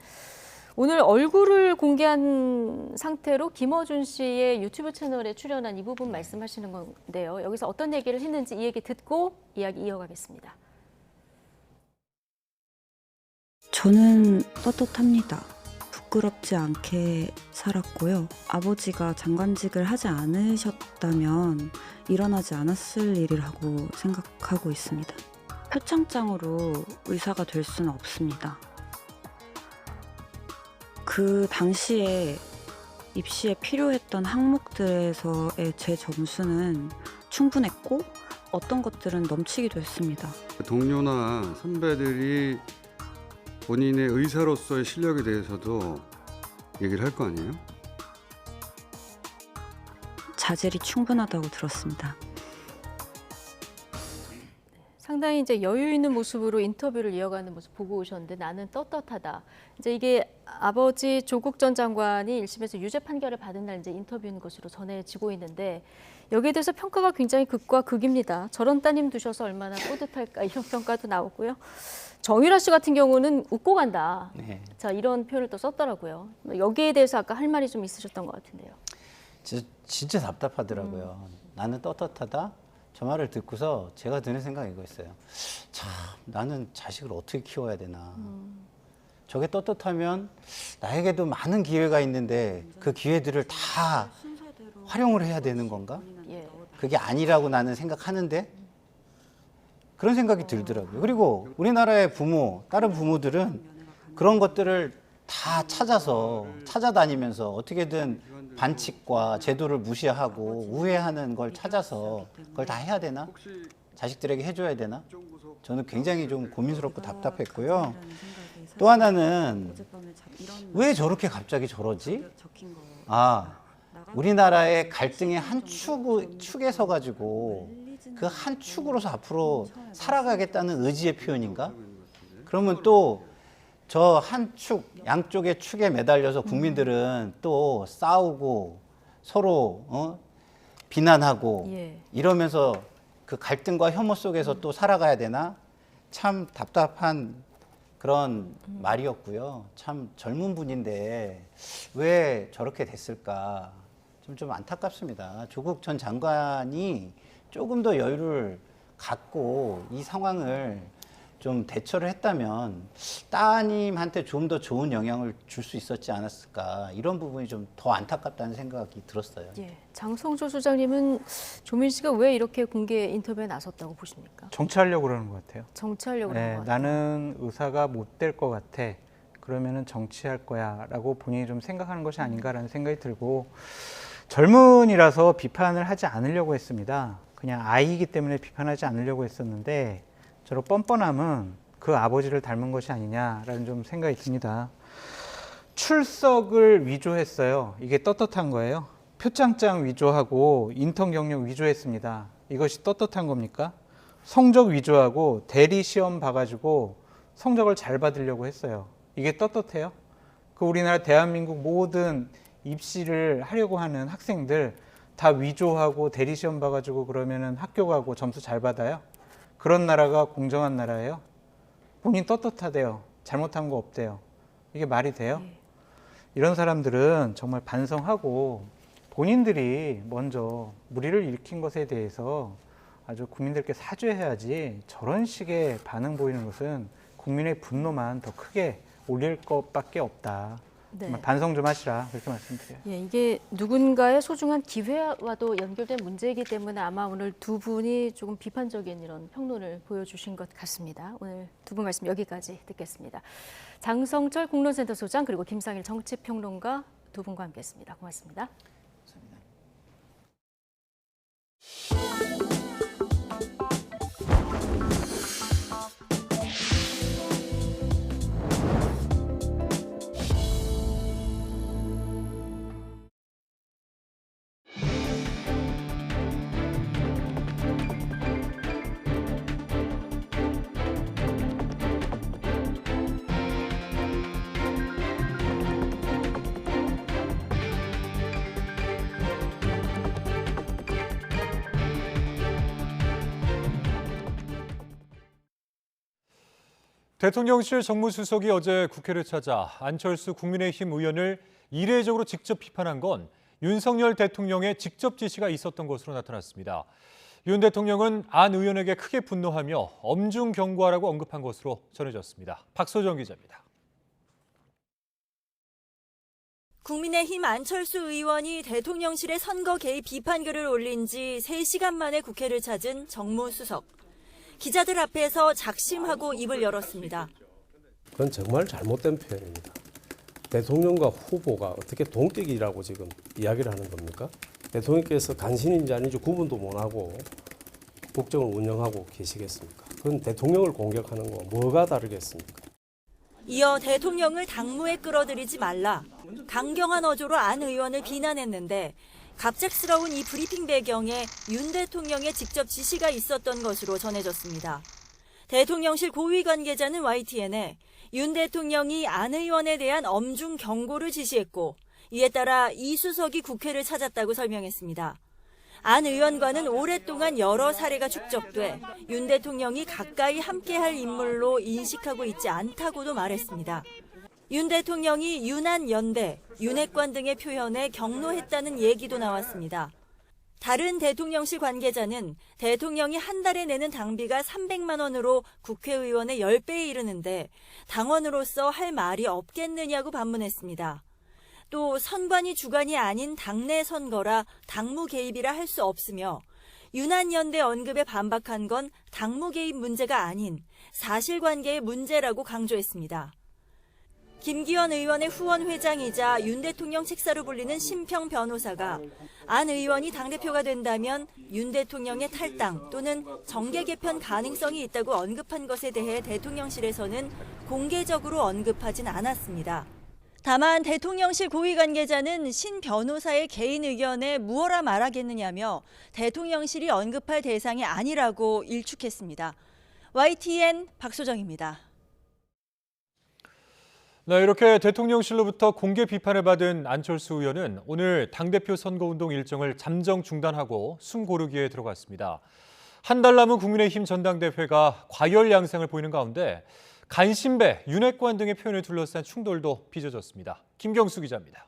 오늘 얼굴을 공개한 상태로 김어준 씨의 유튜브 채널에 출연한 이 부분 말씀하시는 건데요. 여기서 어떤 얘기를 했는지 이 얘기 듣고 이야기 이어가겠습니다. 저는 떳떳합니다. 부끄럽지 않게 살았고요. 아버지가 장관직을 하지 않으셨다면 일어나지 않았을 일이라고 생각하고 있습니다. 표창장으로 의사가 될 수는 없습니다. 그 당시에 입시에 필요했던 항목들에서의 제 점수는 충분했고 어떤 것들은 넘치기도 했습니다. 동료나 선배들이 본인의 의사로서의 실력에 대해서도 얘기를 할 거 아니에요? 자질이 충분하다고 들었습니다. 상당히 이제 여유 있는 모습으로 인터뷰를 이어가는 모습 보고 오셨는데 나는 떳떳하다. 이제 이게 아버지 조국 전 장관이 1심에서 유죄 판결을 받은 날 이제 인터뷰인 것으로 전해지고 있는데 여기에 대해서 평가가 굉장히 극과 극입니다. 저런 따님 두셔서 얼마나 뿌듯할까 이런 평가도 나오고요. 정유라 씨 같은 경우는 웃고 간다. 네. 자, 이런 표현을 또 썼더라고요. 여기에 대해서 아까 할 말이 좀 있으셨던 것 같은데요. 진짜 답답하더라고요. 나는 떳떳하다. 저 말을 듣고서 제가 드는 생각이 이거였어요. 참, 나는 자식을 어떻게 키워야 되나. 저게 떳떳하면 나에게도 많은 기회가 있는데 그 기회들을 다 활용을 해야 되는 건가? 그게 아니라고 나는 생각하는데 그런 생각이 들더라고요. 그리고 우리나라의 부모, 다른 부모들은 그런 것들을 다 찾아다니면서 어떻게든 반칙과 제도를 무시하고 우회하는 걸 찾아서 그걸 다 해야 되나? 자식들에게 해줘야 되나? 저는 굉장히 좀 고민스럽고 답답했고요. 또 하나는 왜 저렇게 갑자기 저러지? 우리나라의 갈등의 한 축에 서가지고 그 한 축으로서 앞으로 살아가겠다는 의지의 표현인가? 그러면 또 저 한 축, 양쪽의 축에 매달려서 국민들은 또 싸우고 서로 비난하고 이러면서 그 갈등과 혐오 속에서 또 살아가야 되나? 참 답답한 그런 말이었고요. 참 젊은 분인데 왜 저렇게 됐을까? 좀 안타깝습니다. 조국 전 장관이 조금 더 여유를 갖고 이 상황을 좀 대처를 했다면 따님한테 좀 더 좋은 영향을 줄 수 있었지 않았을까, 이런 부분이 좀 더 안타깝다는 생각이 들었어요. 예, 장성철 소장님은 조민 씨가 왜 이렇게 공개 인터뷰에 나섰다고 보십니까? 정치하려고 그러는 것 같아요. 정치하려고 그러는 것 같아요. 나는 의사가 못 될 것 같아. 그러면은 정치할 거야라고 본인이 좀 생각하는 것이 아닌가라는 생각이 들고, 젊은이라서 비판을 하지 않으려고 했습니다. 그냥 아이이기 때문에 비판하지 않으려고 했었는데 저런 뻔뻔함은 그 아버지를 닮은 것이 아니냐라는 좀 생각이 듭니다. 출석을 위조했어요. 이게 떳떳한 거예요. 표창장 위조하고 인턴 경력 위조했습니다. 이것이 떳떳한 겁니까? 성적 위조하고 대리 시험 봐가지고 성적을 잘 받으려고 했어요. 이게 떳떳해요? 그 우리나라 대한민국 모든 입시를 하려고 하는 학생들 다 위조하고 대리 시험 봐가지고 그러면은 학교 가고 점수 잘 받아요? 그런 나라가 공정한 나라예요? 본인 떳떳하대요. 잘못한 거 없대요. 이게 말이 돼요? 이런 사람들은 정말 반성하고 본인들이 먼저 무리를 일으킨 것에 대해서 아주 국민들께 사죄해야지, 저런 식의 반응 보이는 것은 국민의 분노만 더 크게 올릴 것밖에 없다. 네. 반성 좀 하시라, 그렇게 말씀드려요. 예, 이게 누군가의 소중한 기회와도 연결된 문제이기 때문에 아마 오늘 두 분이 조금 비판적인 이런 평론을 보여주신 것 같습니다. 오늘 두 분 말씀 여기까지 듣겠습니다. 장성철 공론센터 소장, 그리고 김상일 정치평론가 두 분과 함께했습니다. 고맙습니다. 대통령실 정무수석이 어제 국회를 찾아 안철수 국민의힘 의원을 이례적으로 직접 비판한 건 윤석열 대통령의 직접 지시가 있었던 것으로 나타났습니다. 윤 대통령은 안 의원에게 크게 분노하며 엄중 경고하라고 언급한 것으로 전해졌습니다. 박소정 기자입니다. 국민의힘 안철수 의원이 대통령실의 선거 개입 비판글을 올린 지 3시간 만에 국회를 찾은 정무수석. 기자들 앞에서 작심하고 입을 열었습니다. 그건 정말 잘못된 표현입니다. 대통령과 후보가 어떻게 동격이라고 지금 이야기를 하는 겁니까? 대통령께서 간신인지 아닌지 구분도 못하고 국정을 운영하고 계시겠습니까? 그건 대통령을 공격하는 거 뭐가 다르겠습니까? 이어 대통령을 당무에 끌어들이지 말라, 강경한 어조로 안 의원을 비난했는데 갑작스러운 이 브리핑 배경에 윤 대통령의 직접 지시가 있었던 것으로 전해졌습니다. 대통령실 고위 관계자는 YTN에 윤 대통령이 안 의원에 대한 엄중 경고를 지시했고, 이에 따라 이 수석이 국회를 찾았다고 설명했습니다. 안 의원과는 오랫동안 여러 사례가 축적돼 윤 대통령이 가까이 함께할 인물로 인식하고 있지 않다고도 말했습니다. 윤 대통령이 윤한 연대, 윤핵관 등의 표현에 경로했다는 얘기도 나왔습니다. 다른 대통령실 관계자는 대통령이 한 달에 내는 당비가 300만 원으로 국회의원의 10배에 이르는데 당원으로서 할 말이 없겠느냐고 반문했습니다. 또 선관위 주관이 아닌 당내 선거라 당무 개입이라 할 수 없으며, 윤한 연대 언급에 반박한 건 당무 개입 문제가 아닌 사실관계의 문제라고 강조했습니다. 김기현 의원의 후원 회장이자 윤 대통령 책사로 불리는 심평 변호사가 안 의원이 당대표가 된다면 윤 대통령의 탈당 또는 정계 개편 가능성이 있다고 언급한 것에 대해 대통령실에서는 공개적으로 언급하진 않았습니다. 다만 대통령실 고위 관계자는 신 변호사의 개인 의견에 무엇라 말하겠느냐며 대통령실이 언급할 대상이 아니라고 일축했습니다. YTN 박소정입니다. 네, 이렇게 대통령실로부터 공개 비판을 받은 안철수 의원은 오늘 당대표 선거운동 일정을 잠정 중단하고 숨 고르기에 들어갔습니다. 한 달 남은 국민의힘 전당대회가 과열 양상을 보이는 가운데 간신배, 윤핵관 등의 표현을 둘러싼 충돌도 빚어졌습니다. 김경수 기자입니다.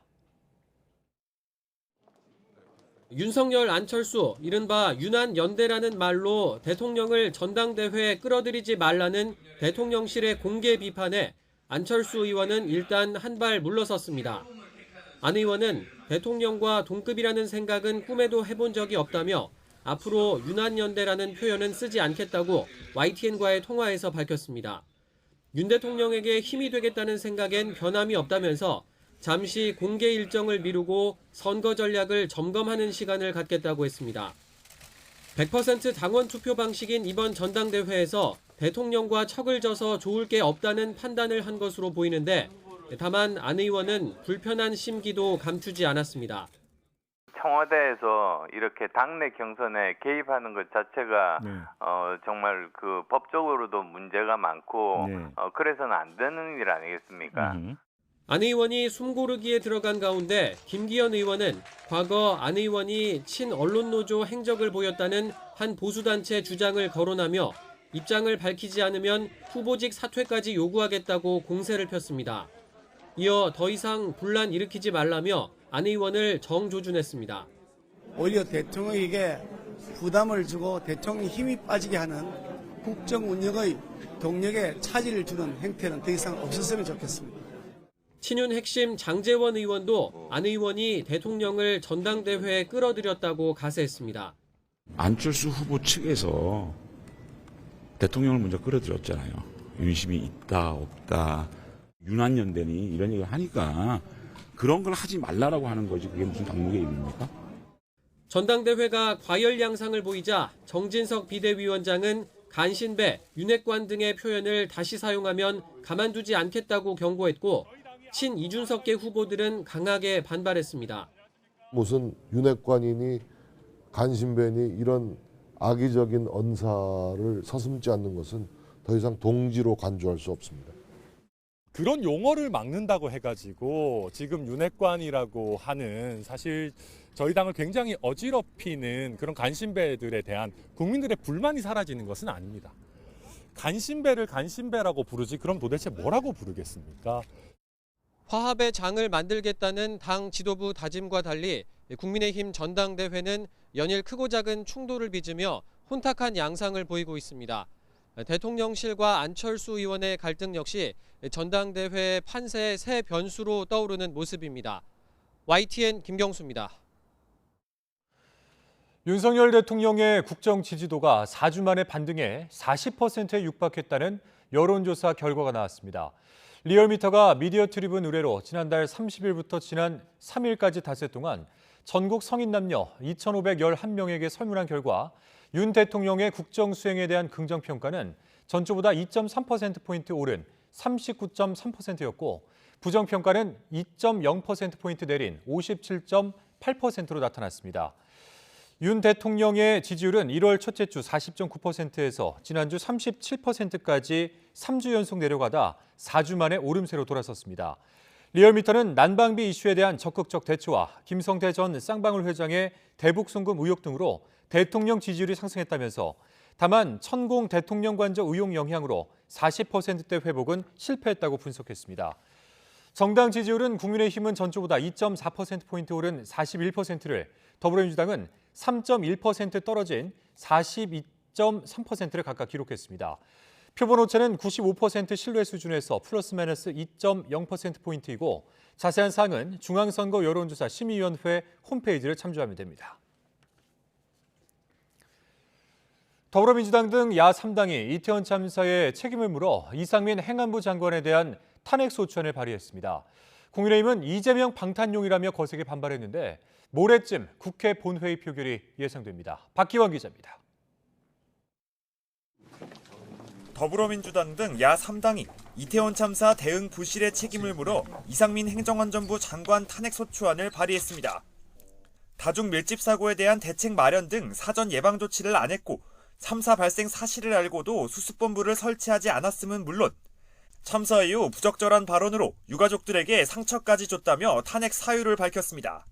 윤석열, 안철수, 이른바 유난연대라는 말로 대통령을 전당대회에 끌어들이지 말라는 대통령실의 공개 비판에 안철수 의원은 일단 한 발 물러섰습니다. 안 의원은 대통령과 동급이라는 생각은 꿈에도 해본 적이 없다며 앞으로 유난연대라는 표현은 쓰지 않겠다고 YTN과의 통화에서 밝혔습니다. 윤 대통령에게 힘이 되겠다는 생각엔 변함이 없다면서 잠시 공개 일정을 미루고 선거 전략을 점검하는 시간을 갖겠다고 했습니다. 100% 당원 투표 방식인 이번 전당대회에서 대통령과 척을 져서 좋을 게 없다는 판단을 한 것으로 보이는데 다만 안 의원은 불편한 심기도 감추지 않았습니다. 청와대에서 이렇게 당내 경선에 개입하는 것 자체가 정말 그 법적으로도 문제가 많고 그래서는 안 되는 일 아니겠습니까? 안 의원이 숨고르기에 들어간 가운데 김기현 의원은 과거 안 의원이 친언론노조 행적을 보였다는 한 보수단체 주장을 거론하며 입장을 밝히지 않으면 후보직 사퇴까지 요구하겠다고 공세를 폈습니다. 이어 더 이상 분란 일으키지 말라며 안 의원을 정조준했습니다. 오히려 대통령에게 부담을 주고 대통령이 힘이 빠지게 하는 국정 운영의 동력에 차질을 주는 행태는 더 이상 없었으면 좋겠습니다. 친윤 핵심 장제원 의원도 안 의원이 대통령을 전당대회에 끌어들였다고 가세했습니다. 안철수 후보 측에서 대통령을 먼저 끌어들였잖아요. 윤심이 있다 없다 유난연대니 이런 얘기를 하니까 그런 걸 하지 말라라고 하는 거지 그게 무슨 당무 개입입니까? 전당대회가 과열 양상을 보이자 정진석 비대위원장은 간신배, 윤핵관 등의 표현을 다시 사용하면 가만두지 않겠다고 경고했고 친 이준석계 후보들은 강하게 반발했습니다. 무슨 윤핵관이니 간신배니 이런 악의적인 언사를 서슴지 않는 것은 더 이상 동지로 간주할 수 없습니다. 그런 용어를 막는다고 해가지고 지금 윤핵관이라고 하는 사실 저희 당을 굉장히 어지럽히는 그런 간신배들에 대한 국민들의 불만이 사라지는 것은 아닙니다. 간신배를 간신배라고 부르지 그럼 도대체 뭐라고 부르겠습니까? 화합의 장을 만들겠다는 당 지도부 다짐과 달리 국민의힘 전당대회는 연일 크고 작은 충돌을 빚으며 혼탁한 양상을 보이고 있습니다. 대통령실과 안철수 의원의 갈등 역시 전당대회 판세의 새 변수로 떠오르는 모습입니다. YTN 김경수입니다. 윤석열 대통령의 국정 지지도가 4주 만에 반등해 40%에 육박했다는 여론조사 결과가 나왔습니다. 리얼미터가 미디어 트리뷴 의뢰로 지난달 30일부터 지난 3일까지 닷새 동안 전국 성인 남녀 2,511명에게 설문한 결과 윤 대통령의 국정 수행에 대한 긍정평가는 전주보다 2.3%포인트 오른 39.3%였고 부정평가는 2.0%포인트 내린 57.8%로 나타났습니다. 윤 대통령의 지지율은 1월 첫째 주 40.9%에서 지난주 37%까지 3주 연속 내려가다 4주 만에 오름세로 돌아섰습니다. 리얼미터는 난방비 이슈에 대한 적극적 대처와 김성태 전 쌍방울 회장의 대북 송금 의혹 등으로 대통령 지지율이 상승했다면서 다만 천공 대통령 관저 의혹 영향으로 40%대 회복은 실패했다고 분석했습니다. 정당 지지율은 국민의힘은 전주보다 2.4%포인트 오른 41%를, 더불어민주당은 3.1% 떨어진 42.3%를 각각 기록했습니다. 표본 오차는 95% 신뢰 수준에서 플러스 마이너스 2.0%포인트이고 자세한 사항은 중앙선거 여론조사 심의위원회 홈페이지를 참조하면 됩니다. 더불어민주당 등 야 3당이 이태원 참사의 책임을 물어 이상민 행안부 장관에 대한 탄핵 소추안을 발의했습니다. 국민의힘은 이재명 방탄용이라며 거세게 반발했는데 모레쯤 국회 본회의 표결이 예상됩니다. 박기원 기자입니다. 더불어민주당 등 야 3당이 이태원 참사 대응 부실의 책임을 물어 이상민 행정안전부 장관 탄핵 소추안을 발의했습니다. 다중 밀집 사고에 대한 대책 마련 등 사전 예방 조치를 안 했고 참사 발생 사실을 알고도 수습본부를 설치하지 않았음은 물론 참사 이후 부적절한 발언으로 유가족들에게 상처까지 줬다며 탄핵 사유를 밝혔습니다.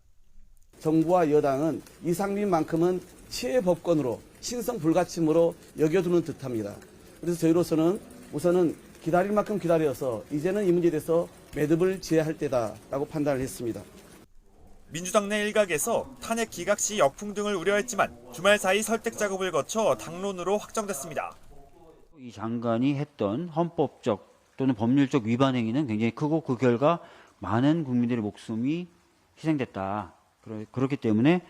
정부와 여당은 이상민만큼은 치외법권으로 신성 불가침으로 여겨두는 듯합니다. 그래서 저희로서는 우선은 기다릴 만큼 기다려서 이제는 이 문제에 대해서 매듭을 지어야 할 때다라고 판단을 했습니다. 민주당 내 일각에서 탄핵 기각 시 역풍 등을 우려했지만 주말 사이 설득 작업을 거쳐 당론으로 확정됐습니다. 이 장관이 했던 헌법적 또는 법률적 위반 행위는 굉장히 크고 그 결과 많은 국민들의 목숨이 희생됐다. 그렇기 때문에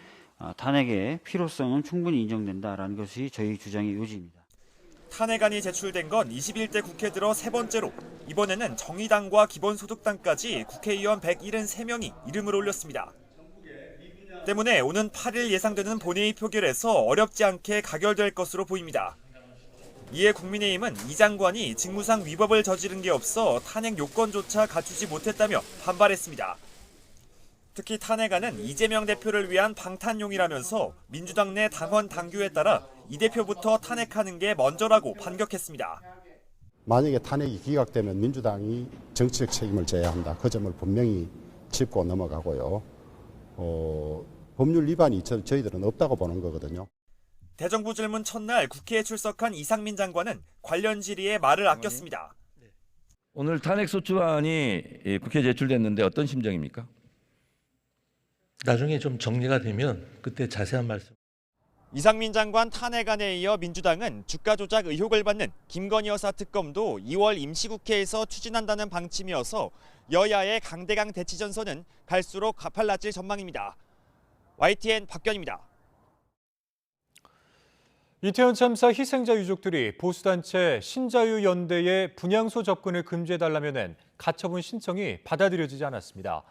탄핵의 필요성은 충분히 인정된다라는 것이 저희 주장의 요지입니다. 탄핵안이 제출된 건 21대 국회 들어 세 번째로 이번에는 정의당과 기본소득당까지 국회의원 173명이 이름을 올렸습니다. 때문에 오는 8일 예상되는 본회의 표결에서 어렵지 않게 가결될 것으로 보입니다. 이에 국민의힘은 이 장관이 직무상 위법을 저지른 게 없어 탄핵 요건조차 갖추지 못했다며 반발했습니다. 특히 탄핵안은 이재명 대표를 위한 방탄용이라면서 민주당 내 당원 당규에 따라 이 대표부터 탄핵하는 게 먼저라고 반격했습니다. 만약에 탄핵이 기각되면 민주당이 정치적 책임을 져야 한다. 그 점을 분명히 짚고 넘어가고요. 법률 위반이 저희들은 없다고 보는 거거든요. 대정부 질문 첫날 국회에 출석한 이상민 장관은 관련 질의에 말을 아꼈습니다. 오늘 탄핵소추안이 국회에 제출됐는데 어떤 심정입니까? 나중에 좀 정리가 되면 그때 자세한 말씀. 이상민 장관 탄핵안에 이어 민주당은 주가 조작 의혹을 받는 김건희 여사 특검도 2월 임시국회에서 추진한다는 방침이어서 여야의 강대강 대치 전선은 갈수록 가팔라질 전망입니다. YTN 박견입니다. 이태원 참사 희생자 유족들이 보수단체 신자유연대의 분향소 접근을 금지해달라며 낸 가처분 신청이 받아들여지지 않았습니다.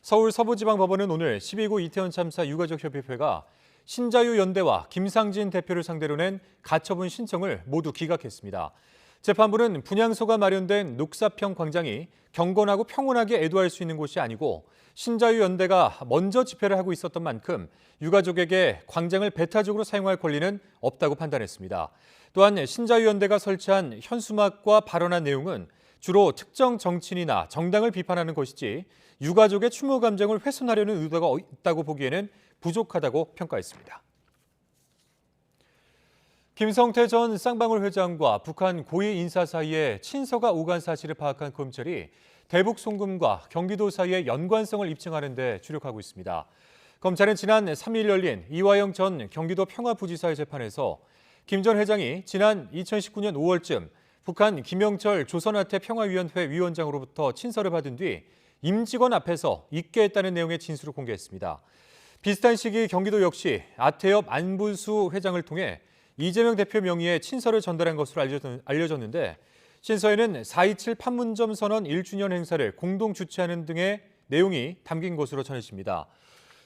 서울 서부지방법원은 오늘 12구 이태원 참사 유가족협의회가 신자유연대와 김상진 대표를 상대로 낸 가처분 신청을 모두 기각했습니다. 재판부는 분향소가 마련된 녹사평 광장이 경건하고 평온하게 애도할 수 있는 곳이 아니고 신자유연대가 먼저 집회를 하고 있었던 만큼 유가족에게 광장을 배타적으로 사용할 권리는 없다고 판단했습니다. 또한 신자유연대가 설치한 현수막과 발언한 내용은 주로 특정 정치인이나 정당을 비판하는 것이지 유가족의 추모 감정을 훼손하려는 의도가 있다고 보기에는 부족하다고 평가했습니다. 김성태 전 쌍방울 회장과 북한 고위 인사 사이에 친서가 오간 사실을 파악한 검찰이 대북 송금과 경기도 사이의 연관성을 입증하는 데 주력하고 있습니다. 검찰은 지난 3일 열린 이화영 전 경기도 평화부지사의 재판에서 김 전 회장이 지난 2019년 5월쯤 북한 김영철 조선아태 평화위원회 위원장으로부터 친서를 받은 뒤 임직원 앞에서 잊게 했다는 내용의 진술을 공개했습니다. 비슷한 시기 경기도 역시 아태엽 안부수 회장을 통해 이재명 대표 명의의 친서를 전달한 것으로 알려졌는데 친서에는 4.27 판문점 선언 1주년 행사를 공동 주최하는 등의 내용이 담긴 것으로 전해집니다.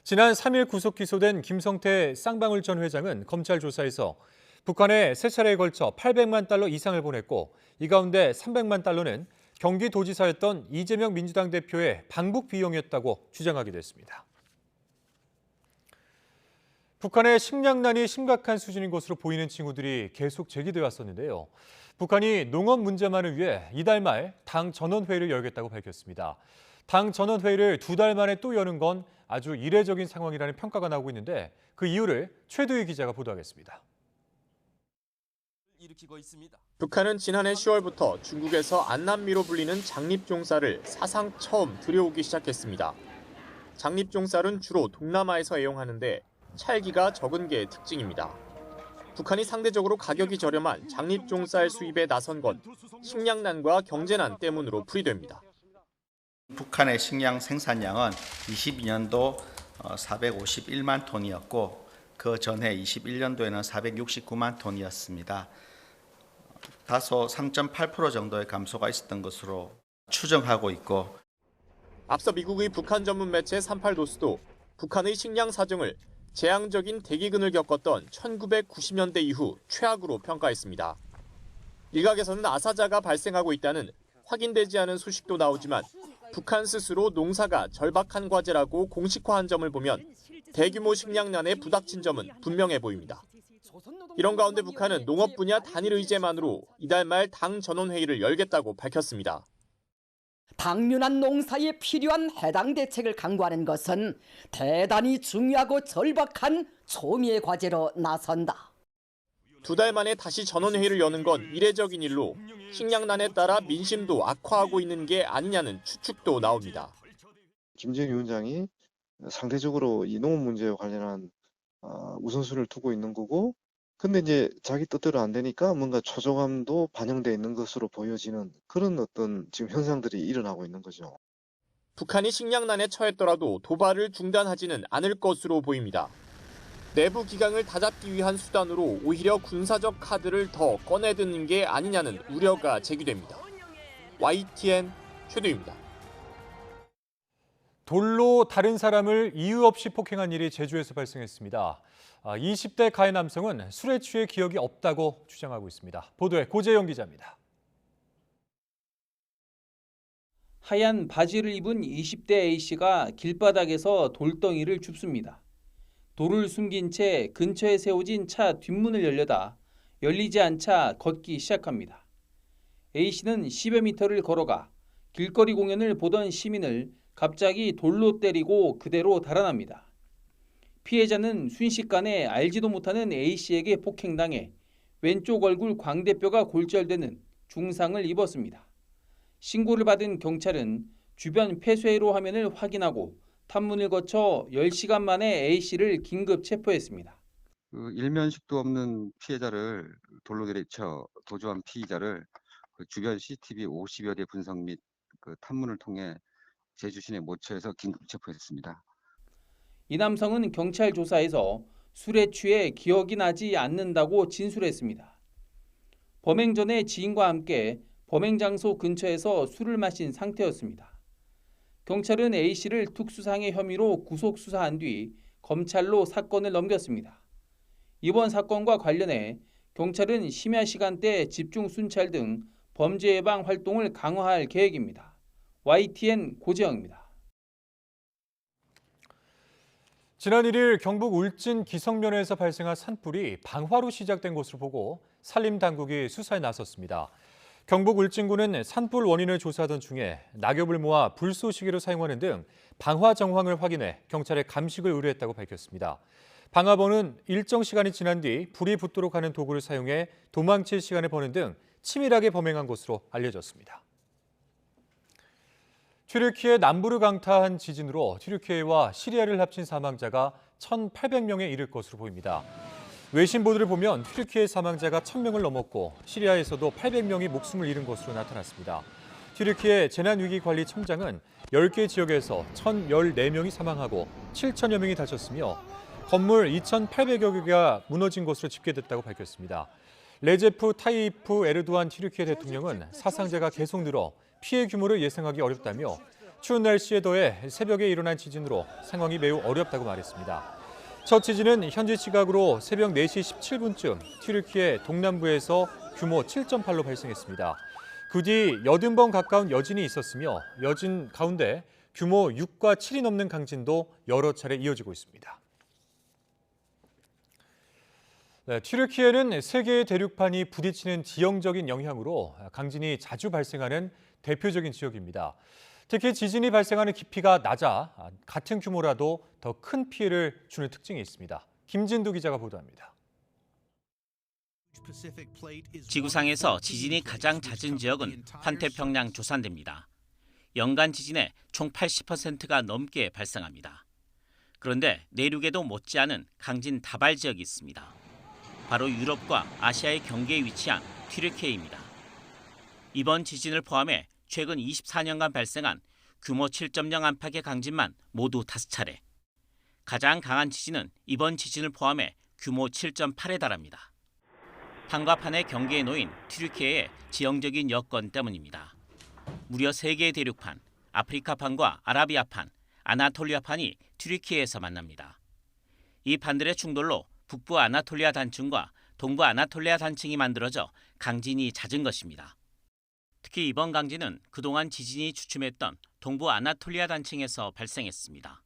지난 3일 구속 기소된 김성태 쌍방울 전 회장은 검찰 조사에서 북한에 세 차례에 걸쳐 800만 달러 이상을 보냈고 이 가운데 300만 달러는 경기도지사였던 이재명 민주당 대표의 방북 비용이었다고 주장하기도 했습니다. 북한의 식량난이 심각한 수준인 것으로 보이는 징후들이 계속 제기돼 왔었는데요. 북한이 농업 문제만을 위해 이달 말 당 전원회의를 열겠다고 밝혔습니다. 당 전원회의를 2달 만에 또 여는 건 아주 이례적인 상황이라는 평가가 나오고 있는데 그 이유를 최두희 기자가 보도하겠습니다. 북한은 지난해 10월부터 중국에서 안남미로 불리는 장립종쌀을 사상 처음 들여오기 시작했습니다. 장립종쌀은 주로 동남아에서 애용하는데 찰기가 적은 게 특징입니다. 북한이 상대적으로 가격이 저렴한 장립종쌀 수입에 나선 건 식량난과 경제난 때문으로 풀이됩니다. 북한의 식량 생산량은 22년도 451만 톤이었고 그 전해 21년도에는 469만 톤이었습니다. 다소 3.8% 정도의 감소가 있었던 것으로 추정하고 있고 앞서 미국의 북한 전문 매체 38도스도 북한의 식량 사정을 재앙적인 대기근을 겪었던 1990년대 이후 최악으로 평가했습니다. 일각에서는 아사자가 발생하고 있다는 확인되지 않은 소식도 나오지만 북한 스스로 농사가 절박한 과제라고 공식화한 점을 보면 대규모 식량난에 부닥친 점은 분명해 보입니다. 이런 가운데 북한은 농업 분야 단일 의제만으로 이달 말 당 전원회의를 열겠다고 밝혔습니다. 당면한 농사에 필요한 해당 대책을 강구하는 것은 대단히 중요하고 절박한 초미의 과제로 나선다. 2달 만에 다시 전원회의를 여는 건 이례적인 일로 식량난에 따라 민심도 악화하고 있는 게 아니냐는 추측도 나옵니다. 김정일 위원장이 상대적으로 이 농업 문제와 관련한 우선순위를 두고 있는 거고, 근데 이제 자기 뜻대로 안 되니까 뭔가 초조감도 반영돼 있는 것으로 보여지는 그런 어떤 지금 현상들이 일어나고 있는 거죠. 북한이 식량난에 처했더라도 도발을 중단하지는 않을 것으로 보입니다. 내부 기강을 다잡기 위한 수단으로 오히려 군사적 카드를 더 꺼내드는 게 아니냐는 우려가 제기됩니다. YTN 최도입니다. 돌로 다른 사람을 이유 없이 폭행한 일이 제주에서 발생했습니다. 20대 가해 남성은 술에 취해 기억이 없다고 주장하고 있습니다. 보도에 고재영 기자입니다. 하얀 바지를 입은 20대 A씨가 길바닥에서 돌덩이를 줍습니다. 돌을 숨긴 채 근처에 세워진 차 뒷문을 열려다 열리지 않자 걷기 시작합니다. A씨는 10여 미터를 걸어가 길거리 공연을 보던 시민을 갑자기 돌로 때리고 그대로 달아납니다. 피해자는 순식간에 알지도 못하는 A씨에게 폭행당해 왼쪽 얼굴 광대뼈가 골절되는 중상을 입었습니다. 신고를 받은 경찰은 주변 폐쇄로 화면을 확인하고 탐문을 거쳐 10시간 만에 A씨를 긴급 체포했습니다. 일면식도 없는 피해자를 돌로 내리쳐 도주한 피의자를 주변 CCTV 50여 대 분석 및 탐문을 통해 제주 시내 모처에서 긴급 체포했습니다. 이 남성은 경찰 조사에서 술에 취해 기억이 나지 않는다고 진술했습니다. 범행 전에 지인과 함께 범행 장소 근처에서 술을 마신 상태였습니다. 경찰은 A씨를 특수상해 혐의로 구속 수사한 뒤 검찰로 사건을 넘겼습니다. 이번 사건과 관련해 경찰은 심야 시간대 집중 순찰 등 범죄 예방 활동을 강화할 계획입니다. YTN 고재영입니다. 지난 1일 경북 울진 기성면에서 발생한 산불이 방화로 시작된 것으로 보고 산림당국이 수사에 나섰습니다. 경북 울진군은 산불 원인을 조사하던 중에 낙엽을 모아 불쏘시개로 사용하는 등 방화 정황을 확인해 경찰에 감식을 의뢰했다고 밝혔습니다. 방화범은 일정 시간이 지난 뒤 불이 붙도록 하는 도구를 사용해 도망칠 시간을 버는 등 치밀하게 범행한 것으로 알려졌습니다. 튀르키예 남부를 강타한 지진으로 튀르키예와 시리아를 합친 사망자가 1,800명에 이를 것으로 보입니다. 외신 보도를 보면 튀르키예 사망자가 1,000명을 넘었고 시리아에서도 800명이 목숨을 잃은 것으로 나타났습니다. 튀르키예 재난위기관리청장은 10개 지역에서 1,014명이 사망하고 7천여 명이 다쳤으며 건물 2,800여 개가 무너진 것으로 집계됐다고 밝혔습니다. 레제프 타이프 에르도안 튀르키예 대통령은 사상자가 계속 늘어 피해 규모를 예상하기 어렵다며 추운 날씨에 더해 새벽에 일어난 지진으로 상황이 매우 어렵다고 말했습니다. 첫 지진은 현지 시각으로 새벽 4시 17분쯤 튀르키예 동남부에서 규모 7.8로 발생했습니다. 그 뒤 80번 가까운 여진이 있었으며 여진 가운데 규모 6과 7이 넘는 강진도 여러 차례 이어지고 있습니다. 튀르키예는 세 개의 대륙판이 부딪히는 지형적인 영향으로 강진이 자주 발생하는 대표적인 지역입니다. 특히 지진이 발생하는 깊이가 낮아 같은 규모라도 더 큰 피해를 주는 특징이 있습니다. 김진두 기자가 보도합니다. 지구상에서 지진이 가장 잦은 지역은 환태평양 조산대입니다. 연간 지진의 총 80%가 넘게 발생합니다. 그런데 내륙에도 못지않은 강진 다발 지역이 있습니다. 바로 유럽과 아시아의 경계에 위치한 튀르키예입니다. 이번 지진을 포함해 최근 24년간 발생한 규모 7.0 안팎의 강진만 모두 5차례. 가장 강한 지진은 이번 지진을 포함해 규모 7.8에 달합니다. 판과 판의 경계에 놓인 튀르키예의 지형적인 여건 때문입니다. 무려 3개의 대륙판, 아프리카판과 아라비아판, 아나톨리아판이 튀르키예에서 만납니다. 이 판들의 충돌로 북부 아나톨리아 단층과 동부 아나톨리아 단층이 만들어져 강진이 잦은 것입니다. 특히 이번 강진은 그동안 지진이 주춤했던 동부 아나톨리아 단층에서 발생했습니다.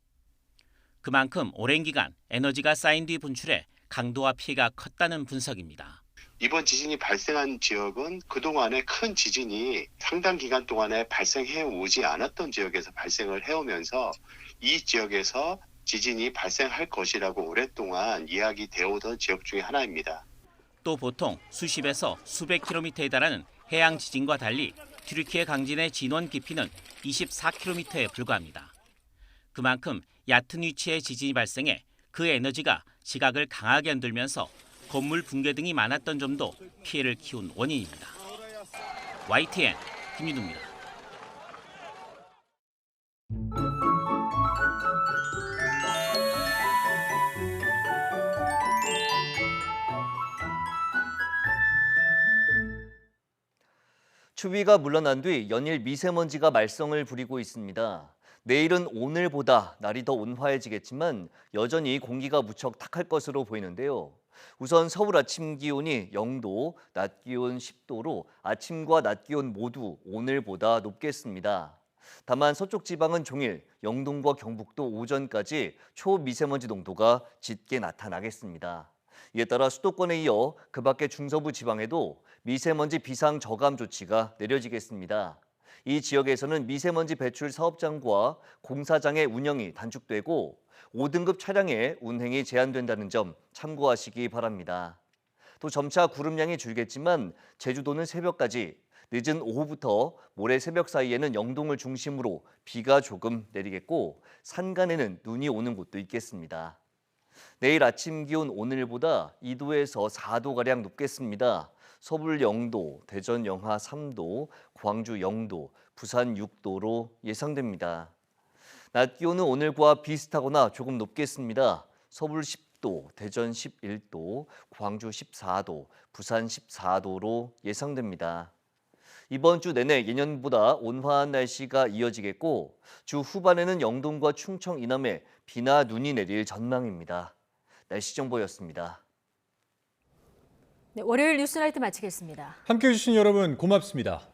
그만큼 오랜 기간 에너지가 쌓인 뒤 분출해 강도와 피해가 컸다는 분석입니다. 이번 지진이 발생한 지역은 그동안에 큰 지진이 상당 기간 동안에 발생해 오지 않았던 지역에서 발생을 해오면서 이 지역에서 지진이 발생할 것이라고 오랫동안 이야기되어 오던 지역 중에 하나입니다. 또 보통 수십에서 수백 킬로미터에 달하는 해양 지진과 달리 튀르키예 강진의 진원 깊이는 24킬로미터에 불과합니다. 그만큼 얕은 위치에 지진이 발생해 그 에너지가 지각을 강하게 흔들면서 건물 붕괴 등이 많았던 점도 피해를 키운 원인입니다. YTN 김민우입니다. 추위가 물러난 뒤 연일 미세먼지가 말썽을 부리고 있습니다. 내일은 오늘보다 날이 더 온화해지겠지만 여전히 공기가 무척 탁할 것으로 보이는데요. 우선 서울 아침 기온이 0도, 낮 기온 10도로 아침과 낮 기온 모두 오늘보다 높겠습니다. 다만 서쪽 지방은 종일 영동과 경북도 오전까지 초미세먼지 농도가 짙게 나타나겠습니다. 이에 따라 수도권에 이어 그 밖의 중서부 지방에도 미세먼지 비상 저감 조치가 내려지겠습니다. 이 지역에서는 미세먼지 배출 사업장과 공사장의 운영이 단축되고 5등급 차량의 운행이 제한된다는 점 참고하시기 바랍니다. 또 점차 구름량이 줄겠지만 제주도는 새벽까지, 늦은 오후부터 모레 새벽 사이에는 영동을 중심으로 비가 조금 내리겠고 산간에는 눈이 오는 곳도 있겠습니다. 내일 아침 기온 오늘보다 2도에서 4도가량 높겠습니다. 서울 0도, 대전 영하 3도, 광주 0도, 부산 6도로 예상됩니다. 낮 기온은 오늘과 비슷하거나 조금 높겠습니다. 서울 10도, 대전 11도, 광주 14도, 부산 14도로 예상됩니다. 이번 주 내내 예년보다 온화한 날씨가 이어지겠고 주 후반에는 영동과 충청 이남에 비나 눈이 내릴 전망입니다. 날씨 정보였습니다. 네, 월요일 뉴스나이트 마치겠습니다. 함께해 주신 여러분 고맙습니다.